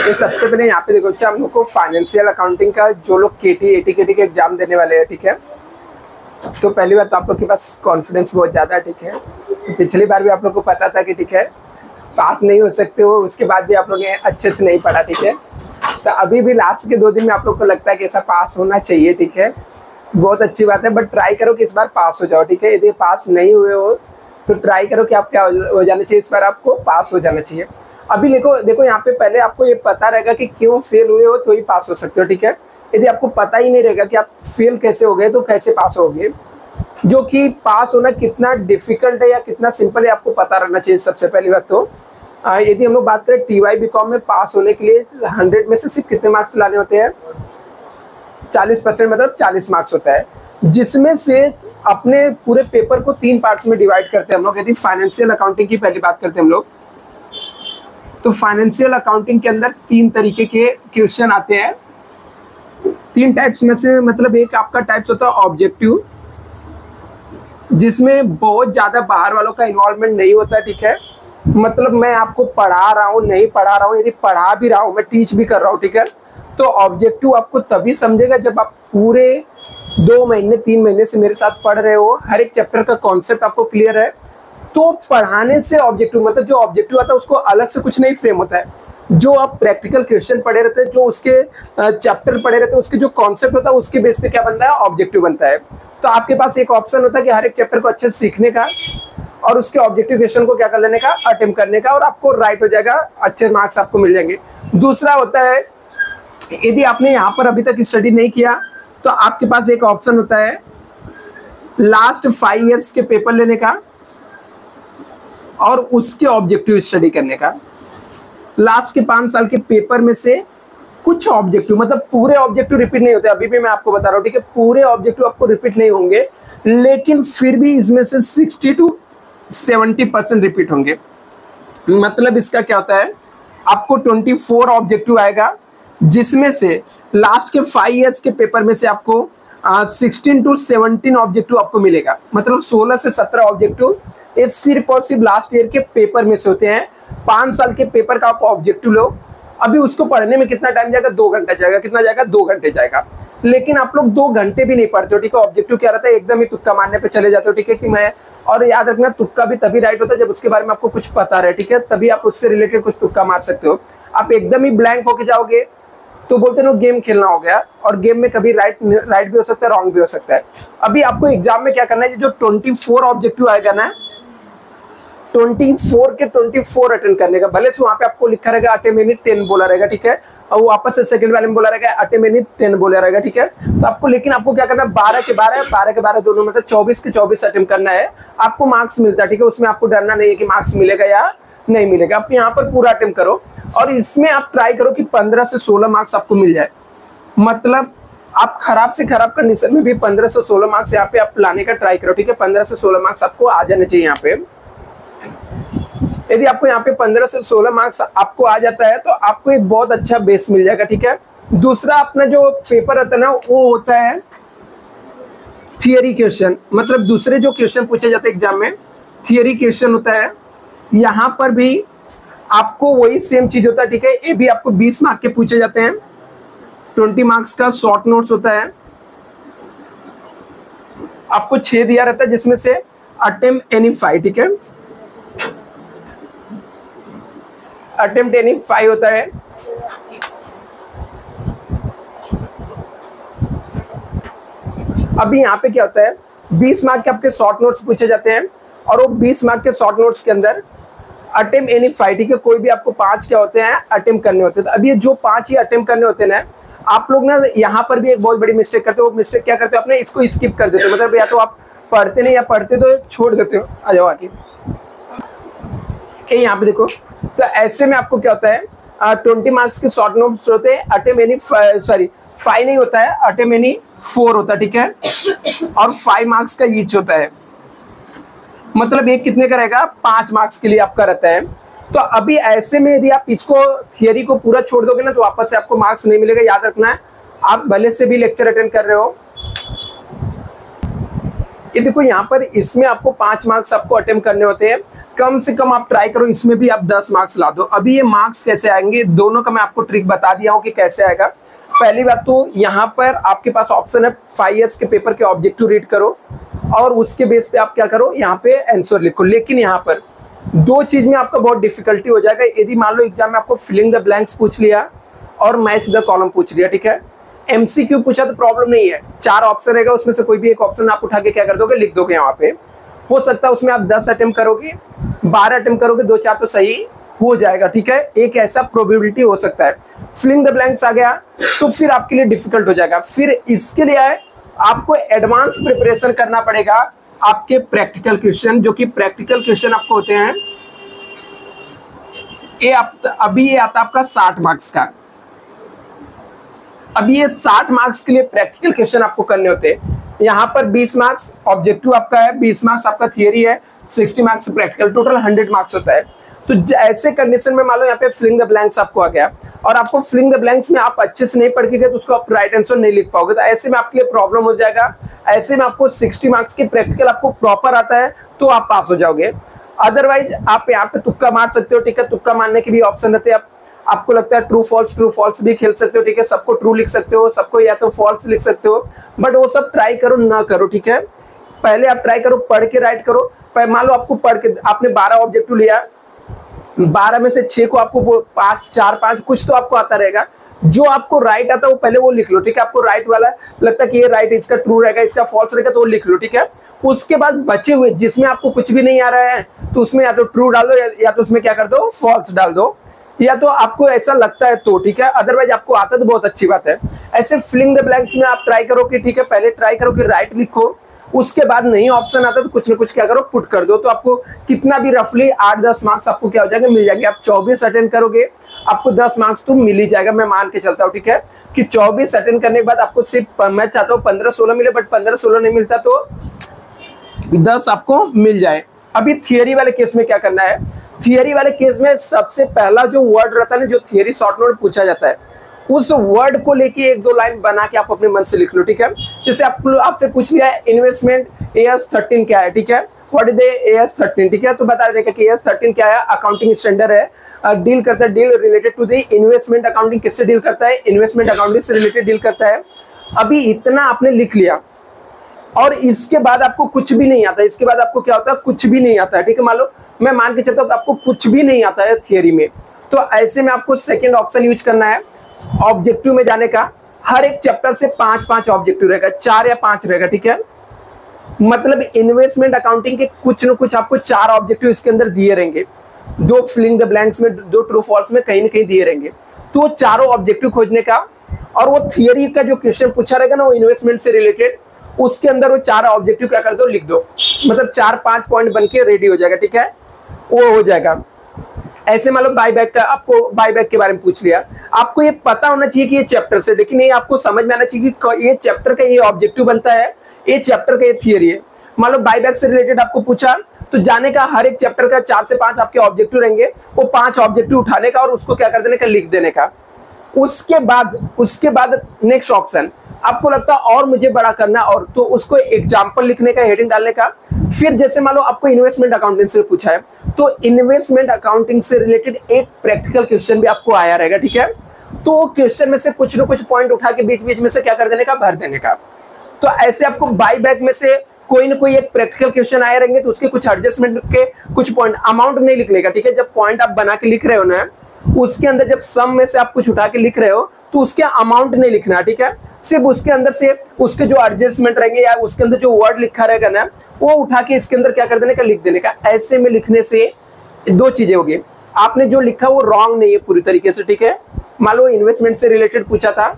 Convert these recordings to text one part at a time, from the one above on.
ये सबसे पहले यहाँ पे देखो हम लोग को फाइनेंशियल अकाउंटिंग का जो लोग केटी एटी के एग्जाम देने वाले हैं, ठीक है। तो पहली बार तो आप लोग के पास कॉन्फिडेंस बहुत ज़्यादा है, ठीक है। तो पिछली बार भी आप लोग को पता था कि ठीक है पास नहीं हो सकते हो, उसके बाद भी आप लोग ने अच्छे से नहीं पढ़ा, ठीक है। तो अभी भी लास्ट के 2 दिन में आप लोग को लगता है कि ऐसा पास होना चाहिए, ठीक है। बहुत अच्छी बात है, बट ट्राई करो कि इस बार पास हो जाओ, ठीक है। यदि पास नहीं हुए हो तो ट्राई करो कि आप क्या हो जाना चाहिए, इस बार आपको पास हो जाना चाहिए। अभी देखो यहाँ पे पहले आपको ये पता रहेगा कि क्यों फेल हुए हो तो ही पास हो सकते हो, ठीक है। यदि आपको पता ही नहीं रहेगा कि आप फेल कैसे हो गए तो कैसे पास होगे, जो कि पास होना कितना डिफिकल्ट है या कितना सिंपल है आपको पता रहना चाहिए सबसे पहली बात। तो यदि हम लोग बात करें TY BCom में पास होने के लिए 100 में से सिर्फ कितने मार्क्स लाने होते हैं, 40%, मतलब 40 मार्क्स होता है, जिसमें से अपने पूरे पेपर को 3 पार्ट्स में डिवाइड करते हैं हम लोग। यदि फाइनेंशियल अकाउंटिंग की पहली बात करते हैं हम लोग, तो फाइनेंशियल अकाउंटिंग के अंदर 3 तरीके के क्वेश्चन आते हैं, 3 टाइप्स में से। मतलब एक आपका टाइप्स होता है ऑब्जेक्टिव, जिसमें बहुत ज़्यादा बाहर वालों का इन्वॉल्वमेंट नहीं होता, ठीक है। मतलब मैं आपको पढ़ा रहा हूँ, नहीं पढ़ा रहा हूँ, यदि पढ़ा भी रहा हूँ, मैं टीच भी कर रहा हूँ, ठीक है। तो ऑब्जेक्टिव आपको तभी समझेगा जब आप पूरे 2 महीने 3 महीने से मेरे साथ पढ़ रहे हो, हर एक चैप्टर का कॉन्सेप्ट आपको क्लियर है। तो पढ़ाने से ऑब्जेक्टिव, मतलब जो ऑब्जेक्टिव आता है उसको अलग से कुछ नहीं फ्रेम होता है, जो आप प्रैक्टिकल क्वेश्चन पढ़े रहते हैं, जो उसके चैप्टर पढ़े रहते हैं, उसके जो कॉन्सेप्ट होता है उसके बेस पे क्या बनता है, ऑब्जेक्टिव बनता है। तो आपके पास एक ऑप्शन होता है कि हर एक चैप्टर को अच्छे से सीखने का और उसके ऑब्जेक्टिव क्वेश्चन को क्या कर लेने का, अटेम्प्ट करने का, और आपको राइट हो जाएगा, अच्छे मार्क्स आपको मिल जाएंगे। दूसरा होता है यदि आपने यहाँ पर अभी तक स्टडी नहीं किया तो आपके पास एक ऑप्शन होता है लास्ट 5 ईयर्स के पेपर लेने का और उसके ऑब्जेक्टिव स्टडी करने का। लास्ट के 5 साल के पेपर में से कुछ ऑब्जेक्टिव, मतलब पूरे ऑब्जेक्टिव रिपीट नहीं होते, अभी भी मैं आपको बता रहा हूँ, ठीक है। पूरे ऑब्जेक्टिव आपको रिपीट नहीं होंगे, लेकिन फिर भी इसमें से 60 to 70% रिपीट होंगे। मतलब इसका क्या होता है, आपको 24 ऑब्जेक्टिव आएगा, जिसमें से लास्ट के 5 ईयर्स के पेपर में से आपको 16 to 17 ऑब्जेक्टिव आपको मिलेगा। मतलब 16 से 17 ऑब्जेक्टिव ये सिर्फ और सिर्फ लास्ट ईयर के पेपर में से होते हैं। 5 साल के पेपर का आप ऑब्जेक्टिव लो, अभी उसको पढ़ने में कितना टाइम जाएगा, 2 घंटा जाएगा। कितना जाएगा, 2 घंटे जाएगा। लेकिन आप लोग 2 घंटे भी नहीं पढ़ते हो, ठीक है। ऑब्जेक्टिव क्या रहता है, एकदम ही तुक्का मारने पे चले जाते हो, ठीक है। कि मैं, और याद रखना तुक्का भी तभी राइट होता है जब उसके बारे में आपको कुछ पता रहे, ठीक है। तभी आप उससे रिलेटेड कुछ तुक्का मार सकते हो। आप एकदम ही ब्लैंक होके जाओगे तो बोलते हैं गेम खेलना हो गया, और गेम में कभी राइट भी हो सकता है, रॉन्ग भी हो सकता है। अभी आपको एग्जाम में क्या करना है, जो 24 ऑब्जेक्टिव आएगा ना, 24 के 24 अटेंड करने का। भले से वहां पे आपको लिखा रहेगा अटेम्प्ट एनी 10 बोला रहेगा, ठीक है, और वापस से सेकंड वाले में बोला रहेगा अटेम्प्ट एनी 10 बोला रहेगा, ठीक है। तो आपको, लेकिन आपको क्या करना है, 12 के 12 दोनों, मतलब 24 के 24 अटेम्प्ट करना है। आपको मार्क्स मिलता है, ठीक है। उसमें आपको डरना नहीं है कि मार्क्स मिलेगा या नहीं मिलेगा। आप यहाँ पर पूरा अटेम्प्ट करो और इसमें आप ट्राई करो कि 15 से 16 मार्क्स आपको मिल जाए। मतलब आप खराब से खराब कंडीशन में भी 15 से 16 मार्क्स यहाँ पे आप लाने का ट्राई करो, ठीक है। 15 से 16 मार्क्स आपको आ जाने चाहिए यहाँ पे। यदि आपको यहाँ पे 15 से 16 मार्क्स आपको आ जाता है तो आपको एक बहुत अच्छा बेस मिल जाएगा, ठीक है। दूसरा अपना जो पेपर होता है ना, वो होता है थियरी क्वेश्चन। मतलब दूसरे जो क्वेश्चन पूछे जाते हैं एग्जाम में, थियरी क्वेश्चन होता है। यहाँ पर भी आपको वही सेम चीज होता है, ठीक है। ये भी आपको 20 मार्क्स के पूछे जाते हैं, 20 मार्क्स का शॉर्ट नोट्स होता है। आपको 6 दिया रहता है, जिसमें से अटेम्प्ट एनी 5, ठीक है। अटेम्प्ट एनी 5 होता है। अभी यहाँ पे क्या होता है, 20 मार्क के आपके शॉर्ट नोट्स पूछे जाते हैं, और वो 20 मार्क के शॉर्ट नोट्स के अंदर अटेम्प्ट एनी 5, ठीक है। कोई भी आपको 5 क्या होते हैं, अटेम्प्ट करने होते हैं। तो अभी ये जो 5 ही अटेम्प्ट करने होते हैं ना, आप लोग ना यहाँ पर भी एक बहुत बड़ी मिस्टेक करते हो। वो मिस्टेक क्या करते हो, अपने इसको स्किप कर देते हो। मतलब या तो आप पढ़ते नहीं, या पढ़ते तो छोड़ देते हो। आ जाओ आगे, यहाँ पे देखो। तो ऐसे में आपको क्या होता है, 20 मार्क्स के शॉर्ट नोट्स होते हैं। अटेम्प्ट एनी 5 नहीं होता है, अटेम्प्ट एनी 4 होता है, ठीक है। और 5 मार्क्स का ईच होता है। मतलब ये कितने का रहेगा, 5 मार्क्स के लिए आपका रहता है। तो अभी ऐसे में यदि आप इसको थियरी को पूरा छोड़ दोगे ना, तो वापस से आपको मार्क्स नहीं मिलेगा। याद रखना है, आप भले से भी लेक्चर अटेंड कर रहे हो, ये देखो यहाँ पर इसमें आपको 5 मार्क्स आपको अटेम्प्ट करने होते हैं। कम से कम आप ट्राई करो, इसमें भी आप 10 मार्क्स ला दो। अभी ये मार्क्स कैसे आएंगे दोनों का मैं आपको ट्रिक बता दिया हूँ कि कैसे आएगा। पहली बात तो यहाँ पर आपके पास ऑप्शन है 5 ईयर्स के पेपर के ऑब्जेक्टिव रीड करो और उसके बेस पे आप क्या करो, यहाँ पे आंसर लिखो। लेकिन यहाँ पर दो चीज में आपका बहुत डिफिकल्टी हो जाएगा। यदि मान लो एग्जाम में आपको फिलिंग द ब्लैंक्स पूछ लिया और मैच द कॉलम पूछ लिया, ठीक है, एमसीक्यू पूछा तो प्रॉब्लम नहीं है, 4 ऑप्शन रहेगा, उसमें से कोई भी एक ऑप्शन आप उठा के क्या कर दोगे, लिख दोगे। यहाँ पे हो सकता है उसमें आप 10 अटेम्प्ट करोगे, 12 अटेम्प्ट करोगे, 2-4 तो सही हो जाएगा, ठीक है, एक ऐसा प्रोबेबिलिटी हो सकता है। फिलिंग द ब्लैंक्स आ गया तो फिर आपके लिए डिफिकल्ट हो जाएगा। फिर इसके लिए आपको एडवांस प्रिपरेशन करना पड़ेगा आपके प्रैक्टिकल क्वेश्चन, जो कि प्रैक्टिकल क्वेश्चन आपको होते हैं अभी ये आता आपका 60 मार्क्स का। अभी ये 60 मार्क्स के लिए प्रैक्टिकल क्वेश्चन आपको करने होते हैं। यहाँ पर 20 मार्क्स ऑब्जेक्टिव आपका है, 20 मार्क्स आपका थियरी है, 60 मार्क्स प्रैक्टिकल, टोटल 100 मार्क्स होता है। तो ऐसे कंडीशन में मान लो यहाँ पे फिलिंग द ब्लैंक्स आपको आ गया और आपको फिलिंग द ब्लैंक्स में आप अच्छे से नहीं पढ़ के गए तो उसको आप राइट आंसर नहीं लिख पाओगे, तो ऐसे में आपके लिए प्रॉब्लम हो जाएगा। ऐसे में आपको 60 मार्क्स की प्रैक्टिकल आपको प्रॉपर आता है तो आप पास हो जाओगे। अदरवाइज आप यहाँ पे तुक्का मार सकते हो, ठीक है, तुक्का मारने के भी ऑप्शन रहते हैं। आपको लगता है ट्रू फॉल्स भी खेल सकते हो, ठीक है, सबको ट्रू लिख सकते हो, सबको या तो फॉल्स लिख सकते हो, बट वो सब ट्राई करो ना करो, ठीक है। पहले आप ट्राई करो, पढ़ के राइट करो। मान लो आपको पढ़ के आपने 12 ऑब्जेक्टिव लिया, 12 में से 6 को आपको 5, 4, 5 कुछ तो आपको आता रहेगा। जो आपको राइट आता है वो पहले वो लिख लो, ठीक है। आपको राइट वाला लगता है कि ये राइट, इसका ट्रू रहेगा, इसका फॉल्स रहेगा, तो वो लिख लो, ठीक है। उसके बाद बचे हुए जिसमें आपको कुछ भी नहीं आ रहा है तो उसमें या तो ट्रू डाल दो या तो उसमें क्या कर दो, फॉल्स डाल दो, या तो आपको ऐसा लगता है तो, ठीक है। अदरवाइज आपको आता तो बहुत अच्छी बात है। ऐसे फिलिंग द ब्लैंक्स में आप ट्राई करो कि, ठीक है, पहले ट्राई करो कि राइट लिखो, उसके बाद नहीं ऑप्शन आता तो कुछ ना कुछ क्या करो, पुट कर दो। तो आपको कितना भी रफली 8-10 मार्क्स आपको क्या हो जाएगा, मिल जाएंगे। आप 24 अटेंड करोगे आपको 10 मार्क्स तो मिल ही जाएगा, मैं मान के चलता हूँ, ठीक है, कि 24 अटेंड करने के बाद आपको सिर्फ, मैं चाहता हूँ 15-16 मिले, बट 15-16 नहीं मिलता तो 10 आपको मिल जाए। अभी थियरी वाले केस में क्या करना है, थियरी वाले केस में सबसे पहला जो वर्ड रहता है ना, जो थियरी शॉर्ट नोट पूछा जाता है, उस वर्ड को लेके 1-2 लाइन बना के आप अपने मन से लिख लो, ठीक है। जैसे आपसे पूछ लिया है इन्वेस्टमेंट AS13 क्या है, ठीक है, व्हाट इज द AS13, ठीक है, तो बता देगा कि AS13 क्या है, अकाउंटिंग स्टैंडर्ड है, डील करता है, deal related to the investment accounting. किससे डील करता है, इन्वेस्टमेंट अकाउंटिंग से रिलेटेड डील करता है। अभी इतना आपने लिख लिया और इसके बाद आपको कुछ भी नहीं आता, इसके बाद आपको क्या होता है, कुछ भी नहीं आता है, ठीक है। मान लो मैं मान के चलता हूँ आपको कुछ भी नहीं आता है थियरी में, तो ऐसे में आपको सेकेंड ऑप्शन यूज करना है, ऑब्जेक्टिव में जाने का। हर एक चैप्टर से 5-5 ऑब्जेक्टिव रहेगा, 4 या 5 रहेगा, ठीक है। मतलब इन्वेस्टमेंट अकाउंटिंग के कुछ न कुछ आपको 4 ऑब्जेक्टिव इसके अंदर दिए रहेंगे, 2 फिलिंग द ब्लैंक्स में, 2 ट्रू फॉल्स में, कहीं ना कहीं दिए रहेंगे। तो चारों ऑब्जेक्टिव खोजने का, और वो थियरी का जो क्वेश्चन पूछा रहेगा ना, वो इन्वेस्टमेंट से रिलेटेड, उसके अंदर वो 4 ऑब्जेक्टिव क्या कर दो, लिख दो। मतलब 4-5 पॉइंट बन के रेडी हो जाएगा, ठीक है, वो हो जाएगा। ऐसे मान लो बाईबैक का, आपको बाईबैक के बारे में पूछ लिया, आपको ये पता होना चाहिए कि ये चैप्टर से, लेकिन ये आपको समझ में आना चाहिए कि ये चैप्टर का ये ऑब्जेक्टिव बनता है, ये चैप्टर का ये थियरी है। मान लो बाईबैक से रिलेटेड आपको पूछा, तो जाने का हर एक चैप्टर का 4 से 5 आपके ऑब्जेक्टिव रहेंगे, वो 5 ऑब्जेक्टिव उठाने का और उसको क्या कर देने का, लिख देने का। उसके बाद नेक्स्ट ऑप्शन, आपको लगता है और मुझे बड़ा करना, और तो उसको एग्जाम्पल लिखने का, हेडिंग डालने का। फिर जैसे मान लो आपको इन्वेस्टमेंट अकाउंटिंग से पूछा है, तो इन्वेस्टमेंट अकाउंटिंग से रिलेटेड एक प्रैक्टिकल क्वेश्चन भी आपको आया रहेगा, ठीक है। तो क्वेश्चन में से कुछ ना कुछ पॉइंट उठा के बीच बीच में से क्या कर देने का, भर देने का। तो ऐसे आपको बाईबैक में से कोई ना कोई एक प्रैक्टिकल क्वेश्चन आए रहेंगे, तो उसके कुछ एडजस्टमेंट के कुछ पॉइंट, अमाउंट नहीं लिखने का, ठीक है। जब पॉइंट आप बना के लिख रहे हो ना, उसके अंदर जब सम में से आप कुछ उठा के लिख रहे हो तो उसके अमाउंट नहीं लिखना, ठीक है। सिर्फ उसके अंदर से उसके जो एडजस्टमेंट रहेंगे या उसके अंदर जो वर्ड लिखा रहेगा ना, वो उठा के इसके अंदर क्या कर देने का, लिख देने का। ऐसे में लिखने से 2 चीजें होगी, आपने जो लिखा वो रॉन्ग नहीं है पूरी तरीके से, ठीक है। मान लो इन्वेस्टमेंट से रिलेटेड पूछा था,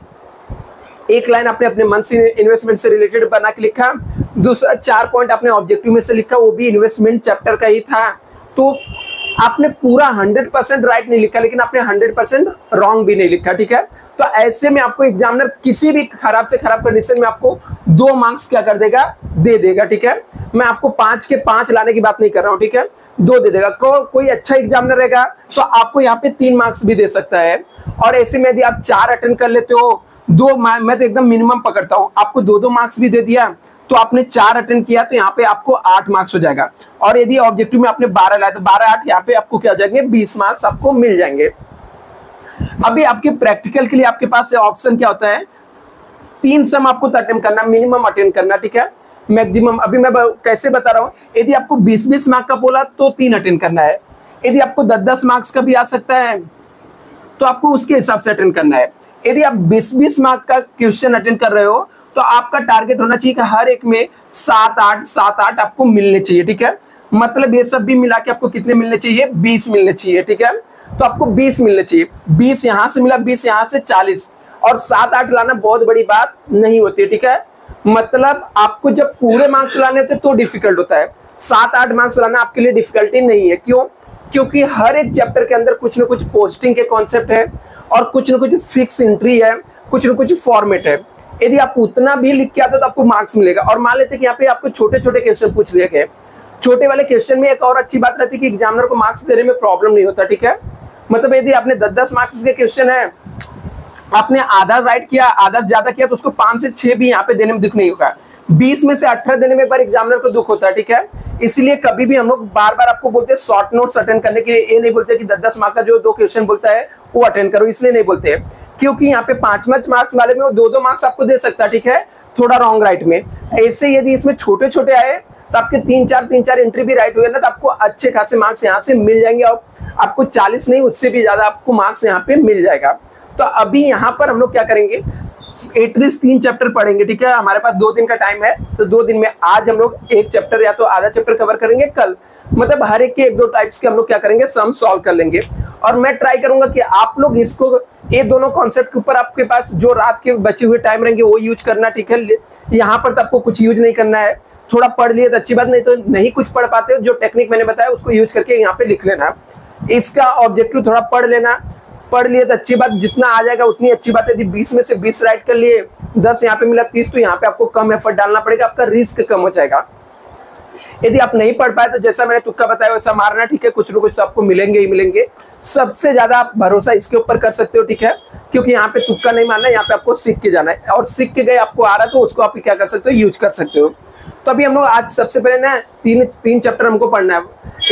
एक लाइन आपने अपने मन से इन्वेस्टमेंट से रिलेटेड बना के लिखा, दूसरा 4 पॉइंट आपने ऑब्जेक्टिव में से लिखा, वो भी इन्वेस्टमेंट चैप्टर का ही था, तो आपने पूरा 100% राइट नहीं लिखा, लेकिन आपने 100% रॉन्ग भी नहीं लिखा, ठीक है। तो ऐसे में आपको एग्जामिनर किसी भी खराब से खराब कंडीशन में आपको 2 मार्क्स क्या कर देगा, दे देगा, ठीक है। मैं आपको 5 के 5 लाने की बात नहीं कर रहा हूँ, ठीक है, 2 दे देगा। कोई अच्छा एग्जामिनर रहेगा तो आपको यहाँ पे 3 मार्क्स भी दे सकता है। और ऐसे में यदि आप 4 अटेंड कर लेते हो, 2, मैं तो एकदम मिनिमम पकड़ता हूँ, आपको 2-2 मार्क्स भी दे दिया, तो आपने 4 अटेंड किया तो यहाँ पे आपको 8 मार्क्स हो जाएगा। और यदि ऑब्जेक्टिव में आपने 12 लाया तो 12 8 यहाँ पे आपको क्या हो जाएंगे, 20 मार्क्स आपको मिल जाएंगे। अभी आपके प्रैक्टिकल के लिए आपके पास ऑप्शन क्या होता है, 3 सम आपको अटेंड करना, मिनिमम अटेंड करना, ठीक है, मैक्सिमम। अभी मैं कैसे बता रहा हूँ, यदि आपको 20-20 मार्क्स का बोला तो 3 अटेंड करना है, यदि आपको 10-10 मार्क्स का भी आ सकता है तो आपको उसके हिसाब से अटेंड करना है। यदि आप 20-20 मार्क्स का क्वेश्चन अटेंड कर रहे हो तो आपका टारगेट होना चाहिए कि हर एक में 7-8 आपको मिलने चाहिए, ठीक है। मतलब ये सब भी मिला के आपको कितने मिलने चाहिए, 20 मिलने चाहिए, ठीक है। तो आपको 20 मिलने चाहिए, 20 यहाँ से मिला, 20 यहाँ से 40, और 7-8 लाना बहुत बड़ी बात नहीं होती है, ठीक है। मतलब आपको जब पूरे मार्क्स लाने होते तो डिफिकल्ट होता है, 7-8 मार्क्स लाना आपके लिए डिफिकल्टी नहीं है। क्यों? क्योंकि हर एक चैप्टर के अंदर कुछ ना कुछ पोस्टिंग के कॉन्सेप्ट है और कुछ ना कुछ फिक्स एंट्री है, कुछ ना कुछ फॉर्मेट है। यदि आप उतना भी लिख के आते तो आपको मार्क्स मिलेगा। और मान लेते कि यहाँ पे आपको छोटे छोटे क्वेश्चन पूछ लिए गए, छोटे वाले क्वेश्चन में एक और अच्छी बात रहती है कि एग्जामिनर को मार्क्स देने में प्रॉब्लम नहीं होता, ठीक है। मतलब यदि आपने 10-10 मार्क्स के क्वेश्चन है, आपने आधा राइट किया, आधा से ज्यादा किया, तो उसको 5 से 6 भी यहाँ पे देने में दुख नहीं होगा। 20 में से 18 देने में एक बार एग्जामिनर को दुख होता है, ठीक है। इसलिए कभी भी हम लोग बार बार आपको बोलते हैं शॉर्ट नोट्स अटेंड करने के लिए, ये नहीं बोलते कि 10-10 मार्क्स का जो 2 क्वेश्चन बोलता है वो अटेंड करो, इसलिए नहीं बोलते हैं क्योंकि यहाँ पे 5-5 मार्क्स वाले में वो 2-2 मार्क्स आपको दे सकता है, ठीक है, थोड़ा रॉन्ग राइट में। ऐसे यदि इसमें छोटे छोटे आए तो आपके 3-4 एंट्री भी राइट हुए ना, तो आपको अच्छे खासे मार्क्स यहाँ से मिल जाएंगे और आपको 40 नहीं उससे भी ज्यादा आपको मार्क्स यहाँ पे मिल जाएगा। तो अभी यहाँ पर हम लोग क्या करेंगे, एटलीस्ट 3 चैप्टर पढ़ेंगे, ठीक है। हमारे पास 2 दिन का टाइम है, तो 2 दिन में आज हम लोग 1 चैप्टर या तो आधा चैप्टर कवर करेंगे, कल मतलब हर एक के 1-2 टाइप्स के हम लोग क्या करेंगे, सम सॉल्व कर लेंगे। और मैं ट्राई करूंगा कि आप लोग इसको, ये दोनों कॉन्सेप्ट के ऊपर आपके पास जो रात के बचे हुए टाइम रहेंगे वो यूज करना, ठीक है। यहाँ पर तो आपको कुछ यूज नहीं करना है, थोड़ा पढ़ लिए तो अच्छी बात, नहीं तो नहीं कुछ पढ़ पाते हो, जो टेक्निक मैंने बताया उसको यूज करके यहाँ पे लिख लेना। इसका ऑब्जेक्टिव थोड़ा पढ़ लेना, पढ़ लिए तो अच्छी बात, जितना आ जाएगा उतनी अच्छी बात है। यदि 20 में से 20 राइट कर लिए, 10 यहाँ पे मिला, 30, तो यहाँ पे आपको कम एफर्ट डालना पड़ेगा, आपका रिस्क कम हो जाएगा। यदि आप नहीं पढ़ पाए तो जैसा मैंने तुक्का बताया वैसा मारना, ठीक है, कुछ ना कुछ तो आपको मिलेंगे ही मिलेंगे। सबसे ज्यादा आप भरोसा इसके ऊपर कर सकते हो, ठीक है, क्योंकि यहाँ पे तुक्का नहीं मारना है, यहाँ पे आपको सीख के जाना है, और सीख के गए आपको आ रहा है तो उसको आप क्या कर सकते हो, यूज कर सकते हो। तो अभी हम लोग आज सबसे पहले ना तीन चैप्टर हमको पढ़ना है,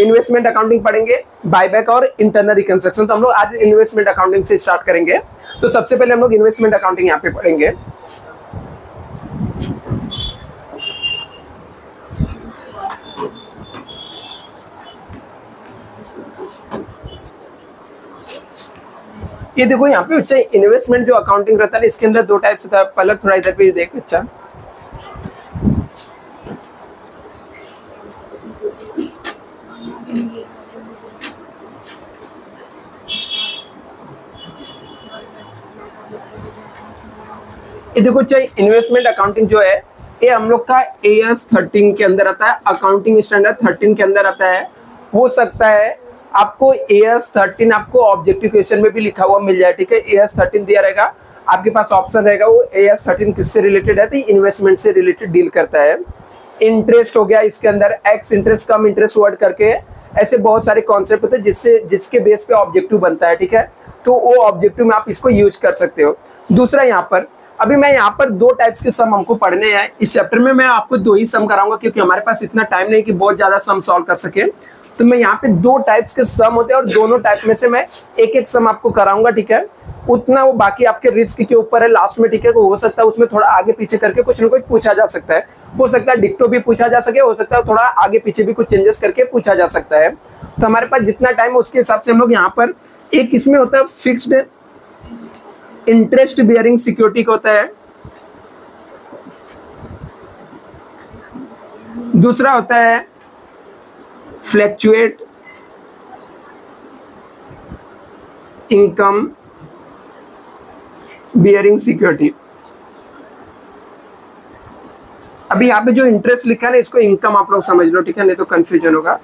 इन्वेस्टमेंट अकाउंटिंग पढ़ेंगे, बायबैक और इंटरनल रिकंस्ट्रक्शन। तो हम लोग आज इन्वेस्टमेंट अकाउंटिंग से स्टार्ट करेंगे। तो सबसे पहले हम लोग इन्वेस्टमेंट अकाउंटिंग यहाँ पे पढ़ेंगे। ये देखो यहाँ पे बच्चा, इन्वेस्टमेंट जो अकाउंटिंग रहता है इसके अंदर 2 टाइप्स होता है। पलक थोड़ा इधर पे देख बच्चा, ये देखो चाहिए, इन्वेस्टमेंट अकाउंटिंग जो है ये हम लोग का AS 13 के अंदर आता है, अकाउंटिंग स्टैंडर्ड 13 के अंदर आता है। हो सकता है आपको AS 13 आपको ऑब्जेक्टिव क्वेश्चन में भी लिखा हुआ मिल जाए, ठीक है। AS 13 दिया रहेगा, आपके पास ऑप्शन रहेगा, वो AS 13 किससे रिलेटेड है, तो इन्वेस्टमेंट से रिलेटेड डील करता है। इंटरेस्ट हो गया, इसके अंदर एक्स इंटरेस्ट, कम इंटरेस्ट वर्ड करके ऐसे बहुत सारे कॉन्सेप्ट होते हैं जिसके बेस पे ऑब्जेक्टिव बनता है, ठीक है। तो वो ऑब्जेक्टिव में आप इसको यूज कर सकते हो। दूसरा यहाँ पर अभी मैं यहाँ पर 2 टाइप्स के सम हमको पढ़ने हैं इस चैप्टर में। मैं आपको 2 ही सम कराऊंगा क्योंकि हमारे पास इतना टाइम नहीं कि बहुत ज्यादा सम सॉल्व कर सके। तो मैं यहाँ पे 2 टाइप्स के सम होते हैं और दोनों टाइप में से मैं एक सम आपको कराऊंगा, ठीक है। उतना वो बाकी आपके रिस्क के ऊपर है लास्ट में, ठीक है। हो सकता है उसमें थोड़ा आगे पीछे करके कुछ ना कुछ पूछा जा सकता है, हो सकता है डिक्टो भी पूछा जा सके, हो सकता है थोड़ा आगे पीछे भी कुछ चेंजेस करके पूछा जा सकता है। तो हमारे पास जितना टाइम है उसके हिसाब से हम लोग यहाँ पर, एक इसमें होता है फिक्स्ड इंटरेस्ट बियरिंग सिक्योरिटी का होता है, दूसरा होता है फ्लैक्चुएट इनकम बियरिंग सिक्योरिटी। अभी यहाँ पे जो इंटरेस्ट लिखा है ना, इसको इनकम आप लोग समझ लो, ठीक है, नहीं तो कंफ्यूजन होगा।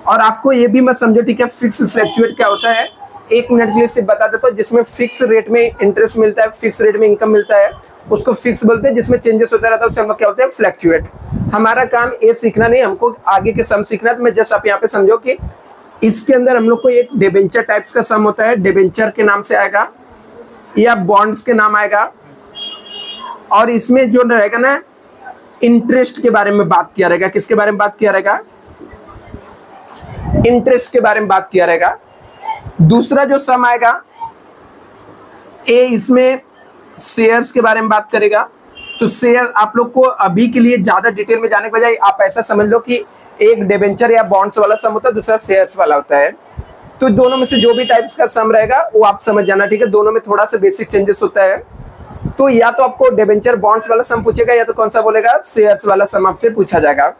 और आपको ये भी मत समझो, ठीक है, फिक्स फ्लैक्चुएट क्या होता है, 1 मिनट के लिए सिर्फ बता देता हूँ। जिसमें फिक्स रेट में इंटरेस्ट मिलता है, फिक्स रेट में इनकम मिलता है, उसको फिक्स बोलते हैं। जिसमें चेंजेस होता रहता है उसे हम लोग क्या बोलते हैं, फ्लैक्चुएट। हमारा काम ये सीखना नहीं, हमको आगे के सम सीखना है। तो मैं जस्ट आप यहाँ पे समझो कि इसके अंदर हम लोग को एक डिबेंचर टाइप्स का सम होता है, डिबेंचर के नाम से आएगा या बॉन्ड्स के नाम आएगा। और इसमें जो रहेगा ना इंटरेस्ट के बारे में बात किया रहेगा। किसके बारे में बात किया रहेगा? इंटरेस्ट के बारे में बात किया रहेगा। दूसरा जो सम आएगा ए, इसमें शेयर्स के बारे में बात करेगा। तो शेयर आप लोग को अभी के लिए ज्यादा डिटेल में जाने के बजाय आप ऐसा समझ लो कि एक डिबेंचर या बॉन्ड्स वाला सम होता है, दूसरा शेयर्स वाला होता है। तो दोनों में से जो भी टाइप्स का सम रहेगा वो आप समझ जाना, ठीक है। दोनों में थोड़ा सा बेसिक चेंजेस होता है। तो या तो आपको डिबेंचर बॉन्ड्स वाला सम पूछेगा या तो कौन सा बोलेगा, शेयर्स वाला सम आपसे पूछा जाएगा।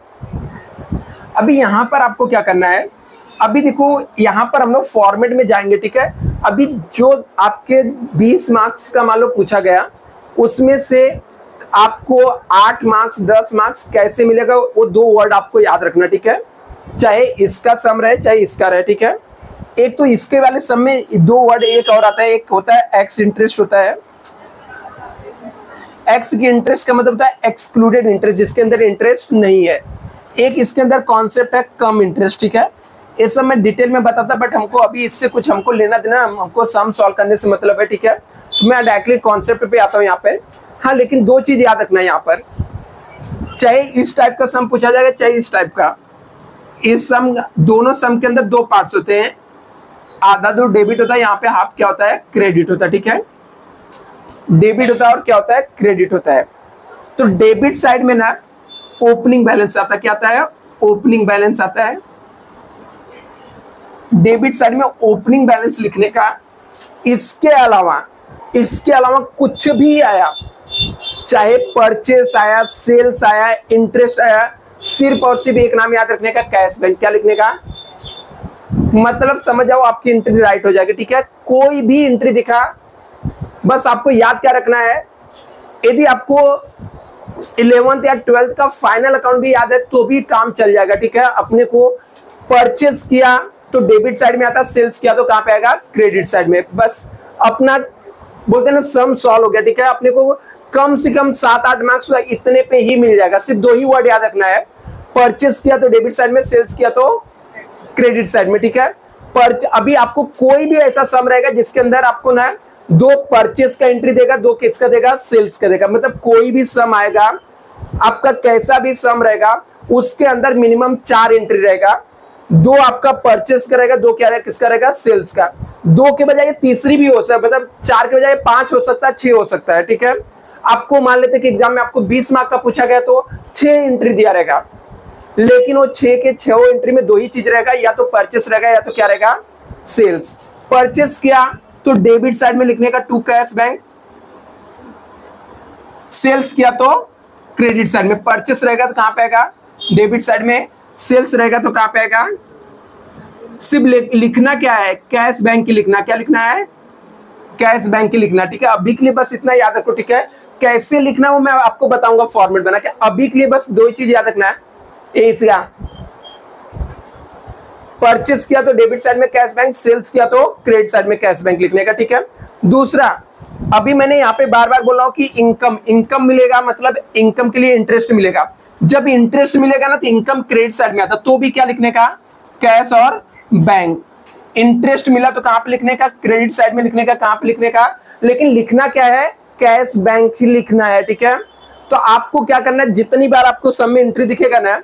अभी यहाँ पर आपको क्या करना है, अभी देखो यहाँ पर हम लोग फॉर्मेट में जाएंगे, ठीक है। अभी जो आपके 20 मार्क्स का मान लो पूछा गया, उसमें से आपको 8 मार्क्स 10 मार्क्स कैसे मिलेगा, वो 2 वर्ड आपको याद रखना, ठीक है। चाहे इसका सम रहे चाहे इसका रहे, ठीक है। एक तो इसके वाले सम में 2 वर्ड एक और आता है, एक होता है एक्स इंटरेस्ट होता है। एक्स की इंटरेस्ट का मतलब होता है एक्सक्लूडेड इंटरेस्ट, जिसके अंदर इंटरेस्ट नहीं है। एक इसके अंदर कॉन्सेप्ट है कम इंटरेस्ट, ठीक है। ये सब मैं डिटेल में बताता, बट हमको अभी इससे कुछ हमको लेना देना, हमको सम सॉल्व करने से मतलब है, ठीक है। तो मैं डायरेक्टली कॉन्सेप्ट पे आता हूँ यहाँ पे। हाँ, लेकिन 2 चीज याद रखना है यहाँ पर, चाहे इस टाइप का सम पूछा जाएगा चाहे इस टाइप का। इस सम, दोनों सम के अंदर 2 पार्ट्स होते हैं, आधा तो डेबिट होता है, यहाँ पे हाफ क्या होता है, क्रेडिट होता है, ठीक है। डेबिट होता है और क्या होता है, क्रेडिट होता है। तो डेबिट साइड में ना ओपनिंग बैलेंस आता है, क्या आता है, ओपनिंग बैलेंस आता है। डेबिट साइड में ओपनिंग बैलेंस लिखने का, इसके अलावा कुछ भी आया, चाहे परचेस आया, सेल्स आया, इंटरेस्ट आया, सिर्फ और सिर्फ एक नाम याद रखने का, कैश बैंक। क्या लिखने का, मतलब समझ जाओ आपकी एंट्री राइट हो जाएगी, ठीक है। कोई भी एंट्री दिखा, बस आपको याद क्या रखना है, यदि आपको 11th या 12th का फाइनल अकाउंट भी याद है तो भी काम चल जाएगा, ठीक है। अपने को परचेस किया तो डेबिट साइड में आता, सेल्स किया तो कहां पे आएगा, क्रेडिट साइड में। बस अपना बोलते हैं ना सम सॉल्व हो गया, ठीक है। अपने को कम से कम 7-8 मार्क्स इतने पे ही मिल जाएगा। सिर्फ 2 ही वर्ड याद रखना है, परचेस किया तो डेबिट साइड में, सेल्स किया तो क्रेडिट साइड में, ठीक है। अभी आपको कोई भी ऐसा सम रहेगा जिसके अंदर आपको ना 2 परचेस का एंट्री देगा, 2 किसका देगा, सेल्स का देगा। मतलब कोई भी सम आएगा आपका, कैसा भी सम रहेगा, उसके अंदर मिनिमम 4 एंट्री रहेगा। 2 आपका परचेस का रहेगा, 2 क्या रहेगा, किसका रहेगा, सेल्स का। 2 के बजाय तीसरी भी हो सकता है, मतलब 4 के बजाय 5 हो सकता है, 6 हो सकता है, ठीक है। आपको मान लेते कि एग्जाम में आपको 20 मार्क का पूछा गया तो 6 एंट्री दिया रहेगा, लेकिन वो 6 के 6 एंट्री में 2 ही चीज रहेगा, या तो परचेस रहेगा या तो क्या रहेगा, सेल्स। परचेस किया तो डेबिट साइड में लिखने का 2 कैश बैंक, सेल्स किया तो क्रेडिट साइड में। परचेस रहेगा तो कहां पे आएगा, डेबिट साइड में, सेल्स रहेगा तो कहां पे आएगा, सिर्फ लिखना क्या है, कैश बैंक की लिखना। क्या लिखना है, कैश बैंक की लिखना, ठीक है। अभी के लिए बस इतना याद रखो, ठीक है। कैसे लिखना वो मैं आपको बताऊंगा फॉर्मेट बना के। अभी के लिए बस 2 ही चीज याद रखना है, इसका परचेस किया तो डेबिट साइड में कैश बैंक, सेल्स किया तो क्रेडिट साइड में कैश बैंक लिखने का, ठीक है। दूसरा, अभी मैंने यहाँ पे बार बार बोल रहा हूँ कि इनकम मिलेगा, मतलब इनकम के लिए इंटरेस्ट मिलेगा। जब इंटरेस्ट मिलेगा ना तो इनकम क्रेडिट साइड में आता, तो भी क्या लिखने का, कैश और बैंक। इंटरेस्ट मिला तो कहां पे लिखने का, क्रेडिट साइड में लिखने का, कहां पे लिखने का, लेकिन लिखना क्या है, कैश बैंक ही लिखना है, ठीक है। तो आपको क्या करना है, जितनी बार आपको सम में एंट्री दिखेगा ना,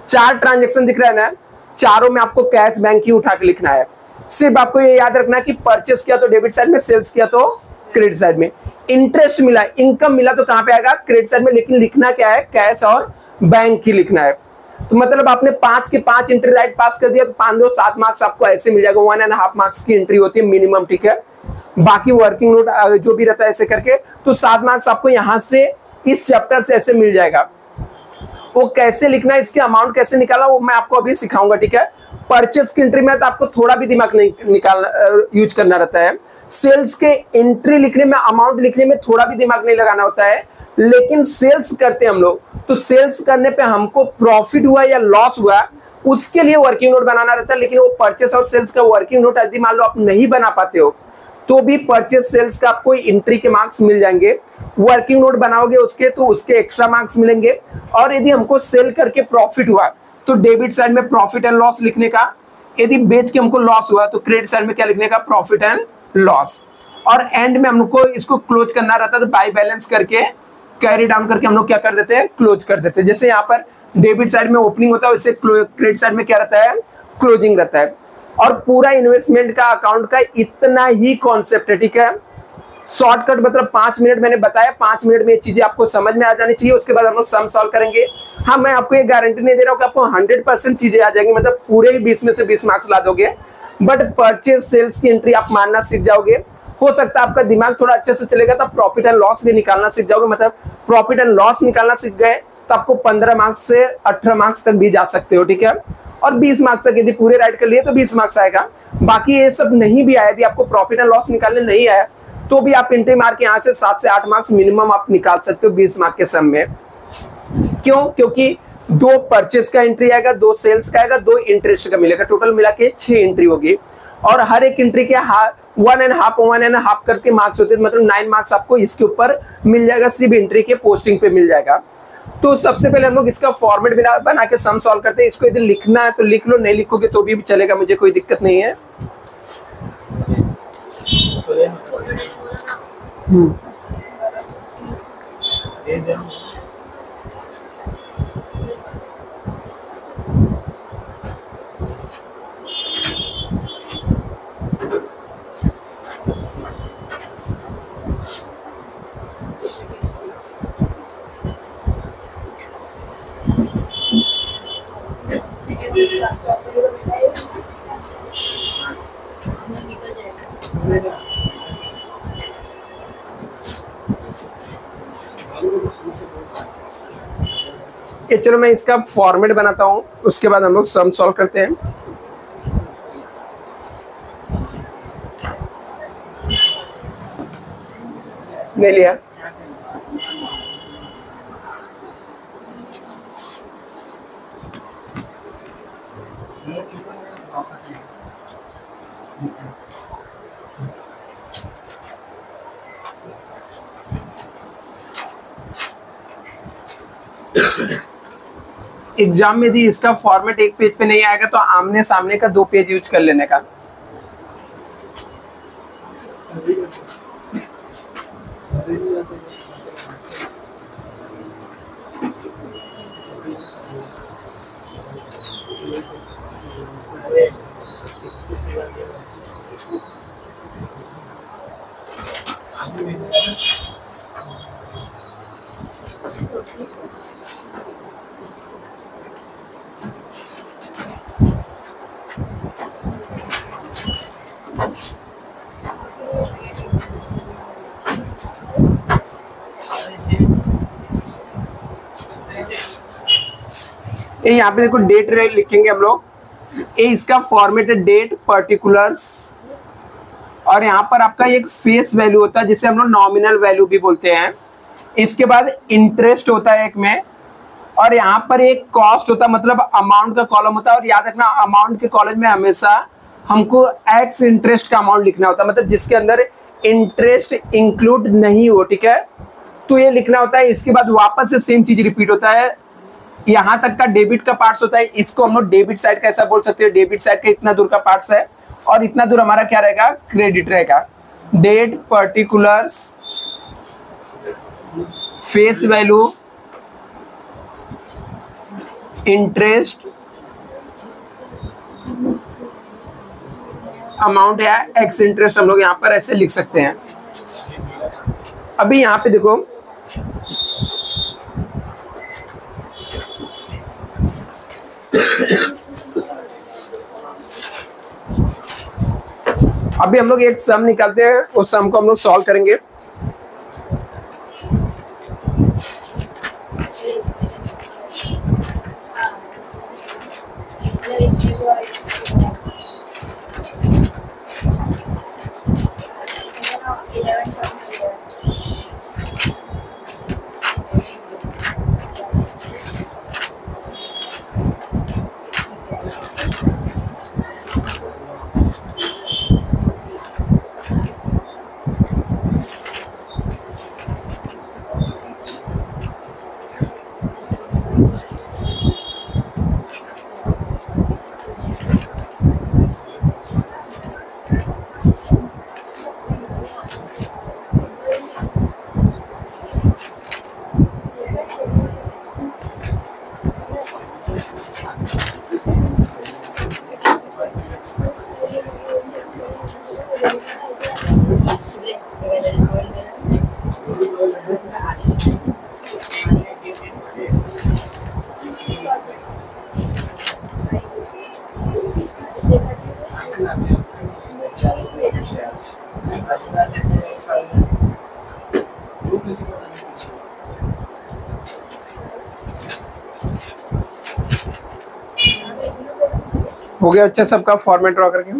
4 ट्रांजेक्शन दिख रहा है ना, चारों में आपको कैश बैंक ही उठा के लिखना है। सिर्फ आपको ये याद रखना है कि परचेस किया तो डेबिट साइड में, सेल्स किया तो क्रेडिट साइड में। इंटरेस्ट मिला, इनकम मिला तो कहां पे आएगा, क्रेडिट साइड में, लेकिन लिखना क्या है, कैश और बैंक ही लिखना है। तो मतलब आपने 5 के 5 एंट्री राइट पास कर दिया तो 5 2 7 मार्क्स आपको ऐसे मिल जाएगा। 1.5 मार्क्स की एंट्री होती है मिनिमम, ठीक है। बाकी वर्किंग नोट जो भी रहता है ऐसे करके, तो 7 मार्क्स आपको यहां से इस चैप्टर से ऐसे मिल जाएगा। वो कैसे लिखना है, इसके अमाउंट कैसे निकालना, वो मैं आपको अभी सिखाऊंगा, ठीक है। परचेस की एंट्री में तो आपको थोड़ा भी दिमाग नहीं निकालना, यूज करना रहता है। सेल्स के एंट्री लिखने में, अमाउंट लिखने में थोड़ा भी दिमाग नहीं लगाना होता है। लेकिन सेल्स करते हैं हम लोग, तो सेल्स करने पे हमको प्रॉफिट हुआ या लॉस हुआ, उसके लिए वर्किंग नोट बनाना रहता है। लेकिन वो परचेस और सेल्स का वर्किंग नोट यदि मान लो आप नहीं बना पाते हो तो भी परचेस सेल्स का आपको एंट्री के मार्क्स मिल जाएंगे। वर्किंग नोट बनाओगे उसके तो उसके एक्स्ट्रा मार्क्स मिलेंगे। और यदि हमको सेल करके प्रॉफिट हुआ तो डेबिट साइड में प्रॉफिट एंड लॉस लिखने का, यदि बेच के हमको लॉस हुआ तो क्रेडिट साइड में क्या लिखने का, प्रॉफिट एंड लॉस। और एंड में हमको इसको क्लोज करना रहता है तो बाय बैलेंस करके कैरी डाउन करके हम लोग क्या कर देते हैं, क्लोज कर देते हैं। जैसे यहाँ पर डेबिट साइड में ओपनिंग होता है, वैसे क्रेडिट साइड में क्या रहता है, क्लोजिंग रहता है। और पूरा इन्वेस्टमेंट का अकाउंट का इतना ही कॉन्सेप्ट है, ठीक है। शॉर्टकट मतलब 5 मिनट मैंने बताया, 5 मिनट में ये चीजें आपको समझ में आ जानी चाहिए। उसके बाद हम लोग सम सॉल्व करेंगे। हाँ, मैं आपको ये गारंटी नहीं दे रहा हूँ कि आपको 100% चीजें आ जाएंगी, मतलब पूरे 20 में से 20 मार्क्स ला दोगे, बट परचेज सेल्स की एंट्री आप मानना सीख जाओगे। हो सकता है आपका दिमाग थोड़ा अच्छे से चलेगा तो प्रॉफिट एंड लॉस भी निकालना सीख जाओगे, मतलब प्रॉफिट एंड लॉस निकालना सीख गए तो आपको 15 मार्क्स से 18 मार्क्स तक भी जा सकते हो, ठीक है। और 20 मार्क्स तक यदि पूरे राइट कर लिए तो 20 मार्क्स आएगा। बाकी ये सब नहीं भी आया, यदि आपको प्रॉफिट एंड लॉस निकालने नहीं आया तो भी आप एंट्री मार के यहाँ से 7 से 8 मार्क्स मिनिमम आप निकाल सकते हो 20 मार्क्स के सम में। क्यों? क्योंकि 2 परचेस का एंट्री आएगा, 2 सेल्स का आएगा, 2 इंटरेस्ट का मिलेगा, टोटल मिला के 6 एंट्री होगी। और हर एक एंट्री के 1.5 करके मार्क्स होते हैं, मतलब 9 मार्क्स आपको इसके ऊपर मिल जाएगा, सिर्फ एंट्री के पोस्टिंग पे मिल जाएगा। तो सबसे पहले हम लोग इसका फॉर्मेट बना के सम सॉल्व करते हैं। इसको यदि लिखना है तो लिख लो, नहीं लिखोगे तो भी चलेगा, मुझे कोई दिक्कत नहीं है। ये चलो मैं इसका फॉर्मेट बनाता हूं, उसके बाद हम लोग सम सॉल्व करते हैं। नहीं लिया? एग्जाम में यदि इसका फॉर्मेट एक पेज पे नहीं आएगा तो आमने सामने का 2 पेज यूज कर लेने का। ये यहाँ पे देखो डेट रेट लिखेंगे हम लोग। ये इसका फॉर्मेट है डेट पर्टिकुलर्स, और यहाँ पर आपका एक फेस वैल्यू होता है जिसे हम लोग नॉमिनल वैल्यू भी बोलते हैं। इसके बाद इंटरेस्ट होता है एक में, और यहाँ पर एक कॉस्ट होता है, मतलब अमाउंट का कॉलम होता है। और याद रखना अमाउंट के कॉलम में हमेशा हमको एक्स इंटरेस्ट का अमाउंट लिखना होता है, मतलब जिसके अंदर इंटरेस्ट इंक्लूड नहीं हो, ठीक है, तो ये लिखना होता है। इसके बाद वापस से सेम चीज रिपीट होता है। यहाँ तक का डेबिट का पार्ट्स होता है, इसको हम लोग डेबिट साइड का ऐसा बोल सकते हैं, डेबिट साइड का इतना दूर का पार्ट्स है, और इतना दूर हमारा क्या रहेगा, क्रेडिट रहेगा। Date particulars, face value, interest, amount या एक्स इंटरेस्ट हम लोग यहाँ पर ऐसे लिख सकते हैं। अभी यहाँ पे देखो अभी हम लोग एक सम निकालते हैं, उस सम को हम लोग सॉल्व करेंगे। हो गया अच्छा सबका फॉर्मेट ड्रॉ करके।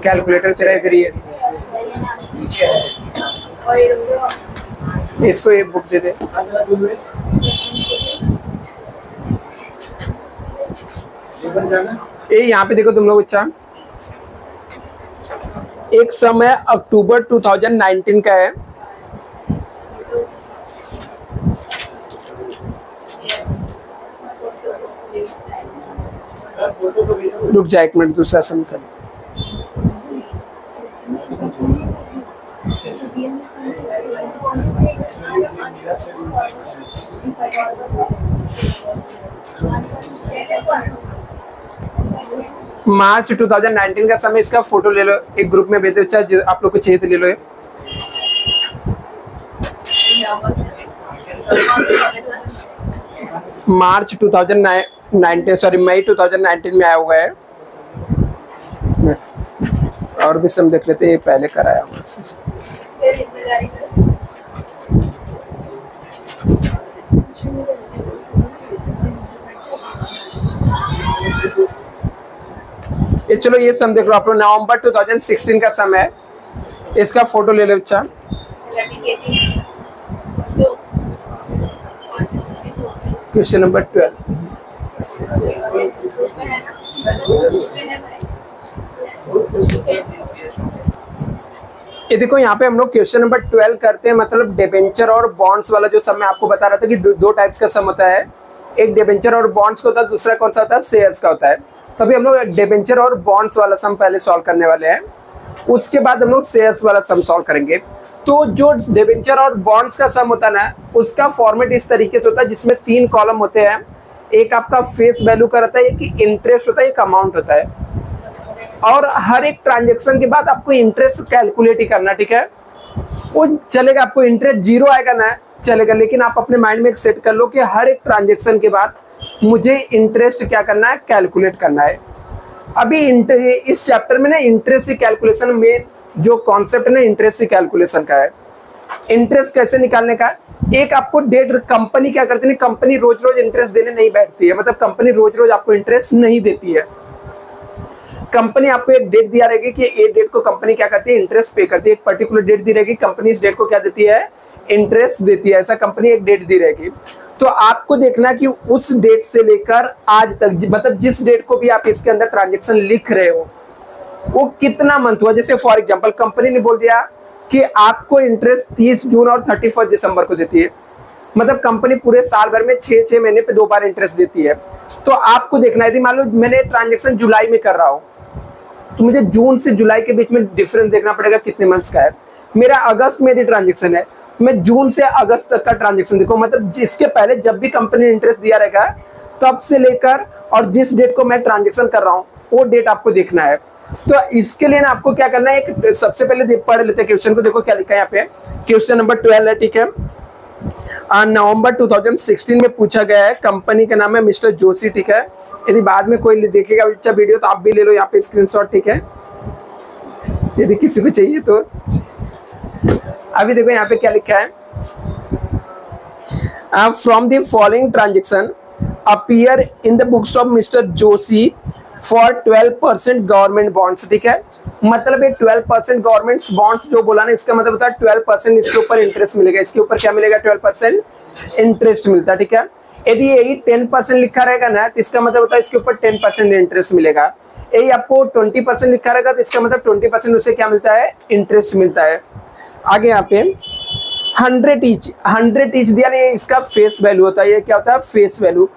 कैलकुलेटर तेरा इधर ही है, इसको एक बुक दे दे। ये यहाँ पे देखो तुम लोग, अच्छा एक समय अक्टूबर 2019 का है। रुक जा एक मिनट, दूसरा सम कर। मार्च 2019 का समय, इसका फोटो ले लो, एक ग्रुप में भेज दो, चाहे आप लोग को चाहिए तो ले लो। मार्च 2019 सॉरी मई 2019 में आया हुआ है। और भी सम देख लेते, ये पहले कराया हुआ। ये चलो ये सम देख लो आप लोग, नवंबर 2016 का सम है, इसका फोटो ले लो। अच्छा क्वेश्चन नंबर 12। ये देखो यहाँ पे हम लोग क्वेश्चन नंबर 12 करते हैं, मतलब डिबेंचर और बॉन्ड्स वाला जो सम मैं आपको बता रहा था कि दो टाइप्स का सम होता है, एक डिबेंचर और बॉन्ड्स का होता है, दूसरा कौन सा होता है, शेयर्स का होता है। तभी हम लोग डिबेंचर और बॉन्ड्स वाला सम पहले सॉल्व करने वाले हैं, उसके बाद हम लोग शेयर्स वाला सम सॉल्व करेंगे। तो जो डिबेंचर और बॉन्ड्स का सम होता है ना, उसका फॉर्मेट इस तरीके से होता है जिसमें 3 कॉलम होते हैं, एक आपका फेस वैल्यू का रहता है, एक इंटरेस्ट होता है, एक अमाउंट होता है, और हर एक ट्रांजेक्शन के बाद आपको इंटरेस्ट कैलकुलेट ही करना, ठीक है। वो चलेगा, आपको इंटरेस्ट 0 आएगा ना चलेगा, लेकिन आप अपने माइंड में एक सेट कर लो कि हर एक ट्रांजेक्शन के बाद मुझे इंटरेस्ट क्या करना है, कैलकुलेट करना है। अभी इस चैप्टर में ना इंटरेस्ट की कैलकुलेशन में जो कॉन्सेप्ट है ना, इंटरेस्ट की कैलकुलेशन का है। इंटरेस्ट कैसे निकालने का, एक आपको डेट, कंपनी क्या करती है, कंपनी रोज रोज इंटरेस्ट देने नहीं बैठती है, मतलब कंपनी रोज रोज आपको इंटरेस्ट नहीं देती है। कंपनी आपको एक डेट दिया रहेगी कि ये डेट को कंपनी क्या करती है, इंटरेस्ट पे करती है, एक पर्टिकुलर डेट दी रहेगी, कंपनी इस डेट को क्या देती है, इंटरेस्ट देती है, ऐसा कंपनी एक डेट दी रहेगी। तो आपको देखना कि उस डेट से लेकर आज तक, मतलब जिस डेट को भी आप इसके अंदर ट्रांजेक्शन लिख रहे हो वो कितना मंथ हुआ। जैसे फॉर एग्जांपल कंपनी ने बोल दिया कि आपको इंटरेस्ट 30 जून और 31 दिसंबर को देती है, मतलब कंपनी पूरे साल भर में 6 महीने पे 2 बार इंटरेस्ट देती है। तो आपको देखना है, यदि मान लो मैंने ट्रांजेक्शन जुलाई में कर रहा हूँ, तो मुझे जून से जुलाई के बीच में डिफरेंस देखना पड़ेगा कितने मंथ्स का है। मेरा अगस्त में यदि ट्रांजेक्शन है, मैं जून से अगस्त तक का ट्रांजेक्शन देखो, मतलब जिसके पहले जब भी कंपनी ने इंटरेस्ट दिया रहेगा तब से लेकर और जिस डेट को मैं ट्रांजेक्शन कर रहा हूँ वो डेट आपको देखना है। तो इसके लिए ना आपको क्या करना है, एक सबसे पहले पढ़ लेते हैं क्वेश्चन को। देखो क्या लिखा है यहाँ पे, क्वेश्चन नंबर 12 है, ठीक है। नवंबर 2016 में पूछा गया है, कंपनी का नाम है मिस्टर जोशी, ठीक है। यदि बाद में कोई देखेगा अच्छा वीडियो तो आप भी ले लो यहाँ पे स्क्रीनशॉट, ठीक है, यदि किसी को चाहिए तो। अभी देखो यहाँ पे क्या लिखा है, from the following transaction appear in the books of mister Joshi for 12% government bonds, ठीक है। मतलब ये 12% गवर्नमेंट बॉन्ड्स जो बोला ना, इसका मतलब होता है 12% इसके ऊपर इंटरेस्ट मिलेगा, इसके ऊपर क्या मिलेगा, 12% इंटरेस्ट मिलता है, ठीक है। यदि यही 10% लिखा रहेगा ना, तो इसका मतलब होता है इसके ऊपर 10% इंटरेस्ट मिलेगा। यही आपको 20% लिखा रहेगा तो इसका मतलब 20% उसे क्या मिलता है, इंटरेस्ट मिलता है। आगे यहाँ पे 100 ईच दिया नहीं, इसका फेस वैल्यू होता है। ये क्या होता है? Face value.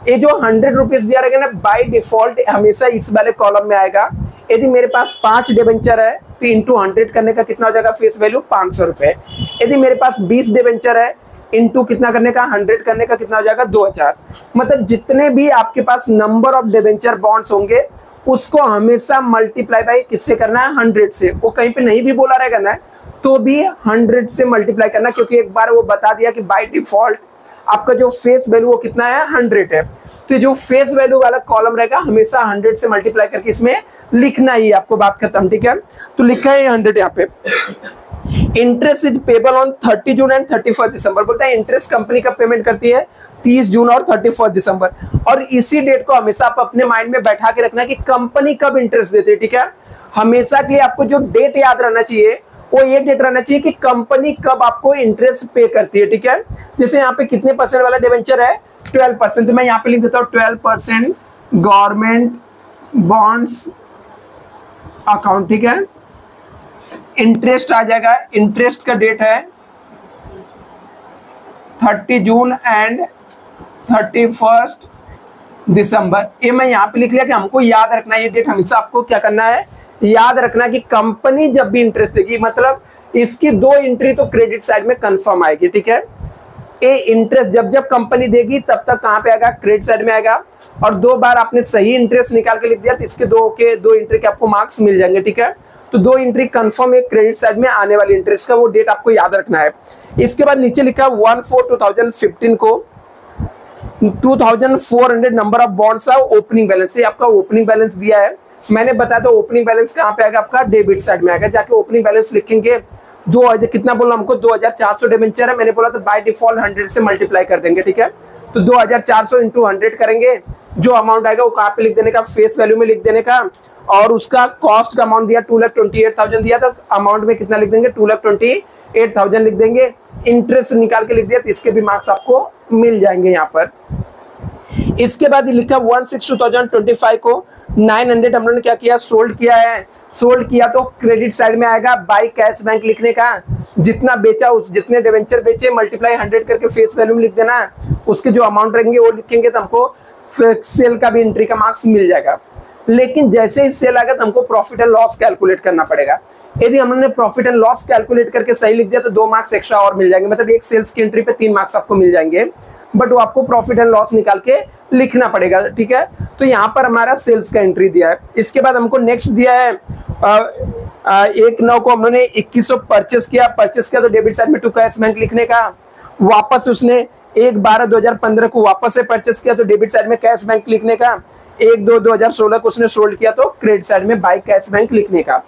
ये जो 100 रुपीज दिया रहेगा ना, बाय डिफॉल्ट हमेशा इस वाले कॉलम में आएगा। यदि मेरे पास 5 डिबेंचर है तो इंटू 100 करने का कितना हो जाएगा फेस वैल्यू? 500 रुपए। यदि मेरे पास 20 डिबेंचर है, इंटू कितना करने का? 100 करने का कितना हो जाएगा? 2000। मतलब जितने भी आपके पास नंबर ऑफ डिबेंचर बॉन्ड्स होंगे उसको हमेशा मल्टीप्लाई बाय किससे करना है? 100 से। वो कहीं पे नहीं भी बोला रहेगा ना तो भी 100 से मल्टीप्लाई करना, क्योंकि एक बार वो बता दिया कि बाय डिफॉल्ट आपका जो फेस वैल्यू वो कितना है? 100 है। तो जो फेस वैल्यू वाला कॉलम रहेगा हमेशा 100 से मल्टीप्लाई करके इसमें लिखना ही, आपको बात खत्म। ठीक है, तो लिखा है 100 यहाँ पे। Interest is payable on 30 June and 31 दिसंबर। बोलता है इंटरेस्ट कंपनी का पेमेंट करती है 30 जून और 31 दिसंबर। और इसी डेट को हमेशा आप अपने माइंड में बैठा के रखना कि कंपनी कब इंटरेस्ट देती है। ठीक है, हमेशा के लिए आपको जो डेट याद रहना चाहिए वो ये डेट रहना चाहिए कि कंपनी कब आपको इंटरेस्ट पे करती है। ठीक है, जैसे यहाँ पे कितने परसेंट वाला डिवेंचर है? 12%। तो मैं यहाँ पे लिख देता हूँ 12% गवर्नमेंट बॉन्ड्स अकाउंट। ठीक है, इंटरेस्ट आ जाएगा। इंटरेस्ट का डेट है 30 जून एंड 31 दिसंबर। ये मैं यहाँ पे लिख लिया कि हमको याद रखना है ये डेट। हमेशा आपको क्या करना है? याद रखना कि कंपनी जब भी इंटरेस्ट देगी, मतलब इसकी 2 एंट्री तो क्रेडिट साइड में कंफर्म आएगी। ठीक है, ये इंटरेस्ट जब कंपनी देगी तब तक कहाँ पे आएगा? क्रेडिट साइड में आएगा। और 2 बार आपने सही इंटरेस्ट निकाल के लिख दिया तो इसके 2 एंट्री के आपको मार्क्स मिल जाएंगे। ठीक है, तो 2 एंट्री कंफर्म एक क्रेडिट साइड में आने वाली इंटरेस्ट का, वो डेट आपको याद रखना है। इसके बाद नीचे लिखा 1/4/2015 को 2400 नंबर ऑफ बॉन्ड्स है ओपनिंग बैलेंस। ये आपका ओपनिंग बैलेंस दिया है। मैंने बताया तो ओपनिंग बैलेंस कहाँ पे आएगा? आपका डेबिट साइड में आएगा। जाके ओपनिंग बैलेंस लिखेंगे। 2000 कितना बोला हमको? 2400 डिबेंचर है। मैंने बोला तो बाय डिफॉल्ट 100 से मल्टीप्लाई कर देंगे। ठीक है, तो 2400 इंटू 100 करेंगे। जो अमाउंट आएगा वो कहाँ पे लिख देने का? फेस वैल्यू में लिख देने का। और उसका कॉस्ट का अमाउंट दिया 2,28,000 दिया, तो अमाउंट में कितना लिख देंगे? 2,28,000 लिख देंगे। इंटरेस्ट निकाल के लिख दिया तो इसके भी मार्क्स आपको मिल जाएंगे यहाँ पर। इसके बाद लिखा 1/6/2025 को 900 हम लोगों ने क्या किया? सोल्ड किया है। सोल्ड किया तो क्रेडिट साइड में आएगा बाय कैश बैंक लिखने का। जितना बेचा उस जितने डिवेंचर बेचे मल्टीप्लाई 100 करके फेस वैल्यू में लिख देना। उसके जो अमाउंट रहेंगे वो लिखेंगे तो हमको सेल का भी एंट्री का मार्क्स मिल जाएगा। लेकिन जैसे ही सेल आएगा तो हमको प्रॉफिट एंड लॉस कैलकुलेट करना पड़ेगा। यदि हमने प्रॉफिट एंड लॉस कैलकुलेट करके सही लिख दिया तो 2 मार्क्स एक्स्ट्रा और मिल जाएंगे। मतलब एक सेल्स की एंट्री पे 3 मार्क्स आपको मिल जाएंगे, बट वो आपको प्रॉफिट एंड लॉस निकाल के लिखना पड़ेगा। ठीक है, तो यहाँ पर हमारा सेल्स का एंट्री दिया है। इसके बाद हमको नेक्स्ट दिया है 1/9 को हम लोगों ने 2100 परचेस किया तो डेबिट साइड में टू कैश बैंक लिखने का। वापस उसने 1/12/2015 को वापस से परचेस किया तो डेबिट साइड में कैश बैंक लिखने का। 1/2/2016 को उसने सोल्ड किया तो क्रेडिट साइड में बाय कैश बैंक लिखने का।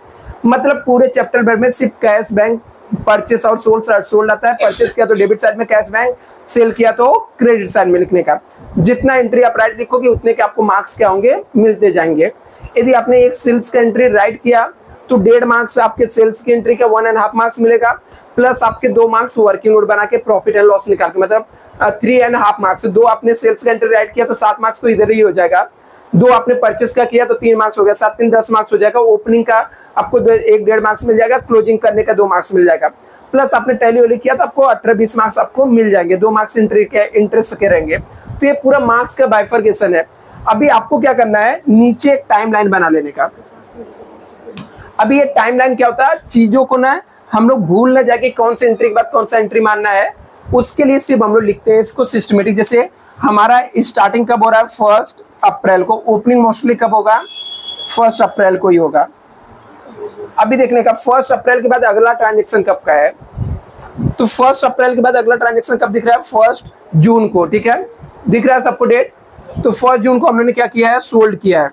मतलब पूरे चैप्टर भर में सिर्फ कैश बैंक परचेस और सोल्ड आता है। परचेस किया तो डेबिट साइड में कैश बैंक, सेल किया तो क्रेडिट साइड में लिखने का। जितना एंट्री आप राइट लिखोगे उतने के आपको मार्क्स क्या होंगे? मिलते जाएंगे। यदि आपने एक सेल्स का एंट्री राइट किया तो 1.5 मार्क्स आपके सेल्स की एंट्री का 1.5 मार्क्स मिलेगा, प्लस आपके 2 मार्क्स वर्किंग नोट बना के प्रॉफिट एंड लॉस निकाल के, मतलब 3.5 मार्क्स। 2 आपने सेल्स का एंट्री राइट किया तो 7 मार्क्स तो इधर ही हो जाएगा। 2 आपने परचेस का किया तो 3 मार्क्स हो गया, 7 3 10 मार्क्स हो जाएगा। ओपनिंग का आपको 1.5 मार्क्स मिल जाएगा, क्लोजिंग करने का 2 मार्क्स मिल जाएगा, प्लस आपने टैली वाली किया तो आपको 18-20 मार्क्स आपको मिल जाएंगे। 2 मार्क्स एंट्री के इंटरेस्ट के रहेंगे। तो ये पूरा मार्क्स का बाइफर्केशन है। अभी आपको क्या करना है? नीचे एक टाइमलाइन बना लेने का। अभी ये टाइमलाइन क्या होता है? चीजों को ना हम लोग भूल ना जाए कि कौन सी एंट्री के बाद कौन सा एंट्री मारना है। उसके लिए सिर्फ हम लोग लिखते हैं इसको सिस्टमेटिक। जैसे हमारा स्टार्टिंग कब हो रहा है? 1 अप्रैल को। ओपनिंग मोस्टली कब होगा? 1 अप्रैल को ही होगा। अभी देखने का 1 अप्रैल के बाद अगला ट्रांजेक्शन कब का है? तो 1 अप्रैल के बाद अगला ट्रांजेक्शन कब दिख रहा है? 1 जून को। ठीक है, दिख रहा है सबको डेट? तो 1 जून को हमने क्या किया है? सोल्ड किया है।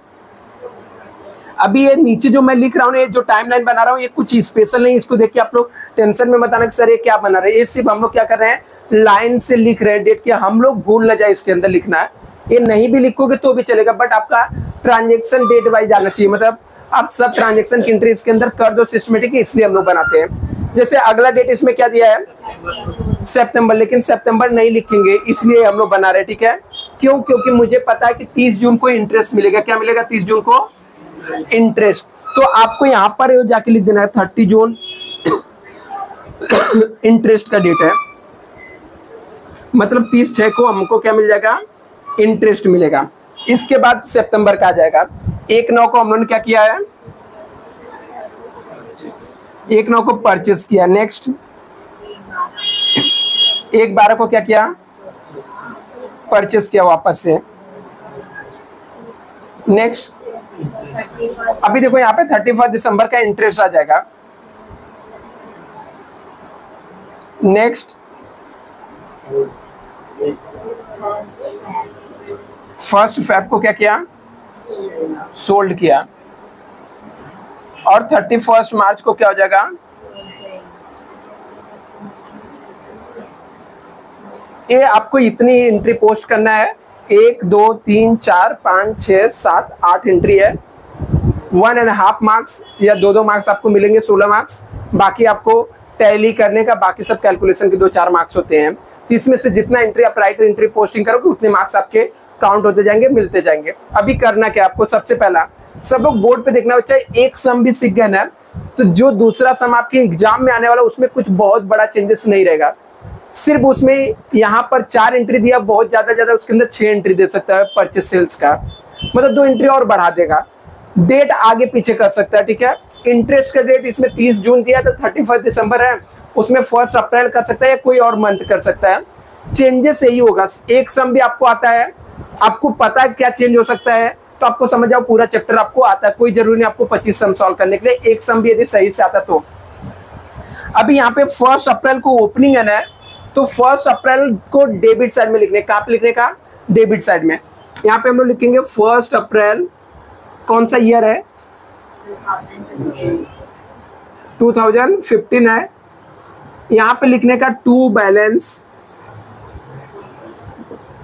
अभी ये नीचे जो मैं लिख रहा हूँ, ये जो टाइमलाइन बना रहा हूँ, ये कुछ स्पेशल नहीं। इसको देख के आप लोग टेंशन में मत आना कि सर ये क्या बना रहे हैं। ये सिर्फ हम लोग क्या कर रहे हैं? लाइन से लिख रहे हैं डेट की। हम लोग भूल ना जाए इसके अंदर लिखना है। ये नहीं भी लिखोगे तो भी चलेगा, बट आपका ट्रांजेक्शन डेट वाइज आना चाहिए। मतलब आप सब ट्रांजेक्शन की एंट्री इसके अंदर कर दो सिस्टमेटिक, इसलिए हम लोग बनाते हैं। जैसे अगला डेट इसमें क्या दिया है? सितंबर, लेकिन सितंबर नहीं लिखेंगे इसलिए हम लोग बना रहे हैं। ठीक है, क्यों? क्योंकि मुझे पता है कि 30 जून को इंटरेस्ट मिलेगा। क्या मिलेगा? 30 जून को इंटरेस्ट। तो आपको यहाँ पर जाके लिख देना है 30 जून इंटरेस्ट का डेट है, मतलब 30/6 को हमको क्या मिल जाएगा, इंटरेस्ट मिलेगा। इसके बाद सितंबर का आ जाएगा। 1/9 को हम लोगों ने क्या किया है, 1/9 को परचेस किया। नेक्स्ट 1/12 को क्या किया, परचेस किया वापस से। नेक्स्ट अभी देखो यहाँ पे 31 दिसंबर का इंटरेस्ट आ जाएगा। नेक्स्ट 1 फेब को क्या किया, सोल्ड किया। और 31 मार्च को क्या हो जाएगा, ये आपको इतनी एंट्री पोस्ट करना है। 1 2 3 4 5 6 7 8 एंट्री है। 1.5 मार्क्स या 2 मार्क्स आपको मिलेंगे, 16 मार्क्स। बाकी आपको टैली करने का, बाकी सब कैलकुलेशन के 2-4 मार्क्स होते हैं। तो इसमें से जितना एंट्री आप राइट एंट्री पोस्टिंग करोगे उतने मार्क्स आपके काउंट होते जाएंगे, मिलते जाएंगे। अभी करना क्या आपको, सबसे पहला सब लोग बोर्ड पे देखना बच्चा, एक सम भी सीख गए ना, तो जो दूसरा सम आपके एग्जाम में आने वाला उसमें कुछ बहुत बड़ा चेंजेस नहीं रहेगा। सिर्फ उसमें यहाँ पर 4 एंट्री दिया, बहुत ज्यादा उसके अंदर 6 एंट्री दे सकता है परचेस सेल्स का, मतलब 2 एंट्री और बढ़ा देगा। डेट आगे पीछे कर सकता है, ठीक है। इंटरेस्ट का डेट इसमें 30 जून दिया तो 31 दिसंबर है, उसमें 1 अप्रैल कर सकता है या कोई और मंथ कर सकता है। चेंजेस यही होगा। एक सम भी आपको आता है, आपको पता है क्या चेंज हो सकता है, तो आपको समझ जाओ पूरा चैप्टर आपको आता है। कोई जरूरी नहीं आपको 25 सम सॉल्व करने के लिए, एक सम भी यदि सही से आता तो। अभी यहाँ पे 1 अप्रैल को ओपनिंग है ना, तो 1 अप्रैल को डेबिट साइड में लिखने, कहाँ पे लिखने का, डेबिट साइड में। यहाँ पे हम लोग लिखेंगे 1 अप्रैल, कौन सा ईयर है, 2015 है। यहाँ पे लिखने का टू बैलेंस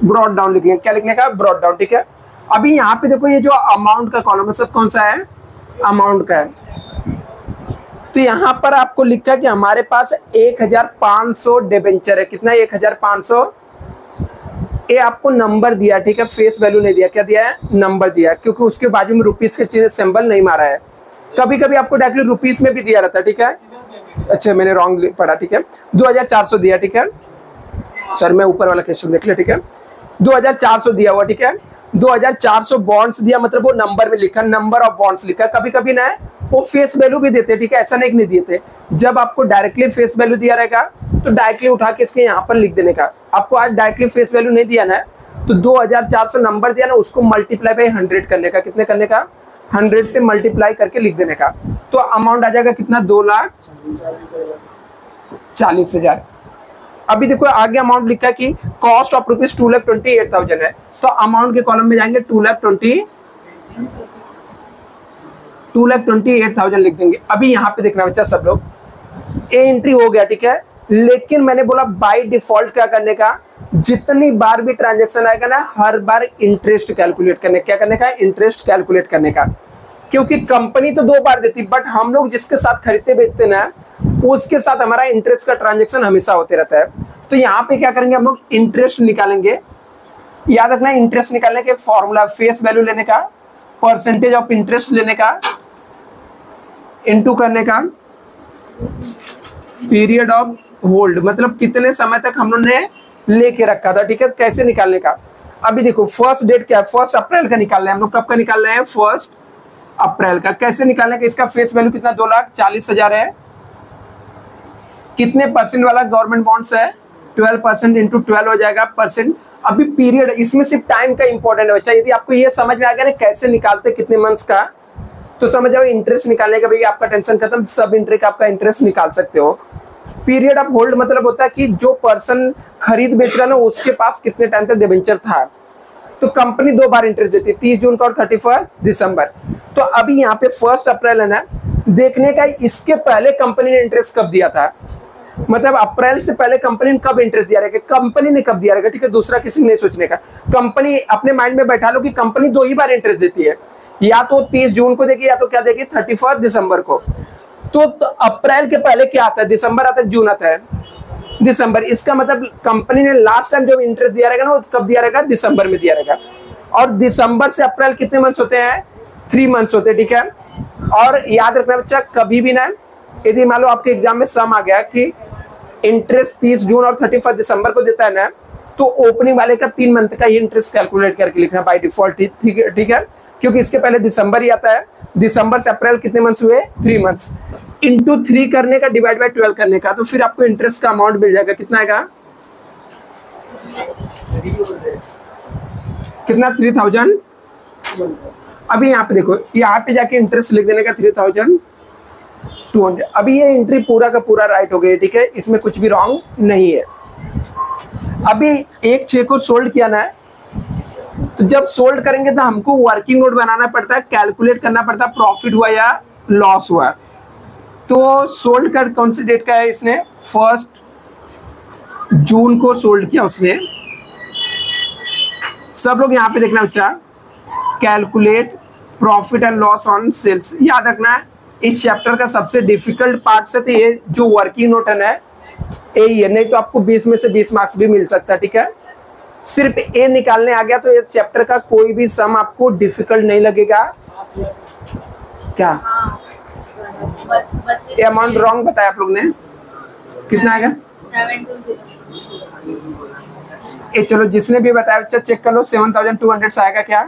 ब्रॉड डाउन लिखने, क्या लिखने का, ब्रॉड डाउन, ठीक है। अभी यहाँ पे देखो ये जो अमाउंट का कॉलम है सब कौन सा है, अमाउंट का है। तो यहाँ पर आपको लिखा है कि हमारे पास 1500 डिबेंचर है। कितना, 1500। ये आपको नंबर दिया, ठीक है, फेस वैल्यू नहीं दिया। क्या दिया है, नंबर दिया, क्योंकि उसके बाजू में रुपीस के चिन्ह सिंबल नहीं मारा है। कभी कभी आपको डायरेक्टली रुपीस में भी दिया रहता है, ठीक है। अच्छा मैंने रॉन्ग पढ़ा, ठीक है। 2400 दिया, ठीक है। सर मैं ऊपर वाला क्वेश्चन देख लिया, ठीक है। 2400 दिया हुआ, ठीक है। 2400 बॉन्ड्स दिया, मतलब वो नंबर में लिखा, नंबर ऑफ बॉन्ड्स लिखा। कभी कभी ना वो फेस वैल्यू भी देते, ठीक है, ऐसा नहीं नहीं देते। जब आपको डायरेक्टली फेस वैल्यू दिया रहेगा तो डायरेक्टली उठा के इसके यहाँ पर लिख देने का। आपको आज डायरेक्टली फेस वैल्यू नहीं दिया ना, तो 2400 नंबर दिया ना, उसको मल्टीप्लाई बाई 100 करने का। कितने करने का, 100 से मल्टीप्लाई करके लिख देने का। तो अमाउंट आ जाएगा कितना, 2,40,000। अभी देखो आगे अमाउंट लिखा कि कॉस्ट ऑफ रुपीज 2,28,000 है, तो अमाउंट के कॉलम में जाएंगे 2,28,000 लिख देंगे। अभी यहाँ पे देखना बच्चा सब लोग, ए एंट्री हो गया, ठीक है। लेकिन मैंने बोला बाय डिफॉल्ट क्या करने का, जितनी बार भी ट्रांजैक्शन आएगा ना, हर बार इंटरेस्ट कैलकुलेट करने, क्या करने का, इंटरेस्ट कैलकुलेट करने का। क्योंकि कंपनी तो 2 बार देती, बट हम लोग जिसके साथ खरीदते बेचते ना, उसके साथ हमारा इंटरेस्ट का ट्रांजैक्शन हमेशा होते रहता है। तो यहाँ पे क्या करेंगे हम लोग, इंटरेस्ट निकालेंगे। याद रखना इंटरेस्ट निकालने का एक फॉर्मूला, फेस वैल्यू लेने का, परसेंटेज ऑफ इंटरेस्ट लेने का, इनटू करने का पीरियड ऑफ होल्ड, मतलब कितने समय तक हम लोग ने लेके रखा था, ठीक है। कैसे निकालने का, अभी देखो फर्स्ट डेट क्या है, 1 अप्रैल का निकालना है हम लोग। कब का निकालना है, 1 अप्रैल का। कैसे निकालने का, इसका फेस वैल्यू कितना, 2,40,000 है। कितने परसेंट वाला गवर्नमेंट बॉन्ड्स है, 12% इंटू 12 हो जाएगा परसेंट। अभी पीरियड, इसमें सिर्फ टाइम का इंपॉर्टेंट है बच्चा। यदि आपको ये समझ में आ गया ना कैसे निकालते कितने मंथ्स का, तो समझ जाओ इंटरेस्ट निकालने का भैया आपका टेंशन खत्म, सब इंटरेस्ट का आपका इंटरेस्ट निकाल सकते हो। पीरियड ऑफ होल्ड मतलब होता है कि जो पर्सन खरीद बेच रहा है ना, उसके पास कितने टाइम तक डिबेंचर था। तो कंपनी 2 बार इंटरेस्ट देती है, 30 जून का और 31 दिसंबर। तो अभी यहाँ पे 1 अप्रैल है ना, देखने का इसके पहले कंपनी ने इंटरेस्ट कब दिया था, मतलब अप्रैल से पहले कंपनी ने कब इंटरेस्ट दिया रहेगा, कंपनी ने कब दिया रहेगा, ठीक है। दूसरा किसी ने नहीं सोचने का। कंपनी अपने माइंड में बैठा लो कि कंपनी 2 ही बार इंटरेस्ट देती है, या तो 30 जून को देगी या तो क्या देगी, 31 दिसंबर को। तो अप्रैल के पहले क्या आता है, दिसंबर आता है, जून आता है, दिसंबर। इसका मतलब कंपनी ने लास्ट टाइम जो इंटरेस्ट दिया रहेगा ना, वो कब दिया रहेगा, दिसंबर में दिया रहेगा। और दिसंबर से अप्रैल कितने मंथ्स होते हैं, 3 मंथ्स होते हैं, ठीक है। और याद रखना बच्चा, कभी भी ना, यदि मान लो आपके एग्जाम में सम आ गया कि इंटरेस्ट 30 जून और 31 दिसंबर को देता है ना, तो ओपनिंग वाले का 3 मंथ का ही इंटरेस्ट कैलकुलेट करके लिखना बाय डिफॉल्ट, ठीक है, क्योंकि इसके पहले दिसंबर ही आता है। दिसंबर से अप्रैल कितने मंथ्स हुए? 3 मंथ्स। इंटू 3 करने का, डिवाइड बाय 12 करने का, तो फिर आपको इंटरेस्ट का अमाउंट मिल जाएगा। कितना आएगा? कितना? 3000। अभी यहाँ पे देखो, यहाँ पे जाके इंटरेस्ट लिख देने का 3200। अभी ये एंट्री पूरा का पूरा राइट हो गया, ठीक है, इसमें कुछ भी रॉन्ग नहीं है। अभी एक 6 को सोल्ड किया ना है, तो जब सोल्ड करेंगे तो हमको वर्किंग नोट बनाना पड़ता है, कैलकुलेट करना पड़ता है प्रॉफिट हुआ या लॉस हुआ। तो सोल्ड कर कौन सी डेट का है? इसने 1 जून को सोल्ड किया उसने। सब लोग यहाँ पे देखना बच्चा, calculate profit and loss on sales. याद रखना है इस चैप्टर का सबसे डिफिकल्ट पार्ट से तो ये जो वर्किंग नोट है यही है, नहीं तो आपको 20 में से 20 मार्क्स भी मिल सकता है, ठीक है। सिर्फ ए निकालने आ गया तो ये चैप्टर का कोई भी सम आपको डिफिकल्ट नहीं लगेगा। क्या ये अमाउंट रॉन्ग बताया आप लोग ने? कितना आएगा? 720। चलो जिसने भी बताया बच्चा चेक कर लो, 7200 से आएगा क्या?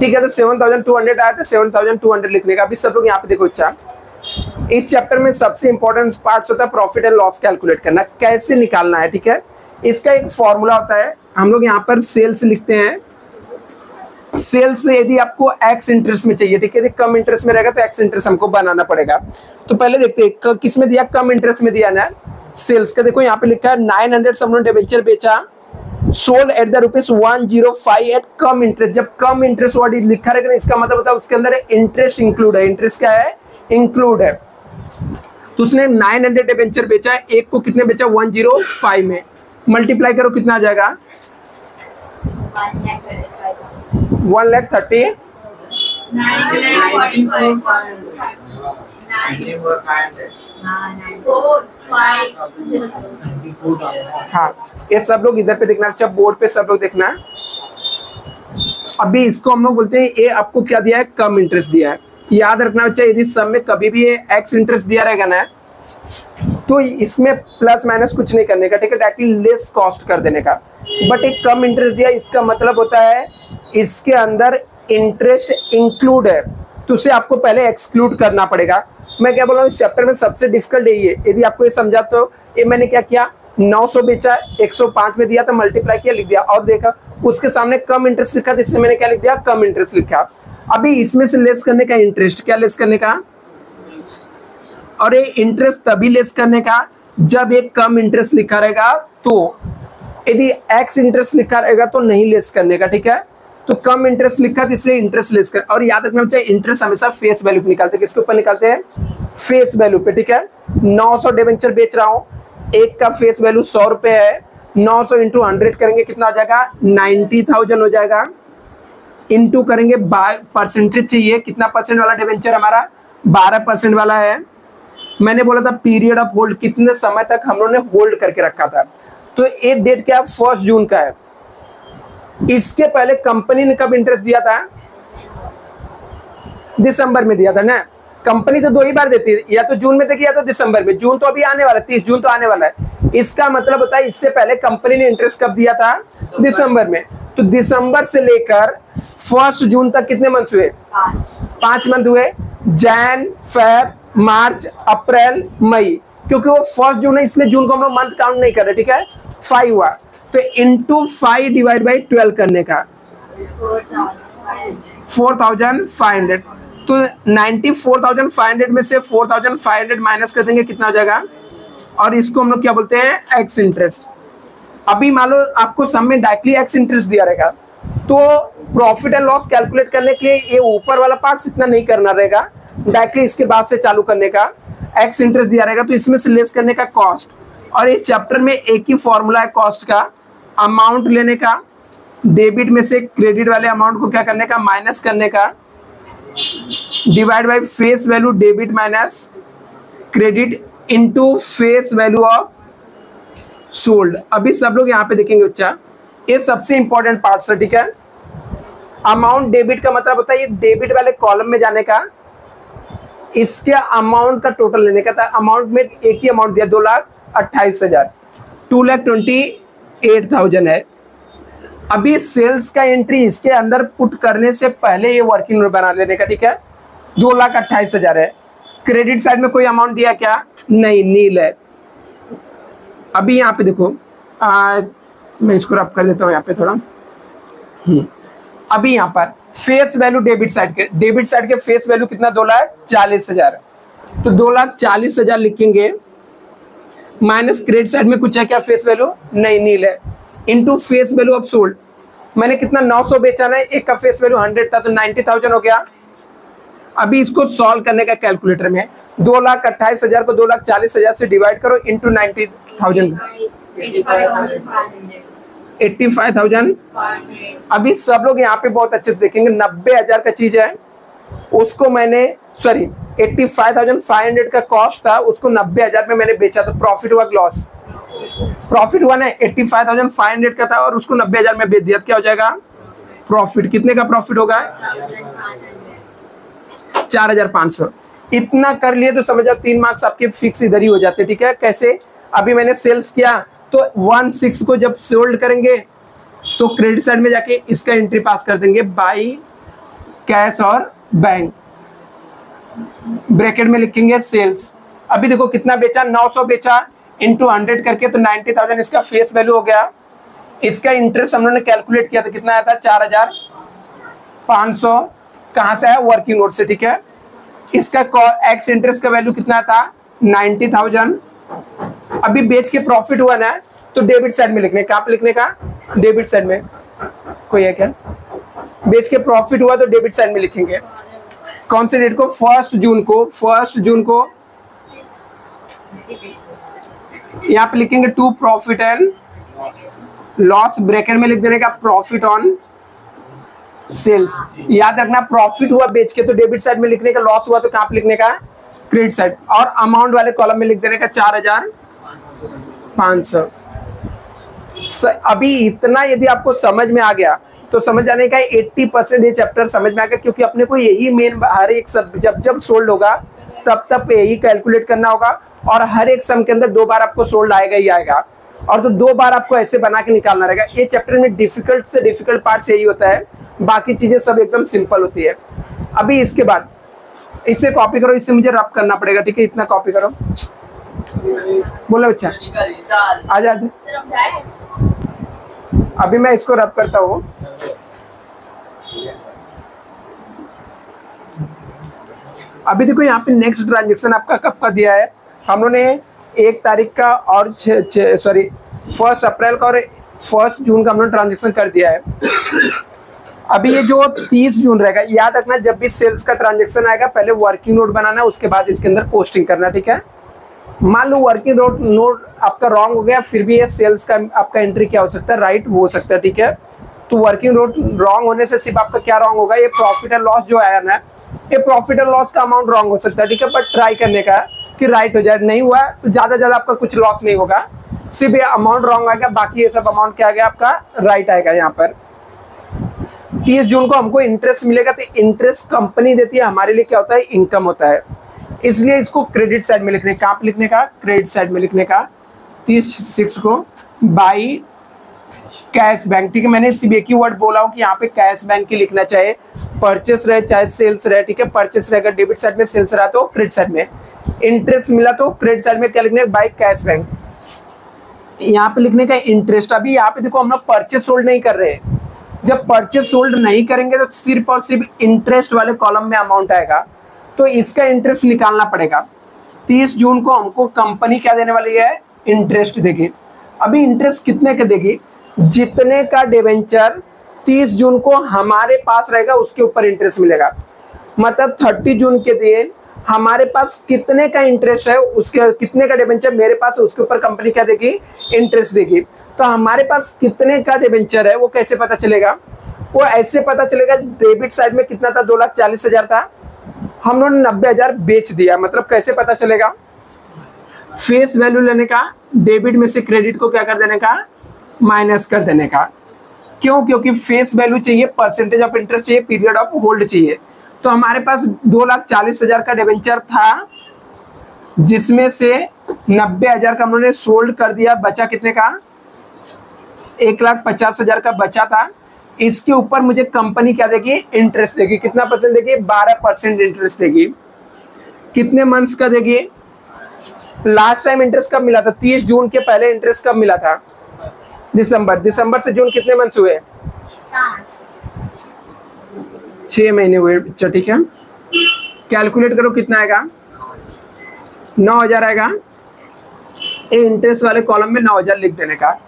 ठीक है, तो 7200 आया तो 7200 लिखने का। अभी सब लोग यहाँ पे देखो बच्चा, इस चैप्टर में सबसे इंपॉर्टेंट पार्ट्स होता है प्रॉफिट एंड लॉस कैलकुलेट करना, कैसे निकालना है, ठीक है। इसका एक फॉर्मूला होता है, हम लोग यहाँ पर सेल्स लिखते हैं। सेल्स यदि आपको एक्स इंटरेस्ट में चाहिए, ठीक है, यदि कम इंटरेस्ट में रहेगा तो एक्स इंटरेस्ट हमको बनाना पड़ेगा। तो पहले देखते हैं किस में दिया, कम इंटरेस्ट में दिया ना सेल्स का। देखो यहाँ पे लिखा है 900 सब लोगों ने डिबेंचर बेचा, sold at the ₹105 at cum interest. जब कम इंटरेस्ट वर्ड लिखा रहेगा इसका मतलब होता है उसके अंदर इंटरेस्ट इंक्लूड है। इंटरेस्ट क्या है? इंक्लूड है। तो उसने 900 डिबेंचर बेचा है, एक को कितने बेचा? 105 में। मल्टीप्लाई करो कितना आ जाएगा? 1,30,000। हाँ, ये सब लोग इधर पे देखना, अच्छा बोर्ड पे सब लोग देखना। अभी इसको हम लोग बोलते हैं ये आपको क्या दिया है? कम इंटरेस्ट दिया है। याद रखना बच्चा, यदि सब में कभी भी ये एक्स इंटरेस्ट दिया रहेगा ना, तो इसमें प्लस माइनस कुछ नहीं करने का, ठीक है, डायरेक्टली लेस कॉस्ट कर देने का। बट एक कम इंटरेस्ट दिया, इसका मतलब होता है इसके अंदर इंटरेस्ट इंक्लूड है, तो उसे आपको पहले एक्सक्लूड करना पड़ेगा। मैं क्या बोल रहा हूँ, इस चैप्टर में सबसे डिफिकल्ट यही है। यदि आपको ये समझा तो ये मैंने क्या किया, 900 बेचा, 105 में दिया तो मल्टीप्लाई किया, लिख दिया, और देखा उसके सामने कम इंटरेस्ट लिखा तो इसमें मैंने क्या लिख दिया? कम इंटरेस्ट लिखा। अभी इसमें से लेस करने का इंटरेस्ट, क्या लेस करने का? और ये इंटरेस्ट तभी लेस करने का जब एक कम इंटरेस्ट लिखा रहेगा, तो यदि एक्स इंटरेस्ट लिखा रहेगा तो नहीं लेस करने का, ठीक है। तो कम इंटरेस्ट लिखा तो इसलिए इंटरेस्ट लेस कर। और याद रखना चाहिए इंटरेस्ट हमेशा फेस वैल्यू पे निकालते हैं। किसके ऊपर निकालते हैं? फेस वैल्यू पे, ठीक है। 900 डिबेंचर बेच रहा हूँ, एक का फेस वैल्यू 100 रुपए है, 900 इंटू 100 करेंगे कितना हो जाएगा? 90,000 हो जाएगा। इंटू करेंगे परसेंटेज चाहिए, कितना परसेंट वाला डिबेंचर हमारा? 12% वाला है। मैंने बोला था पीरियड ऑफ होल्ड, कितने समय तक हम लोगों ने होल्ड करके रखा था, तो ये डेट क्या है? 1 जून का है। इसके पहले कंपनी ने कब इंटरेस्ट दिया था? दिसंबर में दिया था ना। कंपनी तो 2 ही बार देती है, या तो जून में देगी या तो दिसंबर में। जून तो अभी आने वाला है, 30 जून तो आने वाला है। इसका मतलब होता है इससे पहले कंपनी ने इंटरेस्ट कब दिया था? दिसंबर में। तो दिसंबर से लेकर 1 जून तक कितने मंथ हुए? 5 मंथ हुए। जैन, फेब, मार्च, अप्रैल, मई। क्योंकि वो 1 जून है इसलिए जून को हम लोग मंथ काउंट नहीं कर रहे, ठीक है। 5 हुआ तो इंटू 5 डिवाइड बाई 12 करने का 4,500। तो 94,500 में से 4,500 माइनस कर देंगे, कितना हो जाएगा? और इसको हम लोग क्या बोलते हैं? X interest. अभी मान लो आपको सम में डायरेक्टली एक्स इंटरेस्ट दिया रहेगा, तो प्रॉफिट एंड लॉस कैलकुलेट करने के लिए ये ऊपर वाला पार्ट इतना नहीं करना रहेगा, डायरेक्टली इसके बाद से चालू करने का। एक्स इंटरेस्ट दिया रहेगा तो इसमें से लेस करने का कॉस्ट। और इस चैप्टर में एक ही फॉर्मूला है कॉस्ट का, अमाउंट लेने का, डेबिट में से क्रेडिट वाले अमाउंट को क्या करने का? माइनस करने का, divide by face value debit minus credit into face value of sold. अभी सब लोग यहाँ पे देखेंगे बच्चा, ये सबसे इंपॉर्टेंट पार्ट है, ठीक है। अमाउंट डेबिट का मतलब होता है ये डेबिट वाले कॉलम में जाने का, इसके अमाउंट का टोटल लेने का था। अमाउंट में एक ही अमाउंट दिया 2,28,000, 2,28,000 है। अभी सेल्स का एंट्री इसके अंदर पुट करने से पहले ये वर्किंग नोट बना लेने का, ठीक है। 2,28,000 है। क्रेडिट साइड में कोई अमाउंट दिया क्या? नहीं, नील है। अभी यहाँ पे देखो, मैं इसको रब कर देता हूँ यहाँ पे थोड़ा। अभी यहाँ पर फेस वैल्यू डेबिट साइड के फेस वैल्यू कितना? 2,40,000। तो 2,40,000 लिखेंगे, माइनस क्रेडिट साइड में कुछ है क्या फेस वैल्यू? नहीं, नील है। Into face value of sold, मैंने कितना 900 बेचा ना, एक का फेस वैल्यू 100 था तो 90,000 हो गया। अभी इसको सॉल्व करने का कैलकुलेटर में 2,28,000 को 2,40,000 से डिवाइड करो, इंटू 90,000, 85,000। अभी सब लोग यहाँ पे बहुत अच्छे से देखेंगे, 90,000 का चीज है, उसको मैंने 85,500 का कॉस्ट था, उसको 90,000 में मैंने बेचा, तो प्रॉफिट हुआ लॉस? प्रॉफिट हुआ ना। 85,500 का था और उसको 90,000 में बेच दिया, क्या हो जाएगा? प्रॉफिट। कितने का प्रॉफिट होगा? 4,500। इतना कर लिए तो समझ आप 3 मार्क्स आपके फिक्स इधर ही हो जाते, ठीक है। कैसे? अभी मैंने सेल्स किया तो 16 को जब सोल्ड करेंगे तो क्रेडिट साइड में जाके इसका एंट्री पास कर देंगे, बाई कैश और बैंक, ब्रैकेट में लिखेंगे सेल्स। अभी देखो कितना बेचा, 900 बेचा, इंटू 100 करके तो 90,000 इसका फेस वैल्यू हो गया। इसका इंटरेस्ट हम लोगों ने कैलकुलेट किया था, कितना आया था? 4,500। कहाँ से आया? वर्किंग नोट से, ठीक है। इसका एक्स इंटरेस्ट का वैल्यू कितना था? 90,000। अभी बेच के प्रॉफिट हुआ ना, तो डेबिट साइड में लिखने, कहाँ पे लिखने का? डेबिट साइड में। कोई है क्या? बेच के प्रॉफिट हुआ तो डेबिट साइड में लिखेंगे। कौन से डेट को? 1 जून को। 1 जून को यहाँ पे लिखेंगे to profit and loss, bracket में लिख देने का प्रॉफिट ऑन सेल्स। याद रखना, प्रॉफिट हुआ बेच के तो डेबिट साइड में लिखने का, लॉस हुआ तो कहाँ पे लिखने का? Credit side. और अमाउंट वाले कॉलम में लिख देने का 4,500। अभी इतना यदि आपको समझ में आ गया तो समझ जाने का 80% ये चैप्टर समझ में आ गया, क्योंकि अपने को यही मेन हर एक सब जब सोल्ड होगा तब यही कैलकुलेट करना होगा, और हर एक सम के अंदर 2 बार आपको सोल्ड आएगा ही आएगा, और तो 2 बार आपको ऐसे बना के निकालना रहेगा। ये चैप्टर में डिफिकल्ट से डिफिकल्ट पार्ट यही होता है, बाकी चीजें सब एकदम सिंपल होती है। अभी इसके बाद इसे कॉपी करो, इससे मुझे रब करना पड़ेगा, ठीक है। इतना कॉपी करो, बोलो बच्चा, आजा आजा। अभी मैं इसको रब करता हूँ। अभी देखो यहाँ पे नेक्स्ट ट्रांजेक्शन आपका कब का दिया है, हम लोगों ने 1 तारीख का और 1 अप्रैल का और 1 जून का हम लोग ट्रांजेक्शन कर दिया है। अभी ये जो 30 जून रहेगा, याद रखना जब भी सेल्स का ट्रांजेक्शन आएगा पहले वर्किंग नोट बनाना, उसके बाद इसके अंदर पोस्टिंग करना, ठीक है। मान लो वर्किंग नोट आपका रॉन्ग हो गया, फिर भी ये सेल्स का आपका एंट्री क्या हो सकता है? राइट हो सकता है, ठीक है। तो वर्किंग नोट रॉन्ग होने से सिर्फ आपका क्या रॉन्ग होगा? ये प्रॉफिट एंड लॉस जो आया ना, ये प्रॉफिट एंड लॉस का अमाउंट रॉन्ग हो सकता है, ठीक है। बट ट्राई करने का कि राइट हो जाए। नहीं हुआ तो ज्यादा आपका कुछ लॉस नहीं होगा, सिर्फ ये अमाउंट रॉन्ग आएगा, बाकी ये सब अमाउंट क्या आ गया आपका? राइट आएगा। यहाँ पर 30 जून को हमको इंटरेस्ट मिलेगा, तो इंटरेस्ट कंपनी देती है, हमारे लिए क्या होता है? इनकम होता है, इसलिए इसको क्रेडिट साइड में लिखने, कहाँ पे लिखने का? क्रेडिट साइड में लिखने का। 30/6 को बाई कैश बैंक, ठीक है। मैंने सिर्फ एक ही वर्ड बोला हूँ कि यहाँ पे कैश बैंक की लिखना, चाहे परचेस रहे चाहे सेल्स रहे, ठीक है। परचेस रहेगा डेबिट साइड में, सेल्स रहा तो क्रेडिट साइड में। इंटरेस्ट मिला तो क्रेडिट साइड में क्या लिखने का? By cash bank. यहाँ पे लिखने का इंटरेस्ट। अभी यहाँ पे देखो हम लोग परचेस होल्ड नहीं कर रहे हैं, जब परचेस होल्ड नहीं करेंगे तो सिर्फ और सिर्फ इंटरेस्ट वाले कॉलम में अमाउंट आएगा, तो इसका इंटरेस्ट निकालना पड़ेगा। 30 जून को हमको कंपनी क्या देने वाली है? इंटरेस्ट देगी। अभी इंटरेस्ट कितने का देगी? जितने का डिवेंचर 30 जून को हमारे पास रहेगा उसके ऊपर इंटरेस्ट मिलेगा। मतलब 30 जून के दिन हमारे पास कितने का इंटरेस्ट है, उसके कितने का डिवेंचर मेरे पास है, उसके ऊपर कंपनी क्या देगी? इंटरेस्ट देगी। तो हमारे पास कितने का डिवेंचर है वो कैसे पता चलेगा? वो ऐसे पता चलेगा, डेबिट साइड में कितना था? 2,40,000 था, हम लोगों ने 90,000 बेच दिया। मतलब कैसे पता चलेगा? फेस वैल्यू लेने का, डेबिट में से क्रेडिट को क्या कर देने का? माइनस कर देने का। क्यों? क्योंकि फेस वैल्यू चाहिए, परसेंटेज ऑफ इंटरेस्ट चाहिए, पीरियड ऑफ होल्ड चाहिए। तो हमारे पास 2,40,000 का डिबेंचर था, जिसमें से 90,000 का हम लोगों ने सोल्ड कर दिया। बचा कितने का? 1,50,000 का बचा था। इसके ऊपर मुझे कंपनी क्या देगी? इंटरेस्ट देगी। कितना परसेंट देगी? 12% इंटरेस्ट देगी। कितने मंथ्स का देगी? लास्ट टाइम इंटरेस्ट कब मिला था? 30 जून के पहले इंटरेस्ट कब मिला था? दिसंबर। दिसंबर से जून कितने मंथ्स हुए? 6 महीने हुए। अच्छा ठीक है, कैलकुलेट करो कितना आएगा? 9,000 आएगा। इंटरेस्ट वाले कॉलम में 9,000 लिख देने का।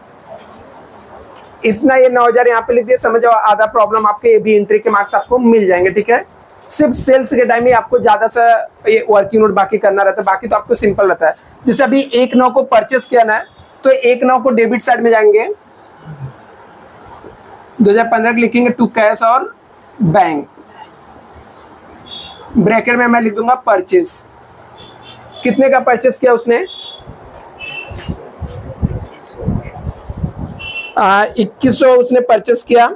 इतना ये 9,000 यहाँ पे लिख दिया, समझ जाओ आधा प्रॉब्लम आपके ए बी एंट्री के मार्क्स आपको मिल जाएंगे। ठीक है, सिर्फ सेल्स के टाइम ही आपको ज्यादा सा ये वर्किंग नोट बाकी करना रहता है, बाकी तो आपको सिंपल रहता है। जैसे अभी 1/9 को परचेस किया ना, तो 1/9 को डेबिट साइड में जाएंगे, 2015 लिखेंगे टू कैश और बैंक, ब्रैकेट में मैं लिख दूंगा परचेस। कितने का परचेस किया उसने? 2100 उसने परचेस किया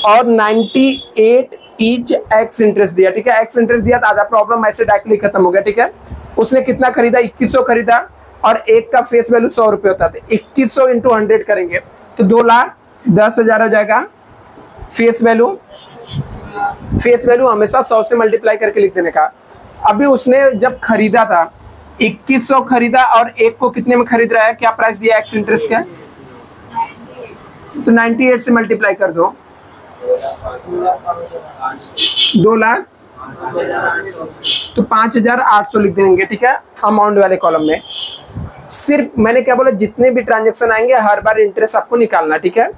और 98 ईच एक्स इंटरेस्ट दिया। ठीक है, एक्स इंटरेस्ट दिया तो आधा प्रॉब्लम ऐसे डायरेक्टली खत्म हो गया। ठीक है, उसने कितना खरीदा? 2100 खरीदा और एक का फेस वैल्यू 100 रुपये होता है। 2100 इंटू 100 करेंगे तो 2,10,000 हो जाएगा फेस वैल्यू। फेस वैल्यू हमेशा 100 से मल्टीप्लाई करके लिख देने का। अभी उसने जब खरीदा था 2100 खरीदा और एक को कितने में खरीद रहा है? क्या प्राइस दिया एक्स इंटरेस्ट का? तो 98 से मल्टीप्लाई कर दो, 2 लाख, तो 5,800 लिख देंगे। ठीक है, अमाउंट वाले कॉलम में। सिर्फ मैंने क्या बोला, जितने भी ट्रांजेक्शन आएंगे हर बार इंटरेस्ट आपको निकालना। ठीक है,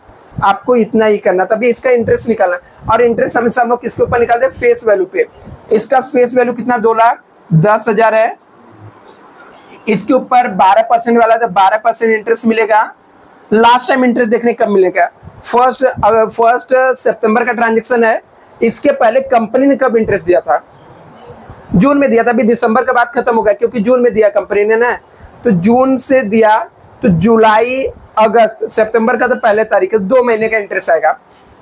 आपको इतना ही करना, तभी इसका इंटरेस्ट निकालना। और इंटरेस्ट हमेशा हम लोग किसके ऊपर निकालते हैं? फेस वैल्यू पे। इसका फेस वैल्यू कितना? 2,10,000 है। इसके ऊपर 12% वाला था, 12% इंटरेस्ट मिलेगा। लास्ट टाइम इंटरेस्ट देखने कब मिलेगा? फर्स्ट सितंबर का ट्रांजेक्शन है। इसके पहले कंपनी ने कब इंटरेस्ट दिया था? जून में दिया था। अभी दिसंबर का बाद खत्म हो गया क्योंकि जून में दिया कंपनी ने ना, तो जून से दिया तो जुलाई, अगस्त, सितंबर का तो पहले तारीख है, 2 महीने का इंटरेस्ट आएगा।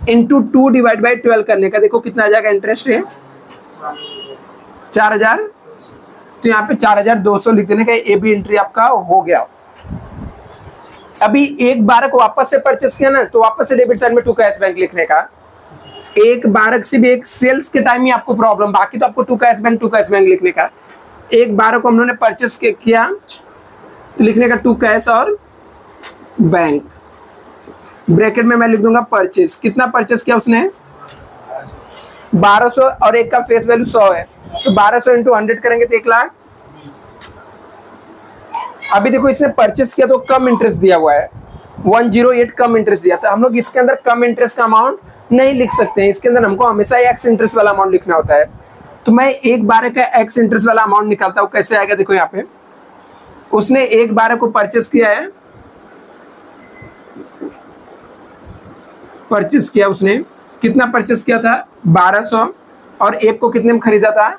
इंटू 2 डिवाइड बाई 12 करने का, देखो कितना आ जाएगा इंटरेस्ट है? 4,000। तो यहाँ पे 4,200 लिख देने का। ए बी एंट्री आपका हो गया। अभी एक बारक वापस से परचेस किया ना, तो वापस से डेबिट साइड में टू कैश बैंक लिखने का। एक बारक से भी एक सेल्स के टाइम ही आपको प्रॉब्लम, बाकी तो आपको टू कैश बैंक लिखने का। एक बारक को हम लोगों ने परचेस किया तो लिखने का टू कैश और बैंक, ब्रैकेट में मैं लिख दूंगा परचेस। कितना परचेस किया उसने? 1200 और एक का फेस वैल्यू 100 है, तो 1200 इंटू 100 करेंगे तो 1 लाख। अभी देखो इसने परचेस किया तो कम इंटरेस्ट दिया हुआ है, 108 कम इंटरेस्ट दिया था। हम लोग इसके अंदर कम इंटरेस्ट का अमाउंट नहीं लिख सकते हैं, इसके अंदर हमको हमेशा एक्स इंटरेस्ट वाला अमाउंट लिखना होता है। तो मैं एक बारह का एक्स इंटरेस्ट वाला अमाउंट निकालता हूँ। कैसे आएगा? देखो यहाँ पे उसने एक बारह को परचेस किया है, परचेस किया उसने, कितना परचेस किया था? 1200 और एक को कितने में खरीदा था?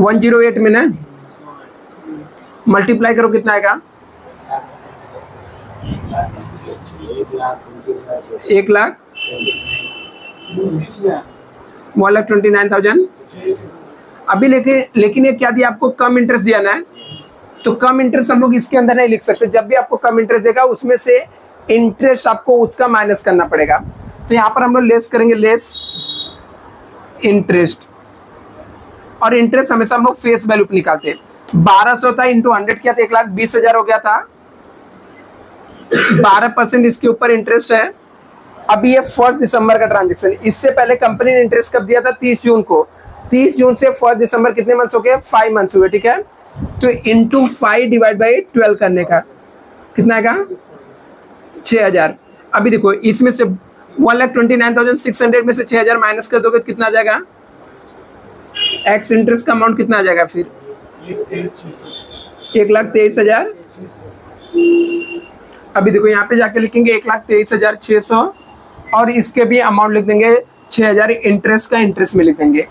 108 में ना, मल्टीप्लाई करो कितना आएगा? 1,29,000। अभी लेकिन ये क्या दिया आपको? कम इंटरेस्ट दिया ना, तो कम इंटरेस्ट हम लोग इसके अंदर नहीं लिख सकते। जब भी आपको कम इंटरेस्ट देगा उसमें से इंटरेस्ट आपको उसका माइनस करना पड़ेगा। तो यहाँ पर हम लोग लेस करेंगे, लेस इंटरेस्ट। और इंटरेस्ट हमेशा हम लोग फेस वैल्यू पे निकालते हैं। 1200 था इंटू 100 किया तो 1,20,000 हो गया था। 12% इसके ऊपर इंटरेस्ट है। अभी ये 1 दिसंबर का ट्रांजेक्शन, इससे पहले कंपनी ने इंटरेस्ट कब दिया था? 30 जून को। 30 जून से 1 दिसंबर कितने मंथ्स हो गए? 5 मंथ्स हुए। ठीक है, तो इंटू 5 डिवाइड बाई 12 करने का कितना आएगा? 6,000। अभी देखो इसमें से 1,29,600 में से 6,000 माइनस कर दोगे कितना आ जाएगा? एक्स इंटरेस्ट का अमाउंट कितना आ जाएगा फिर? 1,23,000। अभी देखो यहाँ पे जाके लिखेंगे 1,23,600 और इसके भी अमाउंट लिख देंगे 6,000 इंटरेस्ट का, इंटरेस्ट में लिख देंगे।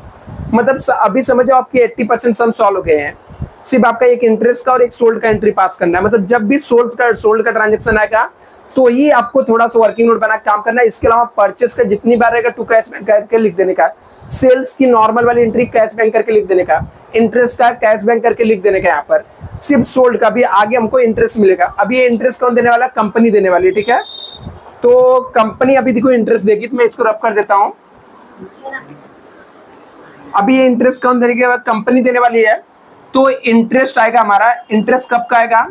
मतलब अभी समझो आपके 80% सम सॉल्व हो गए हैं। सिर्फ आपका एक इंटरेस्ट का और एक सोल्ड का एंट्री पास करना है। मतलब जब भी सोल्ड का ट्रांजेक्शन आएगा तो ही आपको थोड़ा सा वर्किंग नोट बना काम करना है। इसके अलावा परचेस का जितनी बार रहेगा टू कैश करके लिख देने का। सेल्स की नॉर्मल वाली एंट्री कैश बैंक करके लिख देने का, इंटरेस्ट का कैश बैंक करके लिख देने का। यहाँ पर सिर्फ सोल्ड का भी आगे हमको इंटरेस्ट मिलेगा। अभी ये इंटरेस्ट कौन देने वाला, कंपनी देने वाली है, ठीक है। तो कंपनी अभी देखो इंटरेस्ट देगी, तो मैं इसको रब कर देता हूँ। अभी ये इंटरेस्ट कौन देने की, कंपनी देने वाली है। तो इंटरेस्ट आएगा हमारा, इंटरेस्ट कब का आएगा,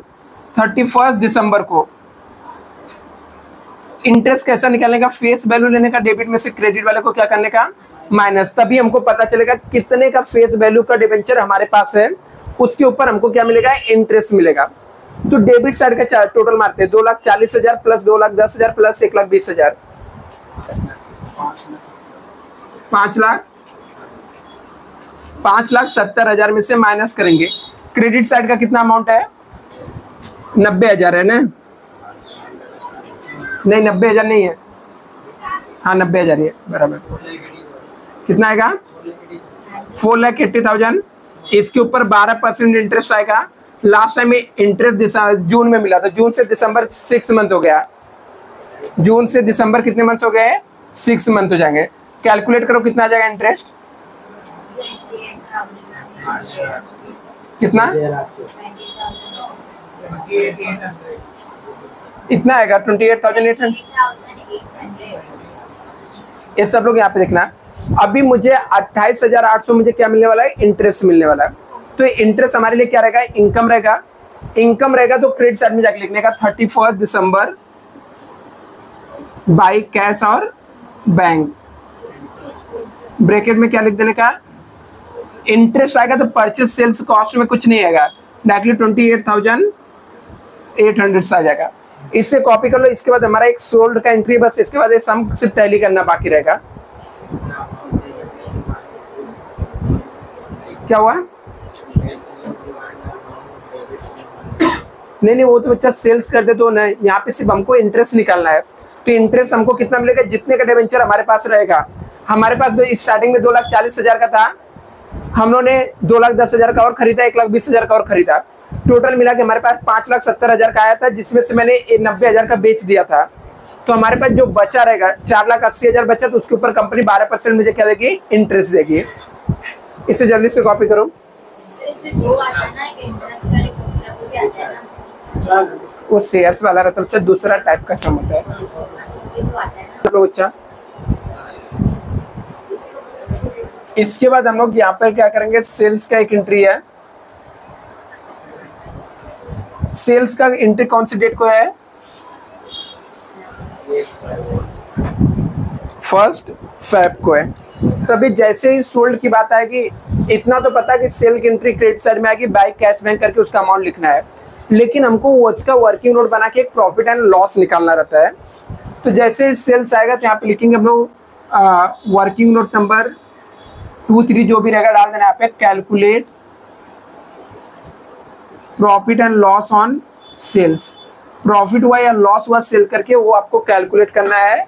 31 दिसंबर को। इंटरेस्ट कैसा निकालने का, फेस वैल्यू लेने का डेबिट में से, क्रेडिट वाले को क्या करने का, माइनस। तभी हमको पता चलेगा कितने का फेस वैल्यू का डिबेंचर हमारे पास है, उसके ऊपर हमको क्या मिलेगा, इंटरेस्ट मिलेगा। तो डेबिट साइड का टोटल मारते हैं, 2,40,000 प्लस 2,10,000 प्लस 1,20,000, 5,70,000 में से माइनस करेंगे। क्रेडिट साइड का कितना अमाउंट है, 90,000 है ना, नहीं 90,000 नहीं है, हाँ 90,000 है बराबर। कितना आएगा, 4,80,000। इसके ऊपर 12% इंटरेस्ट आएगा। लास्ट टाइम इंटरेस्ट जून में मिला था, जून से दिसंबर 6 मंथ हो गया, जून से दिसंबर कितने मंथ हो गए, 6 मंथ हो जाएंगे। कैलकुलेट करो कितना आ जाएगा इंटरेस्ट, कितना, इतना आएगा 28,800। ये सब लोग यहाँ पे देखना। अभी मुझे 28,800 मुझे क्या मिलने वाला है, इंटरेस्ट मिलने वाला है। तो इंटरेस्ट हमारे लिए क्या रहेगा, इनकम रहेगा। इनकम रहेगा तो क्रेडिट साइड में जाके लिखने का 31 दिसंबर बाई कैश और बैंक, ब्रैकेट में क्या लिख देने का, इंटरेस्ट आएगा तो परचेज सेल्स कॉस्ट में कुछ नहीं आएगा, डायरेक्टली 28,800 आ जाएगा। इससे कॉपी कर लो। इसके बाद हमारा एक सोल्ड का एंट्री, बस इसके बाद सम सिर्फ टैली करना बाकी रहेगा। क्या हुआ, नहीं वो तो बच्चा सेल्स कर दे तो नहीं, यहाँ पे सिर्फ हमको इंटरेस्ट निकालना है। तो इंटरेस्ट हमको कितना मिलेगा, जितने का डिबेंचर हमारे पास रहेगा। हमारे पास स्टार्टिंग में 2,40,000 का था, हम लोगों ने 2,10,000 का और खरीदा, 1,20,000 का और खरीदा। टोटल मिला के हमारे पास 5,70,000 का आया था, जिसमें से मैंने 90,000 का बेच दिया था। तो हमारे पास जो बचा रहेगा 4,80,000 बचा, तो उसके ऊपर कंपनी 12% मुझे क्या देगी, इंटरेस्ट देगी। इसे जल्दी से कॉपी करो। वो शेयर्स वाला रहता है बच्चा, दूसरा टाइप का सम होता है बच्चा। इसके बाद हम लोग यहाँ पर क्या करेंगे, सेल्स का एक एंट्री है। सेल्स का एंट्री कौन सी डेट को है, 1 फेब को है। तभी जैसे ही सोल्ड की बात आएगी, इतना तो पता है कि सेल की एंट्री क्रेडिट साइड में आएगी, बाय कैश बैंक करके उसका अमाउंट लिखना है। लेकिन हमको उसका वर्किंग नोट बना के एक प्रॉफिट एंड लॉस निकालना रहता है। तो जैसे ही सेल्स आएगा तो यहाँ पे लिखेंगे हम लोग वर्किंग नोट नंबर 2, 3 जो भी रहेगा डाल देना यहाँ पे, calculate profit and loss on sales. Profit हुआ या लॉस हुआ सेल करके वो आपको कैलकुलेट करना है।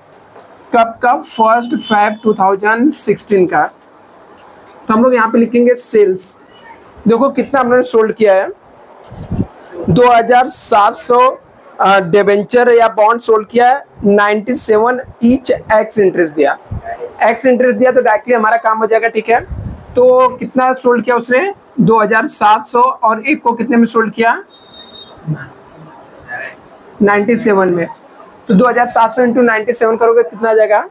कब का, 1 फेब 2016 का। तो हम लोग यहाँ पे लिखेंगे सेल्स। देखो कितना हम लोगों ने सोल्ड किया है, 2,700 डिबेंचर या बॉन्ड सोल्ड किया है। 97 ईच एक्स इंटरेस्ट दिया, एक्स इंटरेस्ट दिया तो डायरेक्टली हमारा काम हो जाएगा, ठीक है। तो कितना सोल्ड किया उसने, 2,700, और एक को कितने में सोल्ड किया, 97 में। तो 2,700 इंटू 97 करोगे कितना आ जाएगा,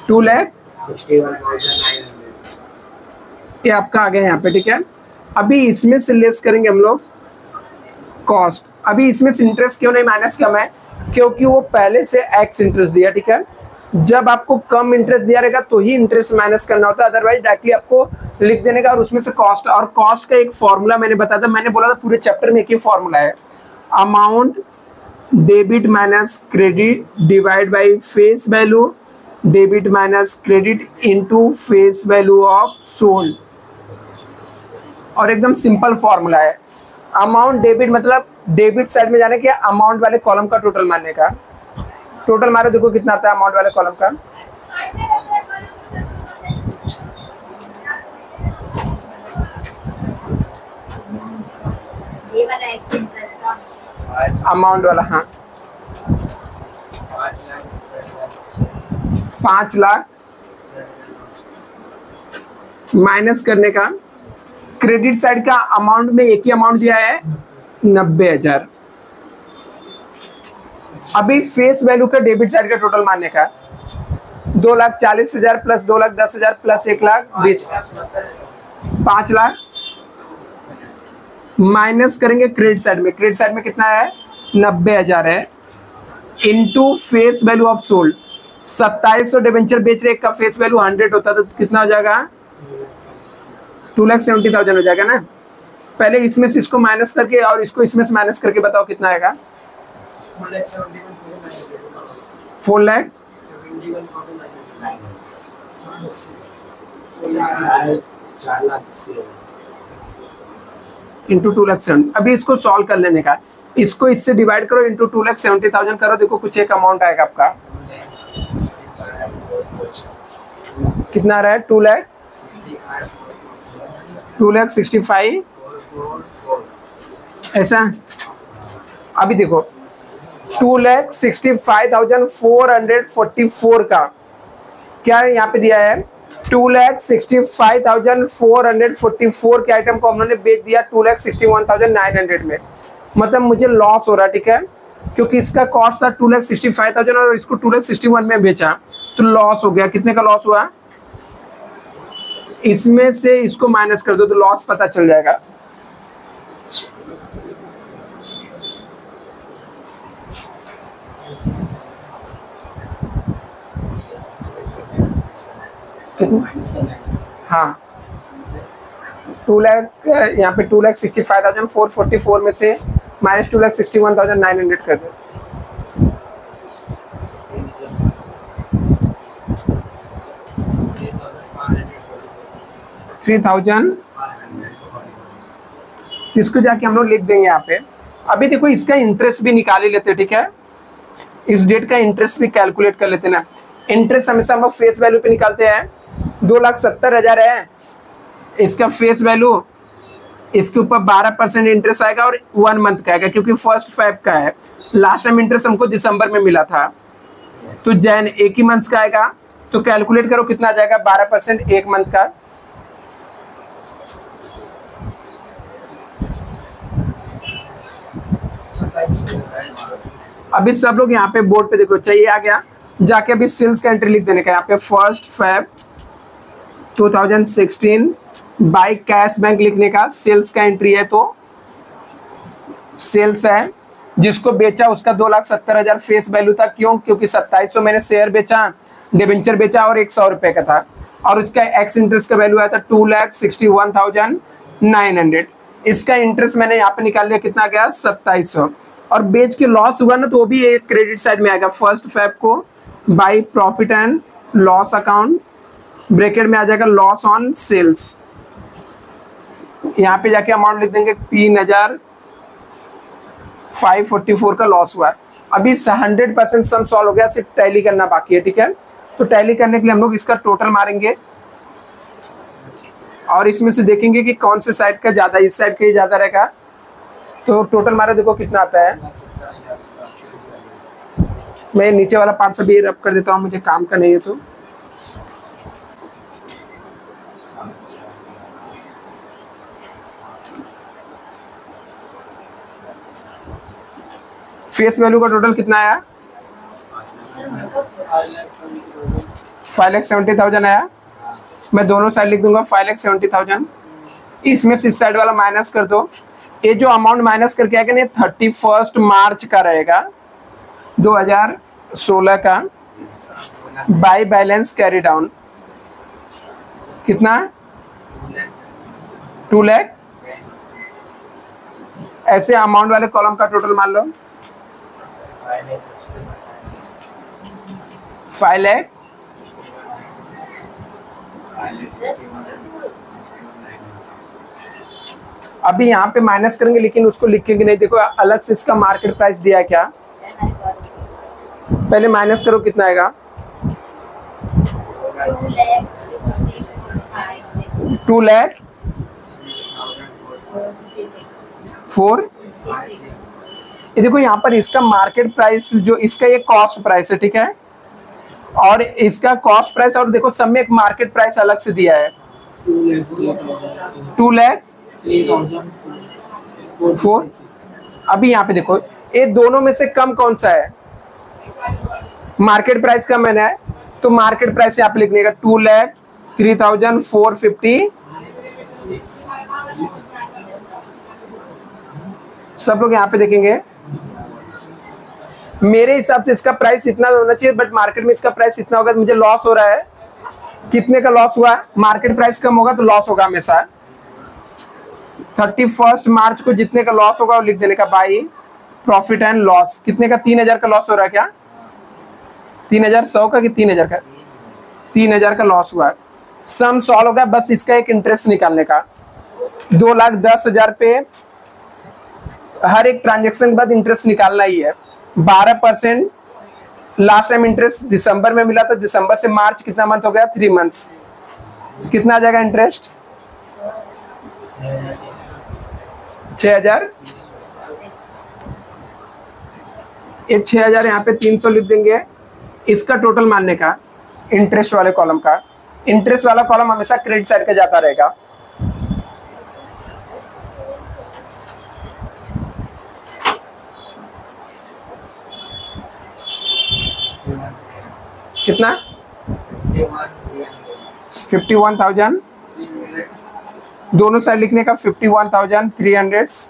2,61,900। ये आपका आ गया यहाँ पे, ठीक है। अभी इसमें से लेस करेंगे हम लोग कॉस्ट। अभी इसमें से इंटरेस्ट क्यों नहीं माइनस कम है, क्योंकि वो पहले से एक्स इंटरेस्ट दिया, ठीक है। जब आपको कम इंटरेस्ट दिया रहेगा तो ही इंटरेस्ट माइनस करना होता है, अदरवाइज डायरेक्टली आपको लिख देने का और उसमें से कॉस्ट। और कॉस्ट का एक फॉर्मूला मैंने बताया था, मैंने बोला था पूरे चैप्टर में एक ही फॉर्मूला है, amount debit minus credit divide by face value, debit minus credit into face value of sold. और एकदम सिंपल फॉर्मूला है। अमाउंट डेबिट मतलब डेबिट साइड में जाने के अमाउंट वाले कॉलम का टोटल मारने का। टोटल मारो, देखो कितना आता है अमाउंट वाले कॉलम का, ये वाला एक्स इंटरेस्ट का अमाउंट वाला, हाँ 5,00,000 माइनस करने का, क्रेडिट साइड का अमाउंट में एक ही अमाउंट दिया है 90,000। अभी फेस वैल्यू का डेबिट साइड का टोटल मानने का 2,40,000 प्लस 2,10,000 प्लस 1,20,000 5 लाख माइनस करेंगे क्रेडिट साइड में। क्रेडिट साइड में कितना है 90,000 है, into face value of sold 2700 debenture बेच रहे, एक का फेस वैल्यू 100 होता तो कितना हो जाएगा 2,70,000 हो जाएगा ना। पहले इसमें से इसको माइनस करके और इसको इसमें से माइनस करके बताओ कितना आएगा 4 लाख इंटू 2,70,000। अभी इसको सॉल्व कर लेने का, इसको इससे डिवाइड करो इंटू 2,70,000 करो, देखो कुछ एक अमाउंट आएगा आपका कितना आ रहा है 2,65,000 ऐसा। अभी देखो 2,65,444 का क्या है यहाँ पे दिया है 2,65,444 के आइटम को हमने बेच दिया 2,61,900 में, मतलब मुझे लॉस हो रहा है, ठीक है, क्योंकि इसका कॉस्ट था 2,65,000 और इसको 2,61,000 में बेचा तो लॉस हो गया। कितने का लॉस हुआ, इसमें से इसको माइनस कर दो तो लॉस पता चल जाएगा। हाँ 2 लाख यहाँ पे 2,65,444 में से माइनस 2,61,900 कर दो। इसको जाके हम लोग लिख देंगे यहाँ पे। अभी देखो इसका इंटरेस्ट भी निकाल ही लेते, ठीक है, इस डेट का इंटरेस्ट भी कैलकुलेट कर लेते ना। इंटरेस्ट हमेशा हम लोग फेस वैल्यू पे निकालते हैं, 2,70,000 है इसका फेस वैल्यू, इसके ऊपर 12% इंटरेस्ट आएगा और 1 मंथ का आएगा क्योंकि 1 Feb का है। लास्ट टाइम इंटरेस्ट हमको दिसंबर में मिला था तो जैन एक ही मंथ का आएगा, तो कैलकुलेट करो कितना आ जाएगा 12% एक मंथ का। अभी सब लोग यहाँ पे बोर्ड पे देखो, चाहिए आ गया, जाके अभी सेल्स का एंट्री लिख देने का यहाँ पे 1 Feb 2016 बाय कैश बैंक लिखने का। सेल्स का एंट्री है तो सेल्स है, जिसको बेचा उसका 2,70,000 फेस वैल्यू था, क्यों, क्योंकि 2700 मैंने शेयर बेचा, डिबेंचर बेचा और 100 रुपए का था, और उसका एक्स इंटरेस्ट का वैल्यू आया था 2,61,900। इसका इंटरेस्ट मैंने यहाँ पे निकाल लिया, कितना गया 2700, और बेच के लॉस हुआ ना तो वो भी एक क्रेडिट साइड में आएगा। 1 Feb को by profit and loss account bracket में आ जाएगा लॉस ऑन सेल्स, यहाँ पे जाके अमाउंट लिख देंगे 3,544 का लॉस हुआ है। अभी 100% सम सॉल्व हो गया, सिर्फ टैली करना बाकी है, ठीक है। तो टैली करने के लिए हम लोग इसका टोटल मारेंगे और इसमें से देखेंगे कि कौन से साइड का ज्यादा, इस साइड का ही ज्यादा रहेगा। तो टोटल मारो, देखो कितना आता है। मैं नीचे वाला पार्ट से भी रब कर देता हूँ, मुझे काम का नहीं है। तो फेस वैल्यू का टोटल कितना आया 5,70,000 आया। मैं दोनों साइड लिख दूंगा 5,70,000। इसमें से इस साइड वाला माइनस कर दो, ये जो अमाउंट माइनस करके आएगा ना 31 मार्च का रहेगा 2016 का, बाय बैलेंस कैरी डाउन कितना 2 लाख। ऐसे अमाउंट वाले कॉलम का टोटल मान लो 5 लाख। अभी यहाँ पे माइनस करेंगे लेकिन उसको लिखेंगे नहीं, देखो अलग से इसका मार्केट प्राइस दिया है क्या, पहले माइनस करो कितना आएगा 2 लाख 4। ये देखो यहाँ पर इसका मार्केट प्राइस जो इसका ये कॉस्ट प्राइस है, ठीक है, और इसका कॉस्ट प्राइस, और देखो सब में एक मार्केट प्राइस अलग से दिया है, 2,04,000 अभी यहाँ पे देखो ये दोनों में से कम कौन सा है, मार्केट प्राइस कम है ना, तो मार्केट प्राइस यहाँ पे लिखने का 2,03,450। सब लोग यहाँ पे देखेंगे, मेरे हिसाब से इसका प्राइस इतना होना चाहिए, बट मार्केट में इसका प्राइस इतना होगा तो मुझे लॉस हो रहा है। कितने का लॉस हुआ है, मार्केट प्राइस कम होगा तो लॉस होगा हमेशा। 31 मार्च को जितने का लॉस होगा वो लिख देने का बाई प्रॉफिट एंड लॉस। कितने का, 3,000 का लॉस हो रहा है क्या, 3,100 का कि 3,000 का, 3,000 का लॉस हुआ है। सम सॉल्व हो गया, बस इसका एक इंटरेस्ट निकालने का। 2,10,000 पे हर एक ट्रांजेक्शन के बाद इंटरेस्ट निकालना ही है। 12% लास्ट टाइम इंटरेस्ट दिसंबर में मिला था, दिसंबर से मार्च कितना मंथ हो गया, 3 मंथ्स। कितना आ जाएगा इंटरेस्ट, 6,000। ये 6,000 यहाँ पे 300 लिख देंगे, इसका टोटल मानने का इंटरेस्ट वाले कॉलम का। इंटरेस्ट वाला कॉलम हमेशा क्रेडिट साइड का जाता रहेगा। कितना, 51,000 दोनों साइड लिखने का, 51,300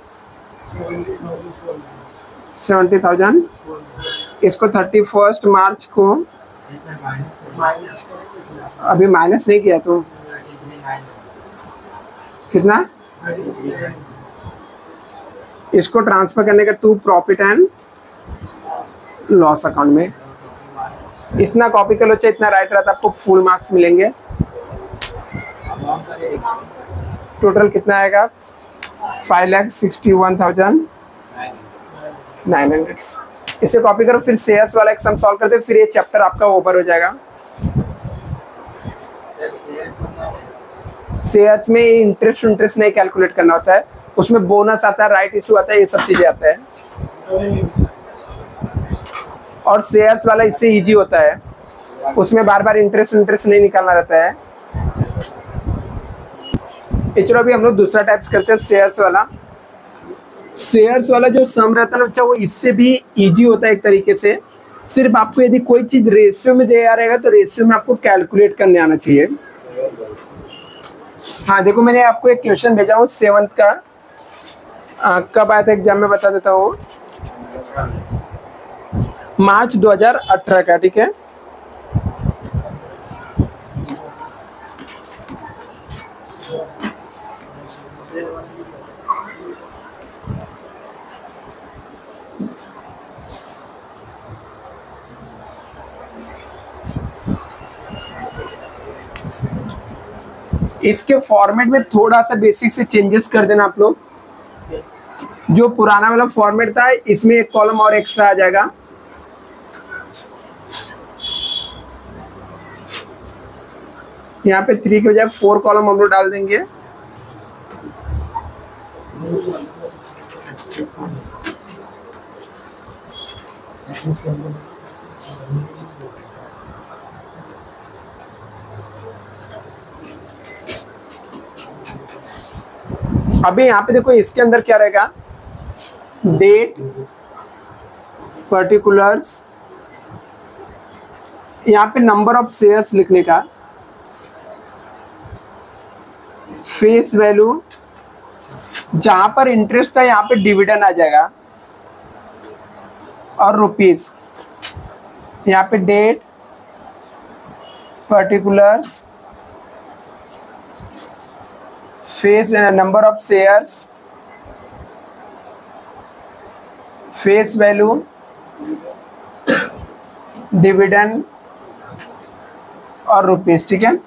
70,000। इसको 31 मार्च को अभी माइनस नहीं किया तो कितना, इसको ट्रांसफर करने का to profit and loss account में। इतना कॉपी कर लो, चाहे इतना राइट रहता, आपको फुल मार्क्स मिलेंगे। टोटल कितना आएगा, 5,61,900। इसे कॉपी करो, फिर शेयर्स वाला एक सम सॉल्व करते, फिर ये चैप्टर आपका ओवर हो जाएगा। शेयर्स में इंटरेस्ट नहीं कैलकुलेट करना होता है, उसमें बोनस आता है, राइट इशू आता है, ये सब चीजें आता है। और शेयर्स वाला इससे इजी होता है, उसमें बार बार इंटरेस्ट नहीं निकालना रहता है। चलो अभी हम लोग दूसरा टाइप्स करते हैं, शेयर्स वाला। शेयर्स वाला जो सम रहता है ना बच्चा, वो इससे भी इजी होता है एक तरीके से। सिर्फ आपको यदि कोई चीज रेशियो में दिया रहेगा तो रेशियो में आपको कैलकुलेट करने आना चाहिए। हाँ देखो, मैंने आपको एक क्वेश्चन भेजा हूँ 7th का, कब आया था एग्जाम में बता देता हूँ, मार्च 2018 का, ठीक है। इसके फॉर्मेट में थोड़ा सा बेसिक से चेंजेस कर देना आप लोग। जो पुराना वाला फॉर्मेट था, इसमें एक कॉलम और एक्स्ट्रा आ जाएगा। यहाँ पे 3 के बजाय 4 कॉलम हम लोग डाल देंगे। अभी यहाँ पे देखो, इसके अंदर क्या रहेगा, डेट, पर्टिकुलर्स, यहाँ पे नंबर ऑफ शेयर्स लिखने का, फेस वैल्यू, जहां पर इंटरेस्ट था यहाँ पे डिविडेंड आ जाएगा, और रुपीस। यहाँ पे date, particulars, face, number of shares, face value, dividend और रुपीस, ठीक है।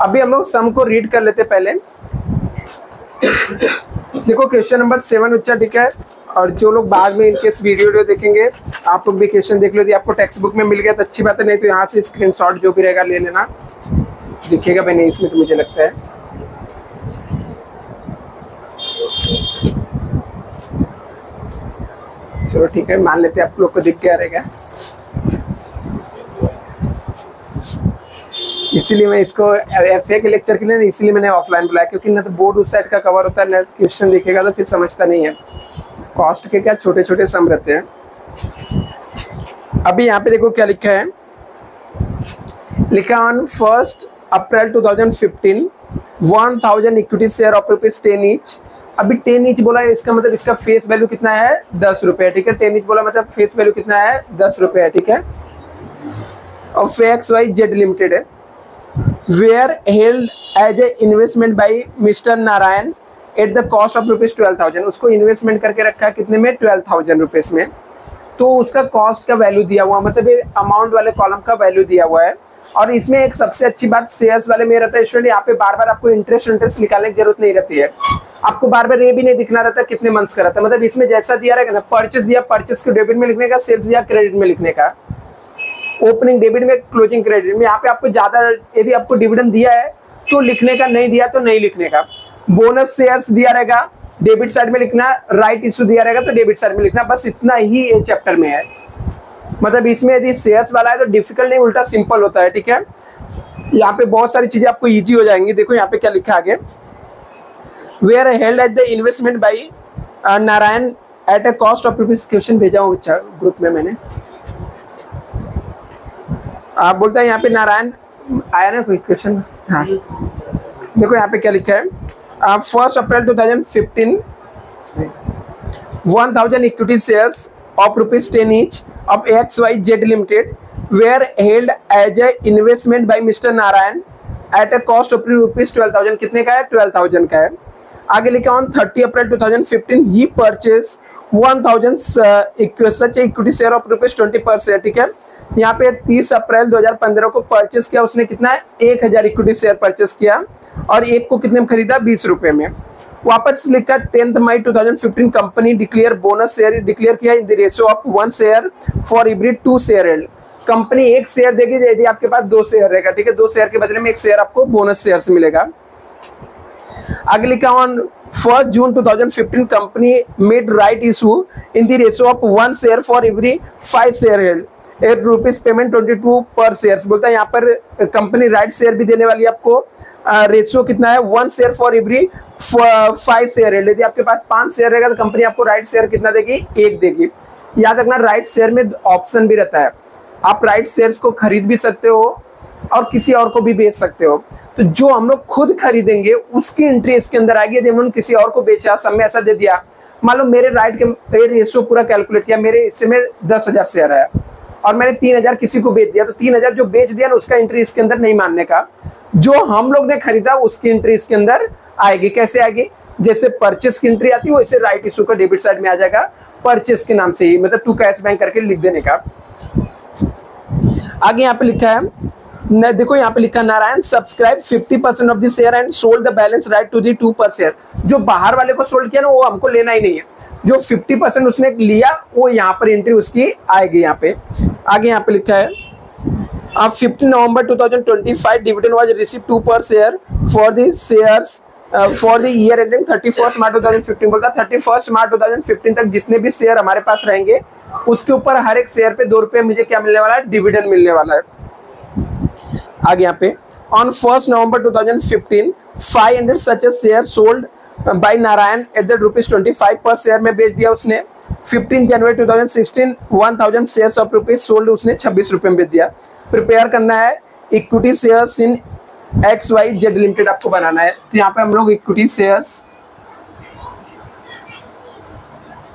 अभी हम लोग सम को रीड कर लेते पहले। देखो क्वेश्चन नंबर 7 बच्चा, ठीक है। और जो लोग बाद में इनके वीडियो देखेंगे, आप लोग भी क्वेश्चन देख लो। यदि आपको टेक्स्ट बुक में मिल गया तो अच्छी बात है, नहीं तो यहाँ से स्क्रीनशॉट जो भी रहेगा ले लेना, दिखेगा भाई नहीं इसमें, तो मुझे लगता है। चलो ठीक है, मान लेते हैं आप लोग को दिख गया रहेगा। इसीलिए मैं इसको एफए के लेक्चर के लिए इसीलिए मैंने ऑफलाइन बुलाया, क्योंकि ना तो बोर्ड उस साइड का कवर होता है, ना क्वेश्चन लिखेगा तो फिर समझता नहीं है। कॉस्ट के क्या छोटे छोटे सम रहते हैं। अभी यहाँ पे देखो क्या लिखा है, लिखा on 1 April 2015 1000 equity share of ₹10 each. अभी 10 ईच बोला है, इसका मतलब इसका फेस वैल्यू कितना है, 10 रुपये, ठीक है। 10 ईच बोला मतलब फेस वैल्यू कितना है, 10 रुपये है, ठीक है। और XYZ लिमिटेड है, were held as a investment by Mister Narayan at the cost of ₹12,000। उसको इन्वेस्टमेंट करके रखा है कितने में, 12,000 रुपीज़ में। तो उसका कॉस्ट का वैल्यू दिया हुआ, मतलब ये अमाउंट वाले कॉलम का वैल्यू दिया हुआ है। और इसमें एक सबसे अच्छी बात शेयर्स वाले में रहता है स्टूडेंट, यहाँ पे बार बार आपको इंटरेस्ट निकालने की जरूरत नहीं रहती है। आपको बार बार ये भी नहीं दिखना रहता कितने मंथ्स का रहता है, मतलब इसमें जैसा दिया रहेगा ना, परचेस दिया, परचेस को डेबिट में लिखने का, सेल्स दिया क्रेडिट में लिखने का, ओपनिंग डेबिट में, क्लोजिंग क्रेडिट में। यहाँ पे आपको ज्यादा यदि आपको डिविडेंड दिया है तो लिखने का, नहीं दिया तो नहीं लिखने का। बोनस शेयर्स दिया रहेगा डेबिट साइड में लिखना, राइट इशू दिया रहेगा तो डेबिट साइड में लिखना, बस इतना ही ये चैप्टर में है। मतलब इसमें यदि शेयर्स वाला है तो डिफिकल्ट नहीं, उल्टा सिंपल होता है, ठीक है। यहाँ पे बहुत सारी चीजें आपको इजी हो जाएंगी। देखो यहाँ पे क्या लिखा आगे, were held at the investment by Narayan at a cost of ₹, question भेजा हूँ अच्छा ग्रुप में मैंने। आप बोलते हैं यहाँ पे नारायण आया ना कोई क्वेश्चन, हाँ देखो यहाँ पे क्या लिखा है, 1 April 2015 1000 equity shares of ₹10 each of XYZ limited were held as a investment by Mister Narayan at a cost of ₹12,000। कितने का है, 12,000 का है। आगे लिखा on 30 April 2015 he purchase 1000 such equity share of ₹20 per share, ठीक है। यहाँ पे 30 अप्रैल 2015 को परचेस किया उसने, कितना है, 1000 इक्विटी शेयर परचेस किया, और एक को कितने में खरीदा, 20 रुपए में। वापस लिखा 10 मई 2015 company declare bonus share declare किया in the ratio of 1 share for every 2 share held. Company 1 share देगी यदि आपके पास 2 शेयर रहेगा, ठीक है। 2 शेयर के बदले में 1 शेयर आपको बोनस शेयर से मिलेगा। आगे लिखा on 1 June 2015 company made right issue in the ratio of 1 share for every 5 share held ₹8 payment 22 पर शेयर। बोलता है यहाँ पर कंपनी राइट शेयर भी देने वाली है आपको। रेशियो कितना है, 1 शेयर फॉर एवरी 5 शेयर है। यदि आपके पास 5 शेयर रहेगा तो कंपनी आपको राइट शेयर कितना देगी, 1 देगी। याद रखना राइट शेयर में ऑप्शन भी रहता है, आप राइट शेयर्स को खरीद भी सकते हो और किसी और को भी बेच सकते हो। तो जो हम लोग खुद खरीदेंगे उसकी एंट्री इसके अंदर आएगी। यदि हमने किसी और को बेचा, सब में ऐसा दे दिया, मान लो मेरे राइट के रेशियो पूरा कैलकुलेट किया, मेरे हिस्से में 10,000 शेयर है और मैंने 3,000 किसी को बेच दिया, तो 3,000 जो बेच दिया ना उसका एंट्री इसके अंदर नहीं मानने का। जो हम लोग ने खरीदा उसकी एंट्री इसके अंदर आएगी। कैसे आएगी, जैसे परचेस की एंट्री आती है वैसे राइट इशू का डेबिट साइड में आ जाएगा, परचेस के नाम से ही, मतलब टू कैश बैंक करके लिख देने का। आगे यहाँ पे लिखा है देखो यहाँ पे लिखा Narayan subscribe 50% of the share and sold the balance right to the 2 per share. जो बाहर वाले को सोल्ड किया ना वो हमको लेना ही नहीं है, जो 50% उसने लिया वो यहाँ पर एंट्री उसकी आएगी। यहाँ पे आगे यहाँ पे लिखा है 15 नवंबर 2025 dividend was receive 2 per share for the shares for the year ending 31 मार्च 2015। बोलता 31 मार्च 2015 तक जितने भी शेयर हमारे पास रहेंगे उसके ऊपर हर एक शेयर पे 2 रुपये मुझे क्या मिलने वाला है, डिविडेंड मिलने वाला है। आगे यहाँ पे on 1 November 2015 500 such A share sold by Narayan at the ₹25 पर शेयर में बेच दिया उसने। 15 जनवरी 2016 1000 शेयर्स ऑफ रुपीज सोल्ड उसने 26 रुपये में बेच दिया। प्रिपेयर करना है equity shares in XYZ limited आपको बनाना है। तो यहाँ पे हम लोग इक्विटी शेयर्स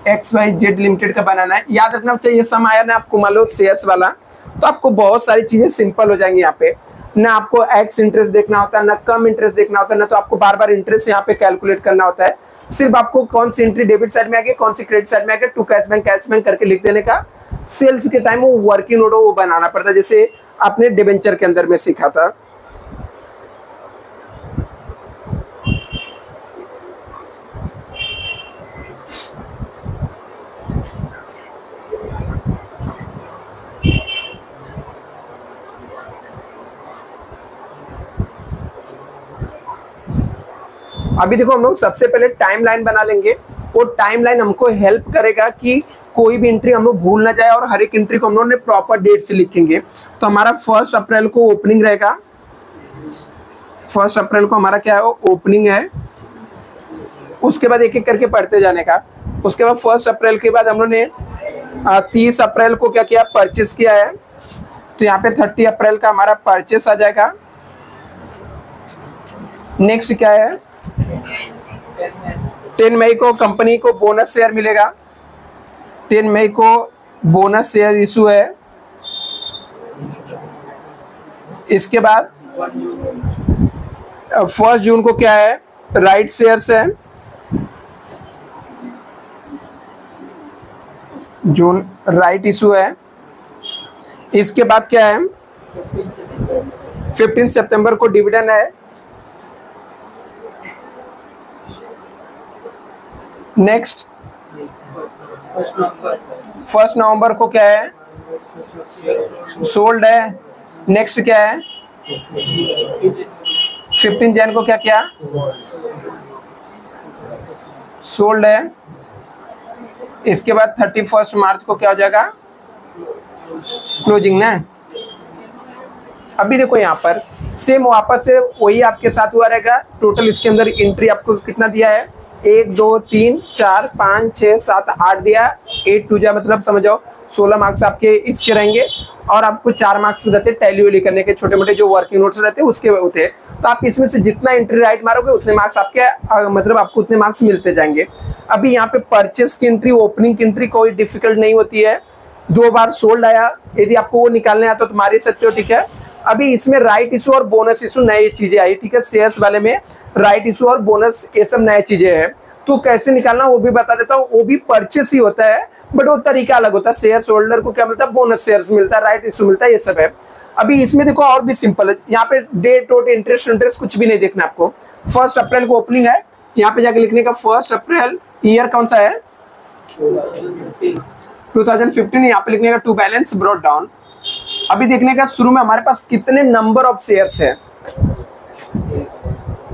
XYZ लिमिटेड का बनाना है। याद रखना चाहिए सम आया ना आपको मान लो शेयर्स वाला, तो आपको बहुत सारी चीजें सिंपल हो जाएंगी। यहाँ पे ना आपको एक्स इंटरेस्ट देखना होता है, ना कम इंटरेस्ट देखना होता है, ना तो आपको बार बार इंटरेस्ट यहाँ पे कैलकुलेट करना होता है। सिर्फ आपको कौन सी एंट्री डेबिट साइड में आ गई, कौन सी क्रेडिट साइड में आ गई, टू कैश बैंक करके लिख देने का। सेल्स के टाइम वो वर्किंग नोट वो बनाना पड़ता है, जैसे आपने डिबेंचर के अंदर में सीखा था। अभी देखो हम लोग सबसे पहले टाइमलाइन बना लेंगे। वो टाइमलाइन हमको हेल्प करेगा कि कोई भी एंट्री हम लोग भूल ना जाए और हर एक एंट्री को हम लोग ने प्रॉपर डेट से लिखेंगे। तो हमारा 1 अप्रैल को ओपनिंग रहेगा, 1 अप्रैल को हमारा क्या है, ओपनिंग है। उसके बाद एक एक करके पढ़ते जाने का। उसके बाद 1 अप्रैल के बाद हम लोगों ने 30 अप्रैल को क्या किया, परचेस किया है। तो यहाँ पे 30 अप्रैल का हमारा परचेस आ जाएगा। नेक्स्ट क्या है, 10 मई को कंपनी को बोनस शेयर मिलेगा। 10 मई को बोनस शेयर इशू है। इसके बाद 1 जून को क्या है, राइट शेयर्स है। जून राइट इशू है। इसके बाद क्या है, 15 सितंबर को डिविडेंड है। नेक्स्ट 1 नवंबर को क्या है, सोल्ड है। नेक्स्ट क्या है, 15 जन को क्या किया, सोल्ड है। इसके बाद 31 मार्च को क्या हो जाएगा, क्लोजिंग ना। अभी देखो यहाँ पर सेम वापस से वही आपके साथ हुआ रहेगा। टोटल इसके अंदर एंट्री आपको कितना दिया है, 1 2 3 4 5 6 7 8 दिया। 8 2 जा मतलब समझ जाओ 16 मार्क्स आपके इसके रहेंगे। और आपको 4 मार्क्स रहते टैली वैली करने के, छोटे मोटे जो वर्किंग नोट्स रहते हैं उसके होते हैं। तो आप इसमें से जितना एंट्री राइट मारोगे उतने मार्क्स आपके मतलब आपको उतने मार्क्स मिलते जाएंगे। अभी यहाँ पे परचेस की एंट्री, ओपनिंग की एंट्री कोई डिफिकल्ट नहीं होती है। 2 बार सोल्ड आया, यदि आपको वो निकालने आता तो मार ही सकते हो, ठीक है। अभी इसमें राइट इशू और बोनस इशू नई चीजें आई, ठीक है। शेयर्स वाले में राइट इशू और बोनस ये सब नई चीजें हैं। तो कैसे निकालना वो भी बता देता हूँ। वो भी परचेस ही होता है बट वो तरीका अलग होता है। शेयर होल्डर को क्या मिलता है, बोनस शेयर्स मिलता है, राइट इशू मिलता है, ये सब है। अभी इसमें देखो और भी सिंपल है। यहाँ पे डेट वोट इंटरेस्ट कुछ भी नहीं देखना आपको। 1 अप्रैल को ओपनिंग है, यहाँ पे जाके लिखने का 1 अप्रैल, ईयर कौन सा है 2015। यहाँ पे लिखने का टू बैलेंस ब्रॉट डाउन। अभी देखने का शुरू में हमारे पास कितने नंबर ऑफ शेयर्स है,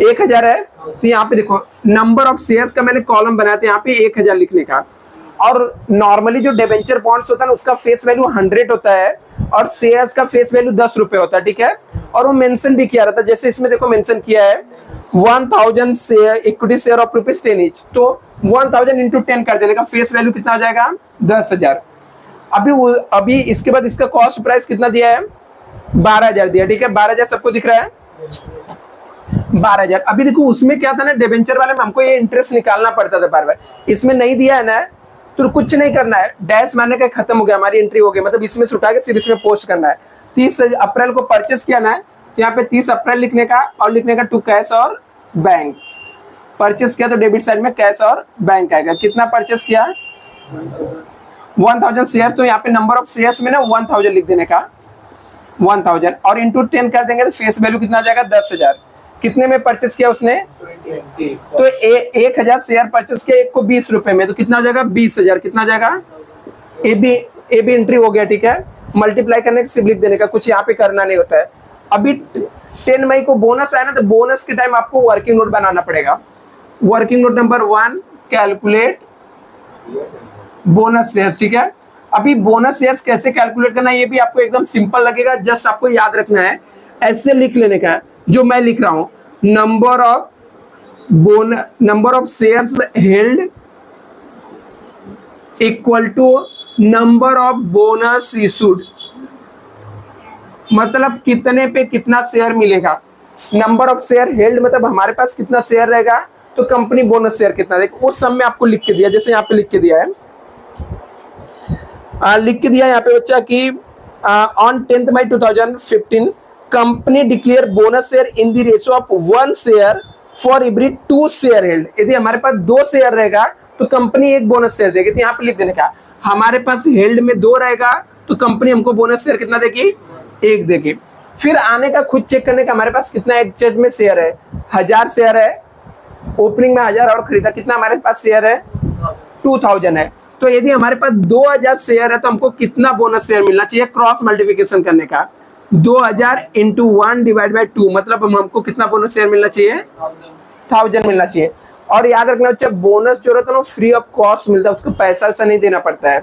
1000 है। तो यहाँ पे देखो नंबर ऑफ शेयर्स का मैंने कॉलम बनाया था, यहाँ पे 1000 लिखने का। और नॉर्मली जो डिबेंचर बॉन्ड्स होता है ना उसका फेस वैल्यू 100 होता है और शेयर्स का फेस वैल्यू 10 रुपए होता है, ठीक है। और वो मेंशन भी किया रहता है, जैसे इसमें देखो मेंशन किया है 1000 share equity share of ₹10 each. तो 1000 इंटू 10 कर देने का फेस वैल्यू कितना हो जाएगा, 10,000। अभी इसके बाद इसका कॉस्ट प्राइस कितना दिया है, 12,000 दिया, ठीक है। 12,000 सबको दिख रहा है, 12,000। अभी देखो उसमें क्या था ना, डिबेंचर वाले में हमको ये इंटरेस्ट निकालना पड़ता था बार बार। इसमें नहीं दिया है ना तो कुछ नहीं करना है, डैश मारने का खत्म हो गया, हमारी एंट्री हो गई। मतलब इसमें से उठा के सिर्फ इसमें पोस्ट करना है। 30 अप्रैल को परचेस किया ना है तो यहाँ पे 30 अप्रैल लिखने का और लिखने का टू कैश और बैंक। परचेस किया तो डेबिट साइड में कैश और बैंक आएगा। कितना परचेस किया, 1000 शेयर। तो यहाँ पे नंबर ऑफ शेयर्स में ना 1000 लिख देने का, 1000 और इंटू 10 कर देंगे तो फेस वैल्यू कितना आ जाएगा, 10,000। कितने में परचेस किया उसने, तो 1000 शेयर परचेस किया, एक को 20 रुपए में, तो कितना हो जाएगा 20,000। कितना हो जाएगा, ए बी एंट्री हो गया, ठीक है। मल्टीप्लाई करने के सिर्फ लिख देने का, कुछ यहाँ पे करना नहीं होता है। अभी 10 मई को बोनस आया ना, तो बोनस के टाइम आपको वर्किंग नोट बनाना पड़ेगा। Working note number 1, calculate bonus shares, ठीक है। अभी बोनस शेयर्स कैसे कैलकुलेट करना है ये भी आपको एकदम सिंपल लगेगा, जस्ट आपको याद रखना है, ऐसे लिख लेने का है जो मैं लिख रहा हूं। Number of shares held equal to number of bonus issued, मतलब कितने पे कितना शेयर मिलेगा। नंबर ऑफ शेयर हेल्ड मतलब हमारे पास कितना शेयर रहेगा, तो कंपनी बोनस शेयर कितना देगा, उस सब में आपको लिख के दिया। जैसे यहाँ पे लिख के दिया है, लिख के दिया यहाँ पे बच्चा कि on 10 May 2015 company declare bonus share in the ratio of 1 share for every 2 share held. यदि हमारे पास 2 शेयर रहेगा तो कंपनी 1 बोनस शेयर देगी। तो यहाँ पे लिख देने का, हमारे पास हेल्ड में 2 रहेगा तो कंपनी हमको बोनस शेयर कितना देगी, 1 देगी। फिर आने का खुद चेक करने का, हमारे पास कितना एग्जैक्ट में शेयर है, 1000 शेयर है, ओपनिंग में 1000 और खरीदा, कितना हमारे पास शेयर है, 2000 है। तो यदि हमारे पास 2000 शेयर है तो हमको कितना बोनस शेयर मिलना चाहिए, क्रॉस मल्टीप्लिकेशन करने का, 2000 इंटू 1 डिवाइड बाई 2, मतलब हमको कितना बोनस शेयर मिलना चाहिए, 1000 मिलना चाहिए। और याद रखना बच्चा, बोनस जो रहता है ना फ्री ऑफ कॉस्ट मिलता है, उसको पैसा वैसा नहीं देना पड़ता है।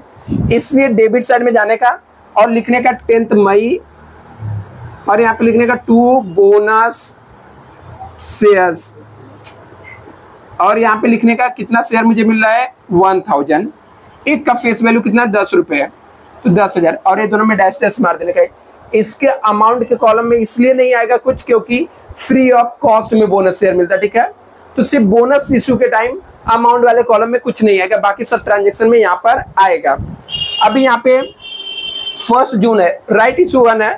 इसलिए डेबिट साइड में जाने का और लिखने का 10 मई और यहाँ पे लिखने का टू बोनस शेयर्स, और यहाँ पे लिखने का कितना शेयर मुझे मिल रहा है 1000। एक का फेस वैल्यू कितना 10 रुपये है, तो 10,000, और ये दोनों में डैश डैश मार देने का है। इसके अमाउंट के कॉलम में इसलिए नहीं आएगा कुछ, क्योंकि फ्री ऑफ कॉस्ट में बोनस शेयर मिलता है, ठीक है। तो सिर्फ बोनस इशू के टाइम अमाउंट वाले कॉलम में कुछ नहीं आएगा, बाकी सब ट्रांजेक्शन में यहाँ पर आएगा। अभी यहाँ पे 1 जून है, राइट इशू 1 है,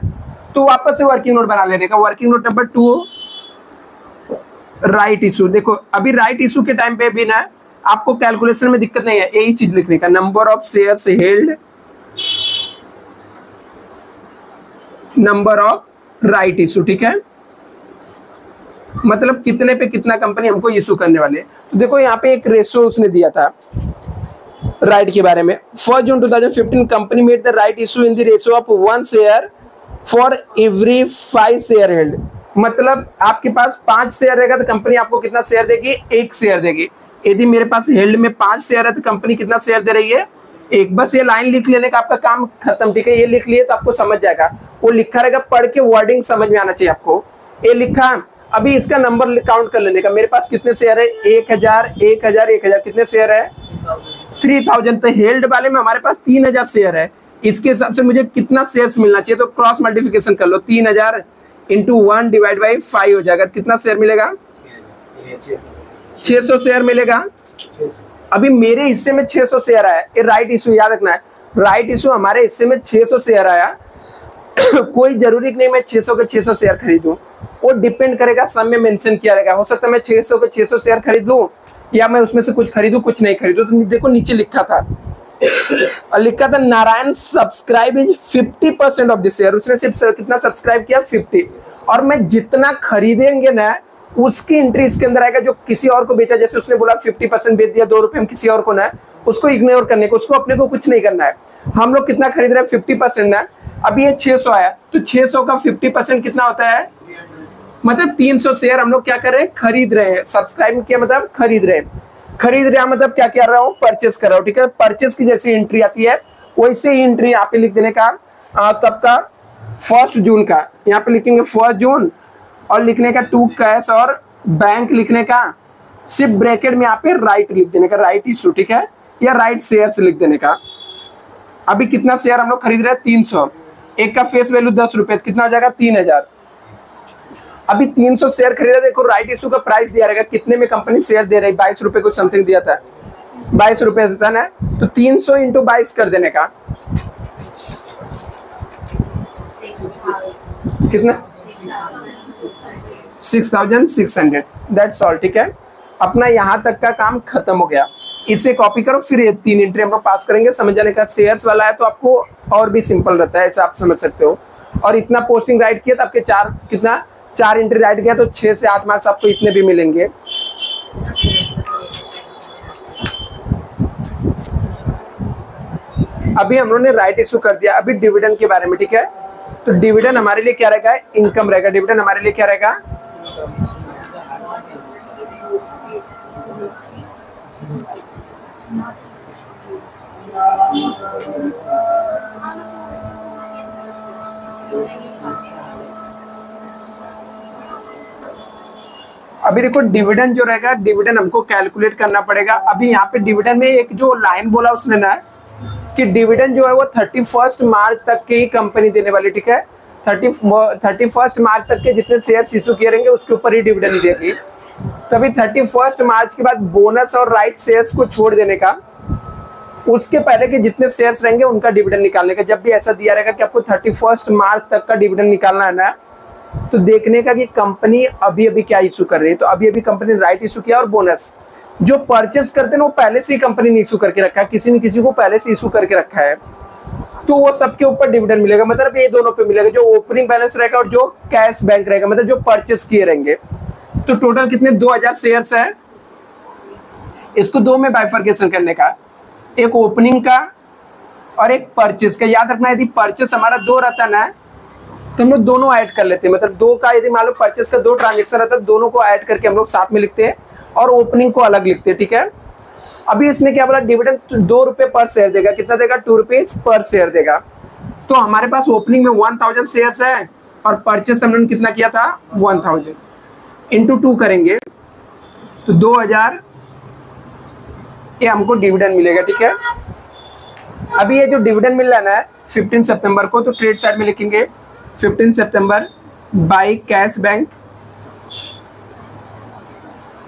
तो वापस से वर्किंग नोट बना लेने का। Working note number 2 right issue. देखो अभी राइट इशू के टाइम पे भी ना आपको कैलकुलेशन में दिक्कत नहीं है, यही चीज लिखने का, number of shares held, number of right issue, ठीक है। मतलब कितने पे कितना कंपनी हमको इशू करने वाले। तो देखो यहाँ पे एक रेशो उसने दिया था राइट के बारे में। 1 जून 2015 company made the right issue in the ratio of 1 share for every 5 share held. मतलब आपके पास 5 शेयर रहेगा तो कंपनी आपको कितना शेयर देगी, 1 शेयर देगी। यदि मेरे पास हेल्ड में 5 शेयर है तो कंपनी कितना शेयर दे रही है, 1। बस ये लाइन लिख लेने का आपका काम खत्म, ठीक है। ये लिख लिए तो आपको समझ जाएगा, वो लिखा रहेगा, पढ़ के वर्डिंग समझ में आना चाहिए आपको। ये लिखा, अभी इसका नंबर काउंट कर लेने का। मेरे पास कितने शेयर है, 1000 1000 1000, कितने शेयर है 3000। तो हेल्ड वाले में हमारे पास 3000 शेयर है, इसके हिसाब से मुझे कितना शेयर्स मिलना चाहिए, तो क्रॉस मल्टीप्लिकेशन कर लो, 3000 इंटू 1 डिवाइड बाई 5 हो जाएगा। कितना शेयर मिलेगा, 600 शेयर मिलेगा। अभी मेरे हिस्से में 600 शेयर आया, ये राइट इशू याद रखना है, राइट इशू हमारे हिस्से में 600 शेयर आया। कोई जरूरी नहीं मैं 600 के 600 शेयर खरीदूं, वो डिपेंड करेगा, सब में मेंशन किया रहेगा। हो सकता है मैं 600 के 600 शेयर खरीदूं, या मैं उसमें से कुछ खरीदूं कुछ नहीं खरीदूं। तो देखो नीचे लिखा था, और लिखा था Narayan subscribe is 50% of the share. उसने सिर्फ कितना सब्सक्राइब किया, 50। और मैं जितना खरीदेंगे ना उसकी एंट्री इसके अंदर आएगा, जो किसी और को बेचा। जैसे उसने बोला 50% बेच दिया 2 रुपए में किसी और को ना, उसको इग्नोर करने को, उसको अपने को कुछ नहीं करना है। हम लोग कितना खरीद रहे हैं, 50% ना। अभी ये 600 आया, तो 600 का 50% कितना होता है, मतलब 300 शेयर हम लोग क्या कर रहे हैं, खरीद रहे हैं। सब्सक्राइब किया मतलब खरीद रहे हैं, खरीद रहे हैं मतलब क्या कर रहा हूँ, परचेस कर रहा हूँ, ठीक है। परचेस की जैसी एंट्री आती है वैसे ही एंट्री यहाँ पे लिख देने का। कब का, 1 जून का, यहाँ पे लिखेंगे 1 जून, और लिखने का टू कैश और बैंक लिखने का, सिर्फ ब्रैकेट में यहाँ पे राइट लिख देने का, राइट इशू, ठीक है, या राइट शेयर्स लिख देने का। अभी कितना शेयर हम लोग खरीद रहे हैं, 300, एक का फेस वैल्यू 10 रुपए, कितना हो जाएगा 3000। अभी 300 शेयर खरीदा। देखो राइट इशू का प्राइस दिया रहेगा, कितने में कंपनी शेयर दे रही, 22 रुपए को समथिंग दिया था, 22 रुपए से था ना। तो 300 इंटू 22 कर देने का, कितना 6600, दैट्स ऑल, ठीक है। अपना यहाँ तक का काम खत्म हो गया। इसे कॉपी करो, फिर ये 3 एंट्री हम लोग पास करेंगे। समझ जाने का, शेयर्स वाला है तो आपको और भी सिंपल रहता है, ऐसा आप समझ सकते हो। और इतना पोस्टिंग राइट किया तो आपके 4 एंट्री राइट किया तो 6 से 8 मार्क्स आपको इतने भी मिलेंगे। अभी हम लोगों ने राइट इशू कर दिया। अभी डिविडेंड के बारे में, ठीक है। तो डिविडेंड हमारे लिए क्या रहेगा, इनकम रहेगा। डिविडेंड हमारे लिए क्या रहेगा, अभी देखो डिविडेंड जो रहेगा, डिविडेंड हमको कैलकुलेट करना पड़ेगा। अभी यहाँ पे डिविडेंड में एक जो लाइन बोला उसने ना, कि डिविडेंड जो है वो 31 मार्च तक के ही कंपनी देने वाली, ठीक है। 31 मार्च तक के जितने शेयर इशू किए रहेंगे उसके ऊपर ही डिविडेंड देगी। तभी 31 मार्च के बाद बोनस और राइट शेयर्स को छोड़ देने का, उसके पहले के जितने शेयर्स रहेंगे उनका डिविडेंड निकालने का। जब भी ऐसा दिया रहेगा कि आपको 31 मार्च तक का डिविडेंड निकालना है ना, तो देखने का कि कंपनी अभी अभी क्या इशू कर रही है। तो अभी अभी कंपनी ने राइट इशू किया, और बोनस जो परचेस करते हैं वो पहले से ही कंपनी ने इशू करके रखा है, किसी न किसी को पहले से इशू करके रखा है, तो वो सबके ऊपर डिविडेंड मिलेगा। मतलब ये दोनों पे मिलेगा, जो ओपनिंग बैलेंस रहेगा और जो कैश बैंक रहेगा, मतलब जो परचेस किए रहेंगे। तो टोटल कितने, 2000 शेयर्स है। इसको 2 में बाइफर्केशन करने का, एक ओपनिंग का और एक परचेस का। याद रखना, यदि परचेस हमारा 2 रहता ना तो हम लोग दोनों ऐड कर लेते हैं। मतलब 2 का यदि मान लो परचेस का 2 ट्रांजेक्शन रहता है, दोनों को ऐड करके हम लोग साथ में लिखते हैं, और ओपनिंग को अलग लिखते हैं, ठीक है। अभी इसने क्या बोला, डिविडेंड 2 रुपए पर शेयर देगा। कितना देगा, 2 रुपीज पर शेयर देगा। तो हमारे पास ओपनिंग में 1000 शेयर्स है, और परचेस हमने कितना किया था, 1000। इंटू 2 करेंगे तो 2000 ये हमको डिविडेंड मिलेगा, ठीक है। अभी ये जो डिविडेंड मिल रहा है 15 सितंबर को, तो क्रेडिट साइड में लिखेंगे 15 सितंबर by cash bank,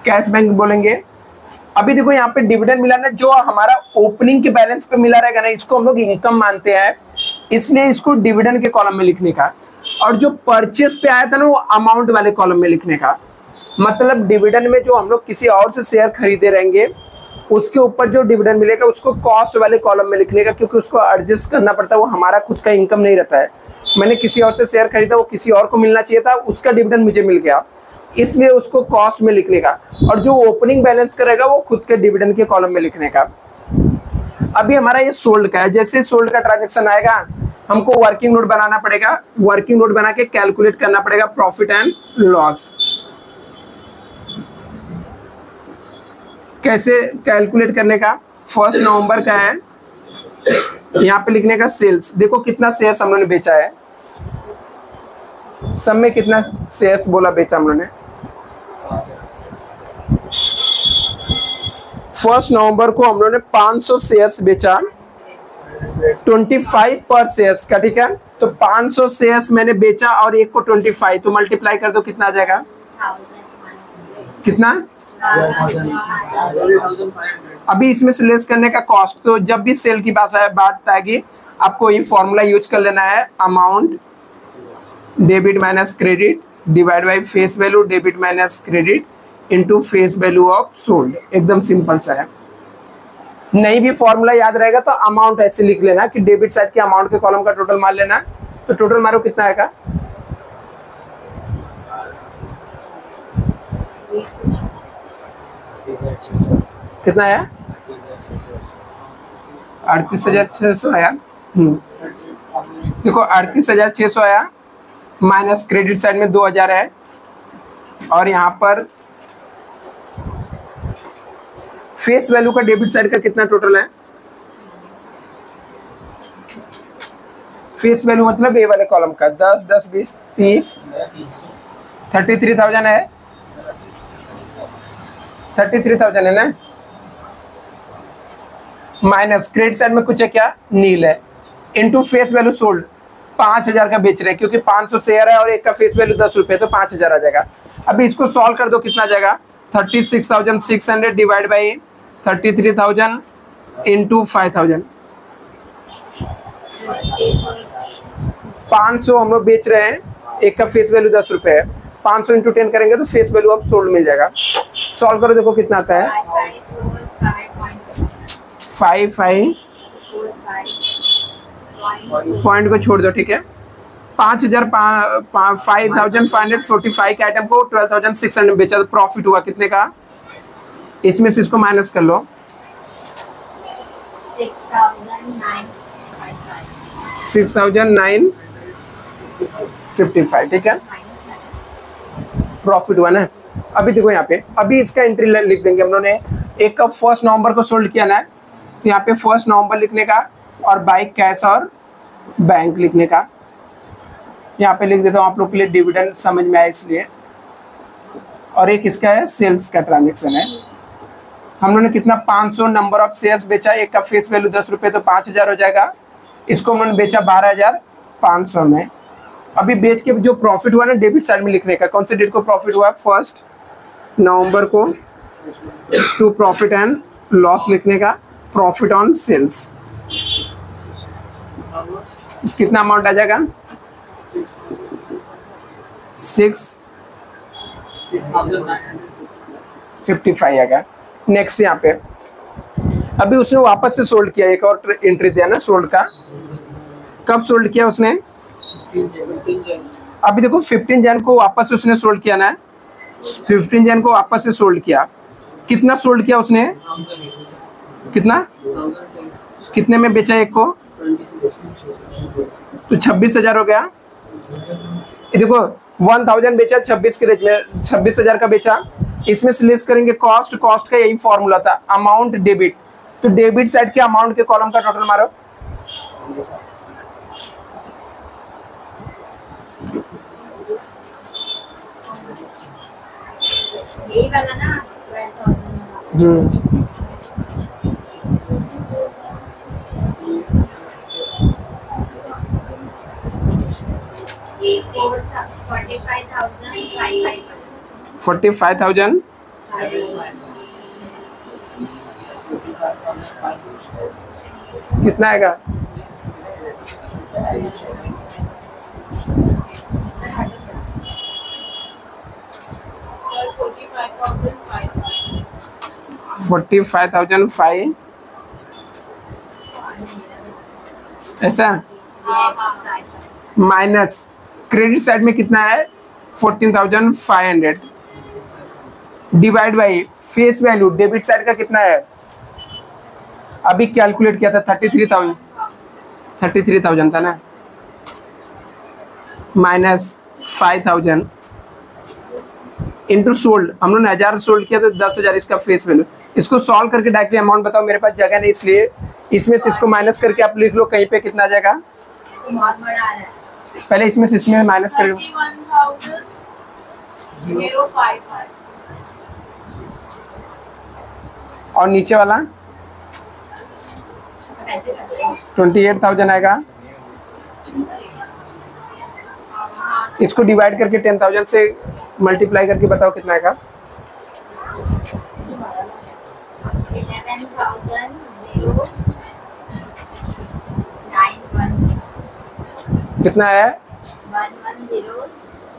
cash bank बोलेंगे। अभी देखो यहाँ पे डिविडेंड मिला ना, जो हमारा ओपनिंग के बैलेंस पे मिला रहेगा ना, इसको हम लोग इनकम मानते हैं, इसलिए इसको डिविडेंड के कॉलम में लिखने का। और जो परचेस पे आया था ना, वो अमाउंट वाले कॉलम में लिखने का। मतलब डिविडेंड में जो हम लोग किसी और से शेयर खरीदे रहेंगे, उसके ऊपर जो डिविडेंड मिलेगा उसको कॉस्ट वाले कॉलम में लिखने का, क्योंकि उसको एडजस्ट करना पड़ता है, वो हमारा खुद का इनकम नहीं रहता है। मैंने किसी और से शेयर खरीदा, वो किसी और को मिलना चाहिए था, उसका डिविडेंड मुझे मिल गया, इसलिए उसको कॉस्ट में लिखने का। और जो ओपनिंग बैलेंस करेगा वो खुद के डिविडेंड के कॉलम में लिखने का। अभी हमारा ये सोल्ड का है, जैसे सोल्ड का ट्रांजेक्शन आएगा हमको वर्किंग नोट बनाना पड़ेगा, वर्किंग नोट बना के कैलकुलेट करना पड़ेगा प्रॉफिट एंड लॉस। कैसे कैलकुलेट करने का, 1 नवंबर का है, यहाँ पे लिखने का सेल्स। देखो कितना शेयर्स हम लोगों ने बेचा है, सब में कितना शेयर्स बोला बेचा हम लोगों ने। 1 नवंबर को हम लोगों ने 500 शेयर्स बेचा, 25 पर शेयर्स का, ठीक है। तो 500 शेयर्स मैंने बेचा और एक को 25, तो मल्टीप्लाई कर दो, कितना आ जाएगा, कितना। अभी इसमें से लेस करने का कॉस्ट, तो जब भी सेल की बात आएगी आपको ये फॉर्मूला यूज कर लेना है, amount debit minus credit divide by face value debit minus credit into face value of sold. एकदम सिंपल सा है। नहीं भी फॉर्मूला याद रहेगा तो अमाउंट ऐसे लिख लेना कि डेबिट साइड के अमाउंट के कॉलम का टोटल मार लेना, तो टोटल मारो कितना आएगा, कितना आया, 38,600 आया। देखो 38,600 आया, माइनस क्रेडिट साइड में 2000 है, और यहाँ पर फेस वैल्यू का डेबिट साइड का कितना टोटल है, फेस वैल्यू मतलब ए वाले कॉलम का 10, 10, 20, 30, 33,000 है, 33,000 है ना, माइनस क्रेडिट साइड में कुछ है क्या, नील है, इनटू फेस वैल्यू सोल्ड 5,000 का बेच रहे हैं, क्योंकि 500 शेयर है और एक का फेस वैल्यू 10 रुपए, तो 5,000 आ जाएगा। अभी इसको सॉल्व कर दो, कितना आ जाएगा, 36,600 डिवाइड बाई 33,000 इंटू 5,000। 500 हम लोग बेच रहे हैं, एक का फेस वैल्यू 10 रुपए है, 500 इंटू 10 करेंगे तो फेस वैल्यू ऑफ सोल्ड मिल जाएगा। सॉल्व करो, देखो कितना आता है, 5,5 पॉइंट को छोड़ दो, ठीक है। 5,545 के आइटम को 12,600 बेचा, तो प्रॉफिट हुआ कितने का, इसमें से इसको माइनस कर लो, 6,955, ठीक है, प्रॉफिट हुआ ना। अभी देखो यहाँ पे, अभी इसका एंट्री लिख देंगे हम लोगों ने, एक का 1 नवंबर को सोल्ड किया ना, तो यहाँ पे 1 नवंबर लिखने का, और बाय कैश और बैंक लिखने का। यहाँ पे लिख देता हूँ आप लोग के लिए, डिविडेंड समझ में आए इसलिए। और एक इसका है सेल्स का ट्रांजेक्शन है, हम लोगों ने कितना 500 नंबर ऑफ शेयर्स बेचा, एक का फेस वैल्यू 10 रुपए, तो 5,000 हो जाएगा। इसको हमने बेचा 12,500 में। अभी बेच के जो प्रॉफिट हुआ ना, डेबिट साइड में लिखने का, कौन से डेट को प्रॉफिट हुआ, 1 नवंबर को, टू प्रॉफिट एंड लॉस लिखने का, प्रॉफिट ऑन सेल्स। कितना अमाउंट आ जाएगा, 6,55 आएगा। नेक्स्ट यहाँ पे अभी उसने वापस से सोल्ड किया, एक और एंट्री दिया ना सोल्ड का, कब सोल्ड किया उसने, अभी देखो 15 जन को वापस से उसने सोल्ड किया ना, 15 जन को वापस से सोल्ड किया। कितना सोल्ड किया उसने, कितना, कितने में बेचा एक को, तो 26,000 हो गया। देखो 1,000 बेचा 26 के रेट में, 26,000 का बेचा। इसमें से लेस करेंगे कॉस्ट, कॉस्ट का यही फॉर्मूला था, अमाउंट डेबिट, तो डेबिट साइड के अमाउंट के कॉलम का टोटल मारो, वाला ना 12,000 45,555 45,000 कितना आएगा? $45,500 ऐसा माइनस क्रेडिट साइड में कितना है? 14,500 divide by face value debit side का कितना है? अभी कैलकुलेट किया था 33,000 था ना, माइनस 5,000 इंटू सोल्ड, हम लोग ने 1000 सोल्ड किया तो 10,000 इसका फेस वैल्यू। इसको सॉल्व करके डायरेक्टली अमाउंट बताओ, मेरे पास जगह नहीं इसलिए इसमें से इसको माइनस करके आप लिख लो कहीं पे कितना आ जाएगा। बहुत बड़ा आ रहा है। पहले इसमें से इसमें माइनस कर 31,055 और नीचे वाला पैसे लगते हैं। 28,000 आएगा। इसको डिवाइड करके 10,000 से मल्टीप्लाई करके बताओ कितना आएगा। 11,091 कितना है?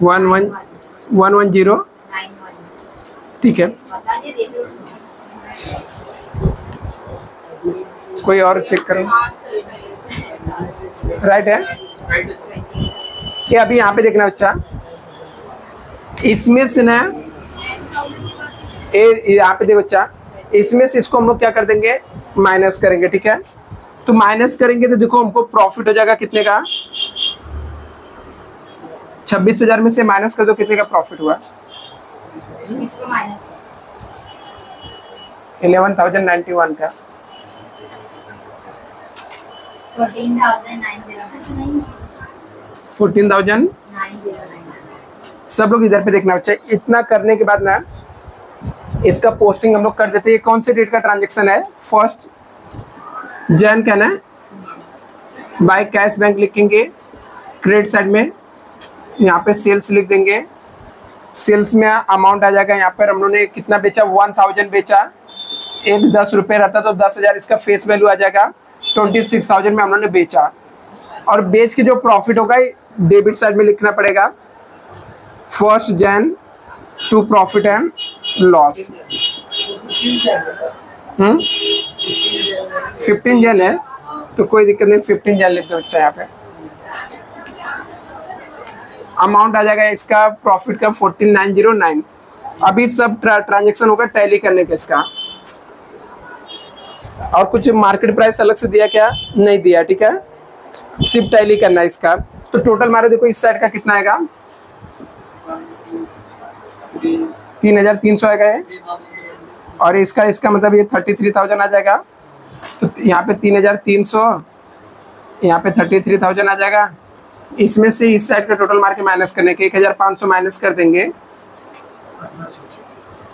11,091 ठीक है। कोई और चेक करो, राइट है कि अभी यहाँ पे देखना बच्चा, इसमें से ना यहाँ पे देखो बच्चा, इसमें से इसको हम लोग क्या कर देंगे? माइनस करेंगे, ठीक है। तो माइनस करेंगे तो देखो हमको प्रॉफिट हो जाएगा कितने का? 26,000 में से माइनस कर दो, कितने का प्रॉफिट हुआ? 11,091 का। 14,909 सब लोग इधर पे देखना बच्चा। इतना करने के बाद ना इसका पोस्टिंग हम लोग कर देते हैं। ये कौन से डेट का ट्रांजेक्शन है? 1 जनवरी का ना। बाय कैश बैंक लिखेंगे, क्रेडिट साइड में यहाँ पे सेल्स लिख देंगे। सेल्स में अमाउंट आ जाएगा, यहाँ पर हम लोगों ने कितना बेचा? 1,000 बेचा। एक 10 रुपये रहता तो 10,000 इसका फेस वैल्यू आ जाएगा। 26,000 में हम लोगों ने बेचा, और बेच के जो प्रॉफिट होगा डेबिट साइड में लिखना पड़ेगा। 1 जनवरी टू प्रॉफिट एंड लॉस। 15 जनवरी है तो कोई दिक्कत नहीं, 15 जनवरी लिख दो बच्चा। यहाँ पे अमाउंट आ जाएगा इसका प्रॉफिट का 14,909। अभी सब ट्रांजेक्शन होगा टैली करने के इसका। और कुछ मार्केट प्राइस अलग से दिया क्या? नहीं दिया, ठीक है। सिर्फ टैली करना है इसका। तो टोटल मारो, देखो इस साइड का कितना आएगा? 3,300 आएगा ये, और इसका मतलब ये 33,000 आ जाएगा। तो यहाँ पे 3,300, यहाँ पे 33,000 आ जाएगा। इसमें से इस साइड का टोटल मार के माइनस करने के 1,500 माइनस कर देंगे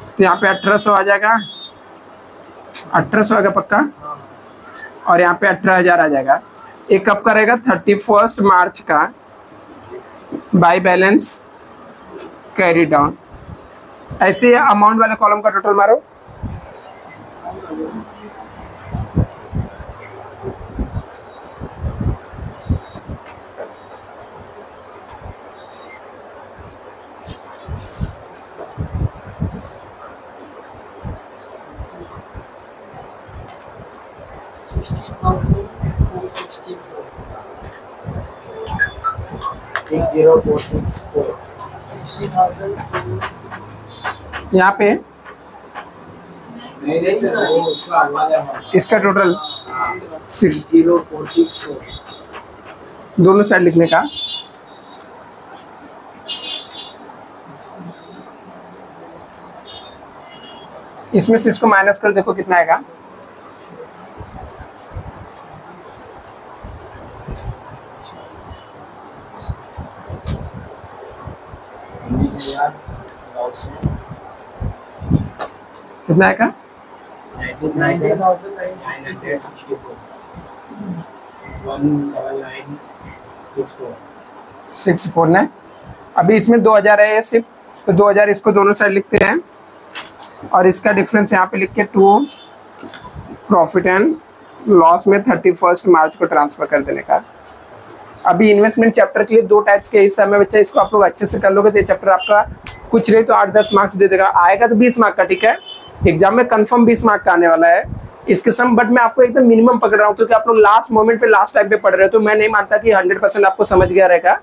तो यहाँ पे 1,800 आ जाएगा। 1,800 आएगा पक्का, और यहाँ पे 18,000 आ जाएगा। एक कब का रहेगा? 31 मार्च का। By balance carry down. ऐसे अमाउंट वाले कॉलम का टोटल मारो। यहाँ पे इसका टोटल 60464 दोनों साइड लिखने का। इसमें से इसको माइनस कर देखो कितना आएगा। कितना आएगा? 64 ना। अभी इसमें 2000 है ये सिर्फ, तो 2000 इसको दोनों साइड लिखते हैं और इसका डिफरेंस यहाँ पे लिख के 2 प्रॉफिट एंड लॉस में 31 मार्च को ट्रांसफर कर देने का। अभी इन्वेस्टमेंट चैप्टर के लिए 2 टाइप्स के हिस्सा में बच्चा, इसको आप लोग अच्छे से कर लोगे तो ये चैप्टर आपका कुछ नहीं तो 8-10 मार्क्स दे देगा। आएगा तो 20 मार्क का, ठीक है, एग्जाम में कंफर्म 20 मार्क का आने वाला है इसके सम, बट मैं आपको एकदम मिनिमम पकड़ रहा हूँ क्योंकि आप लोग लास्ट मोमेंट पे लास्ट टाइम पे पढ़ रहे हो, तो मैं नहीं मानता कि 100% आपको समझ गया रहेगा।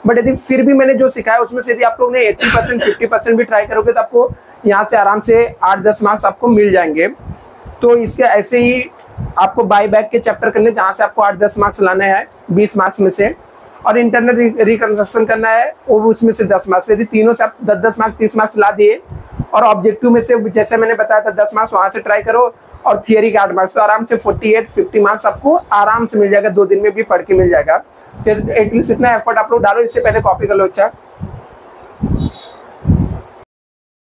बट यदि फिर भी मैंने जो सिखाया उसमें से यदि आप लोग ने 80% 50% भी ट्राई करोगे तो आपको यहाँ से आराम से 8-10 मार्क्स आपको मिल जाएंगे। तो इसके ऐसे ही आपको बाई बैक के चैप्टर करने जहाँ से आपको 8-10 मार्क्स लाने हैं 20 मार्क्स में से, और इंटरनल रिकंस्ट्रक्शन करना है वो उसमें से 10 मार्क्स। यदि तीनों से आप 10-10 मार्क्स 30 मार्क्स ला दिए और ऑब्जेक्टिव में से जैसे मैंने बताया था 10 मार्क्स वहाँ से ट्राई करो और थियरी के 8 मार्क्स, तो आराम से 48-50 मार्क्स आपको आराम से मिल जाएगा, 2 दिन में भी पढ़ के मिल जाएगा। फिर एटलीस्ट इतना एफर्ट आप लोग डालो, इससे पहले कॉपी कर लो। अच्छा